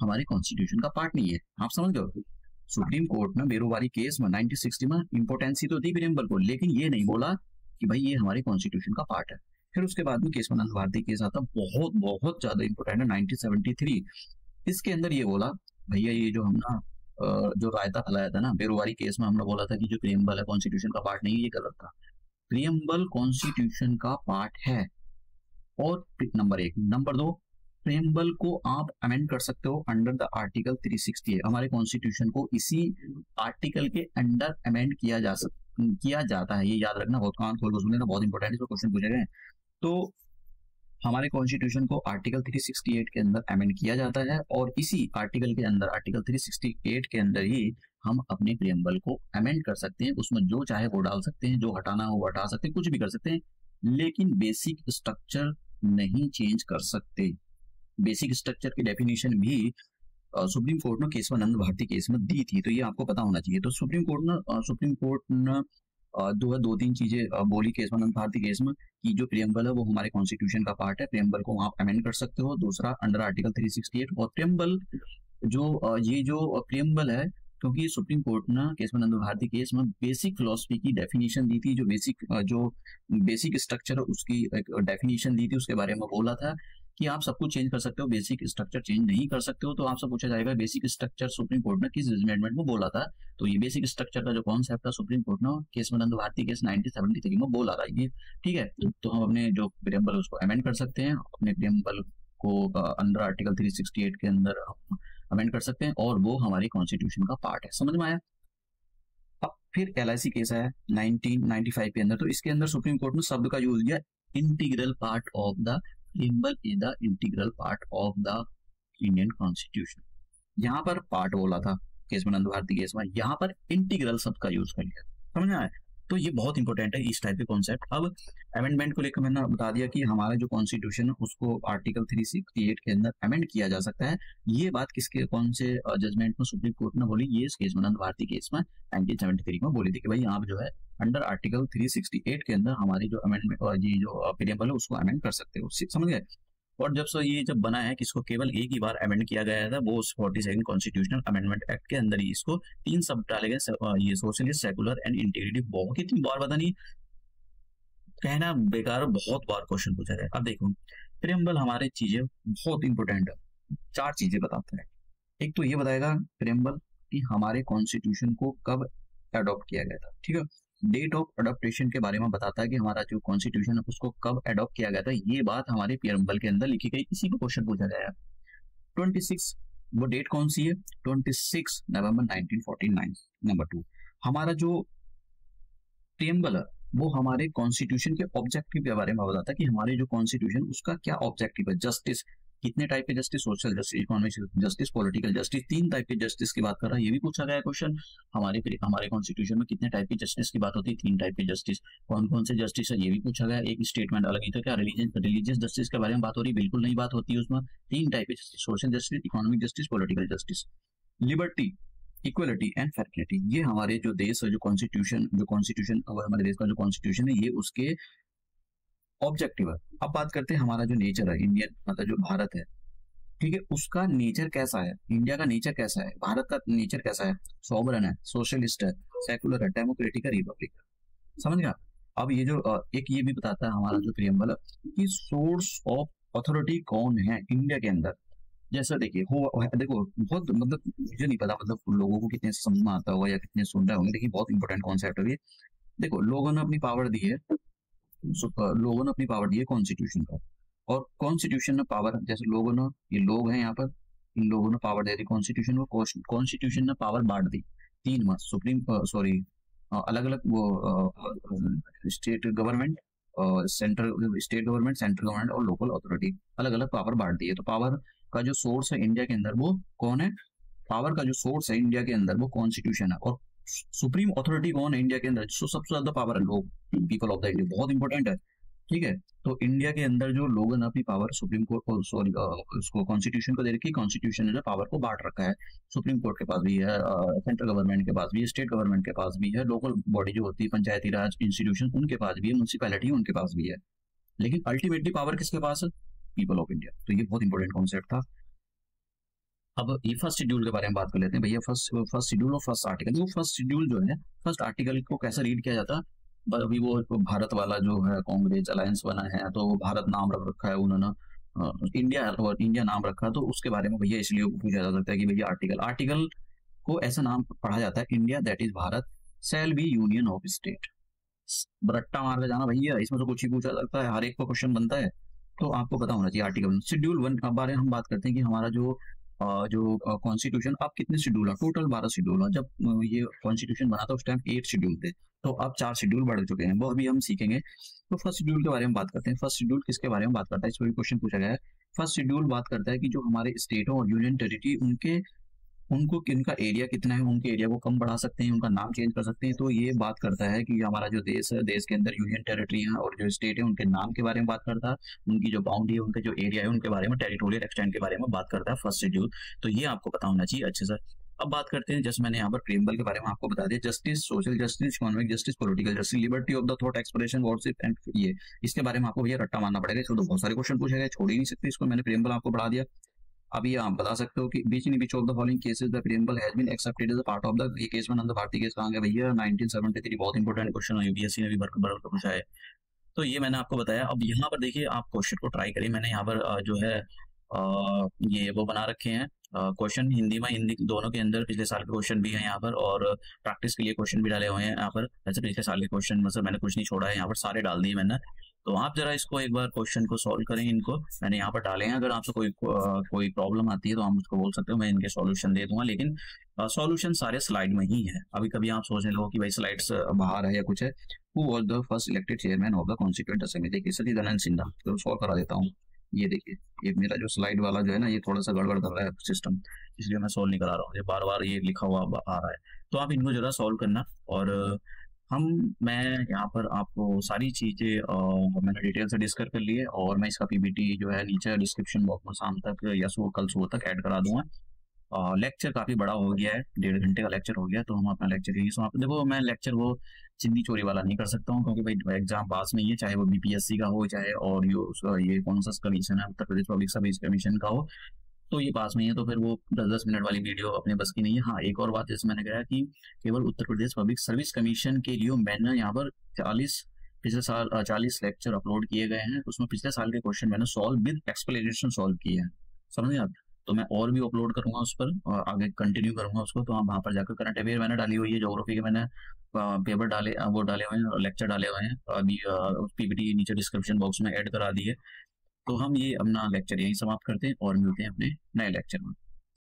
हमारे कॉन्स्टिट्यूशन का पार्ट नहीं है, आप समझ गए। सुप्रीम कोर्ट ने बेरोबारी केस में 1960 में इंपोर्टेंस तो दी प्रियम्बल को, लेकिन ये नहीं बोला कि भाई ये हमारे कॉन्स्टिट्यूशन का पार्ट है। फिर उसके बाद में केशवानंद भारती केस आता, बहुत बहुत ज्यादा इंपॉर्टेंट है, 1973। इसके अंदर ये बोला, भैया ये जो हम ना जो रायता फैलाया था ना बेरोबारी केस में, हमने बोला था कि जो प्रियम्बल है कॉन्स्टिट्यूशन का पार्ट नहीं है, ये गलत था। प्रियम्बल कॉन्स्टिट्यूशन का पार्ट है। और नंबर 1, नंबर 2, प्रियम्बल को आप अमेंड कर सकते हो अंडर द आर्टिकल 360। हमारे कॉन्स्टिट्यूशन को इसी आर्टिकल के अंडर अमेंड किया जाता है, ये याद रखना, बहुत कान खोल के सुनना, बहुत इंपॉर्टेंट है, क्वेश्चन पूछे गए। तो हमारे कॉन्स्टिट्यूशन को आर्टिकल 368 के अंदर अमेंड किया जाता है, और इसी आर्टिकल के अंदर, आर्टिकल 368 के अंदर ही हम अपने प्रियम्बल को अमेंड कर सकते हैं। उसमें जो चाहे वो डाल सकते हैं, जो हटाना हो वो हटा सकते हैं, कुछ भी कर सकते हैं, लेकिन बेसिक स्ट्रक्चर नहीं चेंज कर सकते। बेसिक स्ट्रक्चर की डेफिनेशन भी सुप्रीम कोर्ट ने केशवानंद भारती केस में दी थी, तो ये आपको पता होना चाहिए। तो सुप्रीम कोर्ट ने दो तीन चीजें बोली केशवानंद भारती केस में, कि जो प्रियम्बल है वो हमारे कॉन्स्टिट्यूशन का पार्ट है, प्रियम्बल को आप अमेंड कर सकते हो। दूसरा, अंडर आर्टिकल 368, और प्रियम्बल ये जो प्रियम्बल है, क्योंकि सुप्रीम कोर्ट ना केशवानंद भारती केस में बेसिक फिलोसफी की डेफिनेशन दी थी, जो बेसिक स्ट्रक्चर उसकी एक डेफिनेशन दी थी, उसके बारे में बोला था कि आप सब कुछ चेंज कर सकते हो, बेसिक स्ट्रक्चर चेंज नहीं कर सकते हो। तो आपसे पूछा जाएगा बेसिक स्ट्रक्चर सुप्रीम कोर्ट ने किस जजमेंट में बोला था। तो ये बेसिक स्ट्रक्चर का जो कॉन्सेप्ट था सुप्रीम कोर्ट ने केशवानंद भारती केस 1973 में बोला था ये, ठीक है। तो हम अपने जो प्रियम्बल उसको अमेंड कर सकते हैं, अपने प्रियम्बल को अंडर आर्टिकल 368 के अंदर अमेंड कर सकते हैं, और वो हमारी कॉन्स्टिट्यूशन का पार्ट है। समझ में आया। अब फिर LIC केस है 1995 के अंदर, तो इसके अंदर सुप्रीम कोर्ट ने शब्द का यूज किया, integral part of the preamble is the integral part of the Indian constitution. यहाँ पर पार्ट बोला था केशवानंद भारती केस में, यहाँ पर इंटीग्रल शब्द का यूज कर लिया। समझ में आया। तो ये बहुत इंपॉर्टेंट है इस टाइप के कॉन्सेप्ट। अब अमेंडमेंट को लेकर मैंने बता दिया कि हमारा जो कॉन्स्टिट्यूशन है उसको आर्टिकल 368 के अंदर अमेंड किया जा सकता है। ये बात कौन से जजमेंट में सुप्रीम कोर्ट ने बोली, ये केशवानंद भारती केस में 1973 में बोली थी कि भाई आप जो है अंडर आर्टिकल 368 के अंदर हमारी जो अमेंडमेंट ये जो प्रियम्बल है उसको अमेंड कर सकते हो। समझ गए। और जब बना है कि इसको केवल एक ही बार अमेंड किया गया था, वो 42 कॉन्स्टिट्यूशनल अमेंडमेंट एक्ट के अंदर ही इसको 3 शब्द डाले गए, ये सोशलिस्ट, सेकुलर एंड इंटीग्रिटी। बहुत कितनी बार पता नहीं, कहना बेकार, बहुत बार क्वेश्चन पूछा गया। अब देखो प्रियम्बल हमारे चीजें बहुत इंपॉर्टेंट है, 4 चीजें बताते हैं। एक तो ये बताएगा प्रियम्बल कि हमारे कॉन्स्टिट्यूशन को कब अडॉप्ट किया गया था, ठीक है। डेट ऑफ अडॉप्टेशन के बारे में बताता है कि हमारा जो कॉन्स्टिट्यूशन है उसको कब अडॉप्ट किया गया था, ये बात हमारे प्रियम्बल के अंदर लिखी गई, इसी को क्वेश्चन पूछा गया है। 26 वो डेट कौन सी है, 26 नवंबर 1949। नंबर 2 हमारा जो प्रियम्बल है वो हमारे कॉन्स्टिट्यूशन के ऑब्जेक्टिव के बारे में बताता है कि हमारे जो कॉन्स्टिट्यूशन उसका क्या ऑब्जेक्टिव है। जस्टिस, कितने टाइप के justice, social justice, economic justice, political justice, 3 type के जस्टिस की बात कर रहा है। ये भी पूछा गया क्वेश्चन, हमारे कॉन्स्टिट्यूशन में कितने टाइप की जस्टिस की बात होती है, 3 टाइप के जस्टिस, कौन कौन से जस्टिस है ये भी पूछा गया। एक स्टेटमेंट अलग ही था, क्या रिलीजियस जस्टिस के बारे में बात हो रही, बिल्कुल नहीं बात होती है उसमें। 3 टाइप के justice, social justice, economic justice, political justice. Liberty, equality and faculty, ये हमारे जो देश जो कॉन्स्टिट्यूशन हमारे देश का जो कॉन्स्टिट्यूशन है ये उसके ऑब्जेक्टिव है। अब बात करते हैं हमारा जो नेचर है, इंडियन मतलब जो भारत है, ठीक है, उसका नेचर कैसा है, इंडिया का नेचर कैसा है, भारत का नेचर कैसा है, सॉवरन है, सोशलिस्ट है, सेकुलर है, डेमोक्रेटिक है, रिपब्लिक है। समझ गया। अब ये जो एक ये भी बताता है हमारा जो प्रियम्बल है कि सोर्स ऑफ अथॉरिटी कौन है इंडिया के अंदर। जैसा देखिए देखो बहुत मतलब मुझे नहीं पता मतलब लोगों को कितने समझ में आता होगा या कितने सुन रहे होंगे, देखिए बहुत इंपॉर्टेंट कॉन्सेप्ट है ये। देखो लोगों ने अपनी पावर दी है, कॉन्स्टिट्यूशन का, और कॉन्स्टिट्यूशन ने पावर, जैसे लोगों ने, ये लोग हैं यहाँ पर, इन लोगों ने पावर दे दी कॉन्स्टिट्यूशन को, कॉन्स्टिट्यूशन ने पावर बांट दी 3 में, अलग अलग वो स्टेट गवर्नमेंट, सेंट्रल गवर्नमेंट और लोकल अथॉरिटी, अलग अलग पावर बांट दी है। तो पावर का जो सोर्स है इंडिया के अंदर वो कौन है, पावर का जो सोर्स है इंडिया के अंदर वो कॉन्स्टिट्यूशन है। और सुप्रीम अथॉरिटी कौन है इंडिया के अंदर, जो सबसे ज्यादा पावर है, लोग, पीपल ऑफ द इंडिया, बहुत इंपॉर्टेंट है, ठीक है। तो इंडिया के अंदर जो लोगों ने अपनी पावर सुप्रीम कोर्ट उसको कॉन्स्टिट्यूशन को दे रखी, कॉन्स्टिट्यूशन ने पावर को बांट रखा है। सुप्रीम कोर्ट के पास भी है, सेंट्रल गवर्नमेंट के पास भी है, स्टेट गवर्नमेंट के पास भी है, लोकल बॉडी जो होती है पंचायती राज इंस्टीट्यूशन उनके पास भी है, म्यूनसिपैलिटी उनके पास भी है, लेकिन अल्टीमेटली पावर किसके पास है, पीपल ऑफ इंडिया। तो ये बहुत इंपॉर्टेंट कॉन्सेप्ट था। अब ये फर्स्ट शेड्यूल के बारे में बात कर लेते हैं भैया। फर्स्ट शेड्यूल और फर्स्ट आर्टिकल, वो फर्स्ट शेड्यूल जो है, फर्स्ट आर्टिकल को कैसे रीड किया जाता है, अभी वो भारत वाला जो है कांग्रेस अलायंस बना है तो भारत नाम रख रखा है उन्होंने, इंडिया नाम रखा, तो उसके बारे में भैया इसलिए पूछा जा सकता है कि भैया आर्टिकल को ऐसा नाम पढ़ा जाता है, India that is Bharat shall be union of state. रट्टा मार के जाना भैया, इसमें तो कुछ ही पूछा जाता है, हर एक को क्वेश्चन बनता है, तो आपको पता होना चाहिए आर्टिकल। शेड्यूल 1 के बारे में हम बात करते हैं कि हमारा जो कॉन्स्टिट्यूशन, अब कितने शेड्यूल है, टोटल 12 शेड्यूल है। जब ये कॉन्स्टिट्यूशन बना था उस टाइम 8 शेड्यूल थे, तो अब 4 शेड्यूल बढ़ चुके हैं, वो अभी हम सीखेंगे। तो फर्स्ट शेड्यूल के बारे में बात करते हैं। फर्स्ट शेड्यूल किसके बारे में बात करता है, इस पर भी क्वेश्चन पूछा गया है। फर्स्ट शेड्यूल बात करता है कि जो हमारे स्टेटों और यूनियन टेरिटरी उनको किनका एरिया कितना है, उनके एरिया को कम बढ़ा सकते हैं, उनका नाम चेंज कर सकते हैं। तो ये बात करता है कि हमारा जो देश है, देश के अंदर यूनियन टेरिटरी है और जो स्टेट है उनके नाम के बारे में बात करता है, उनकी जो बाउंड्री है, उनका जो एरिया है उनके बारे में, टेरिटोरियल एक्सटेंड के बारे में बात करता है फर्स्ट शेड्यूल। तो ये आपको पता होना चाहिए अच्छे से। अब बात करते हैं, जैसे मैंने यहाँ पर प्रियम्बल के बारे में आपको बता दिया, justice, social justice, economic justice, political justice, liberty of the thought expression, worship and ये, इसके बारे में आपको भैया रट्टा मारना पड़ेगा, इसको तो बहुत सारे क्वेश्चन पूछे गए, छोड़ ही नहीं सकते इसको, मैंने प्रियम्बल आपको बढ़ा दिया। अभी आप बता सकते हो कि which in which of the following cases the preamble has been accepted as a part of the, ये केस में नंद भारती केस कहाँ गया भैया, 1973। बहुत इंपॉर्टेंट क्वेश्चन है, यूपीएससी ने भी भर पूछा है। तो ये मैंने आपको बताया। अब यहाँ पर देखिए आप क्वेश्चन को ट्राई करिए। मैंने यहाँ पर जो है ये वो बना रखे हैं क्वेश्चन हिंदी में, हिंदी दोनों के अंदर पिछले साल के क्वेश्चन भी है यहाँ पर, और प्रैक्टिस के लिए क्वेश्चन भी डाले हुए हैं यहाँ पर। वैसे पिछले साल के क्वेश्चन मतलब मैंने कुछ नहीं छोड़ा है, यहाँ पर सारे डाल दिए मैंने। तो आप जरा इसको एक बार क्वेश्चन को सॉल्व करें, इनको मैंने यहाँ पर डाले हैं। अगर आपसे कोई प्रॉब्लम आती है तो आप मुझको बोल सकते हो, मैं इनके सॉल्यूशन दे दूंगा, लेकिन सॉल्यूशन सारे स्लाइड में ही है। अभी कभी आप सोचने लगो कि भाई स्लाइड्स बाहर है या कुछ है। Who was the first elected chairman of the constituent assembly, देखिए सतीदानंद सिन्हा। तो सॉल्व करा देता हूँ। ये देखिए, ये मेरा जो स्लाइड वाला जो है ना, ये थोड़ा सा गड़बड़ कर रहा है सिस्टम, इसलिए मैं सॉल्व नहीं करा रहा हूँ, ये बार बार ये लिखा हुआ आ रहा है। तो आप इनको जरा सॉल्व करना। और मैं यहाँ पर आपको सारी चीज़ें मैंने डिटेल से डिस्कस कर ली है, और मैं इसका पीपीटी जो है नीचे डिस्क्रिप्शन बॉक्स में शाम तक या कल सुबह तक ऐड करा दूंगा। लेक्चर काफ़ी बड़ा हो गया है, 1.5 घंटे का लेक्चर हो गया, तो हम अपना लेक्चर यही समाप्त। देखो मैं लेक्चर वो चिंदी चोरी वाला नहीं कर सकता हूँ, क्योंकि भाई एग्जाम पास में ही है, चाहे वो बीपीएससी का हो, चाहे और ये कौन सा कमीशन है, उत्तर प्रदेश पब्लिक सर्विस कमीशन का हो, तो ये पास में ही है। तो फिर वो 10-10 मिनट वाली वीडियो अपने बस की नहीं है। हाँ, एक और बात जैसे मैंने कहा कि केवल उत्तर प्रदेश पब्लिक सर्विस कमीशन के लिए मैंने यहाँ पर 40 लेक्चर अपलोड किए गए हैं। उसमें पिछले साल के क्वेश्चन मैंने सॉल्व विद एक्सप्लेनेशन सॉल्व किए हैं, समझे आप। तो मैं और भी अपलोड करूंगा उस पर, और आगे कंटिन्यू करूंगा उसको। तो आप वहाँ पर जाकर करंट अफेयर मैंने डाली हुई है, ज्योग्राफी के मैंने पेपर डाले, वो डाले हुए हैं, लेक्चर डाले हुए हैं। अभी पीपीटी नीचे डिस्क्रिप्शन बॉक्स में ऐड करा दी है। तो हम ये अपना लेक्चर यहीं समाप्त करते हैं और मिलते हैं अपने नए लेक्चर में।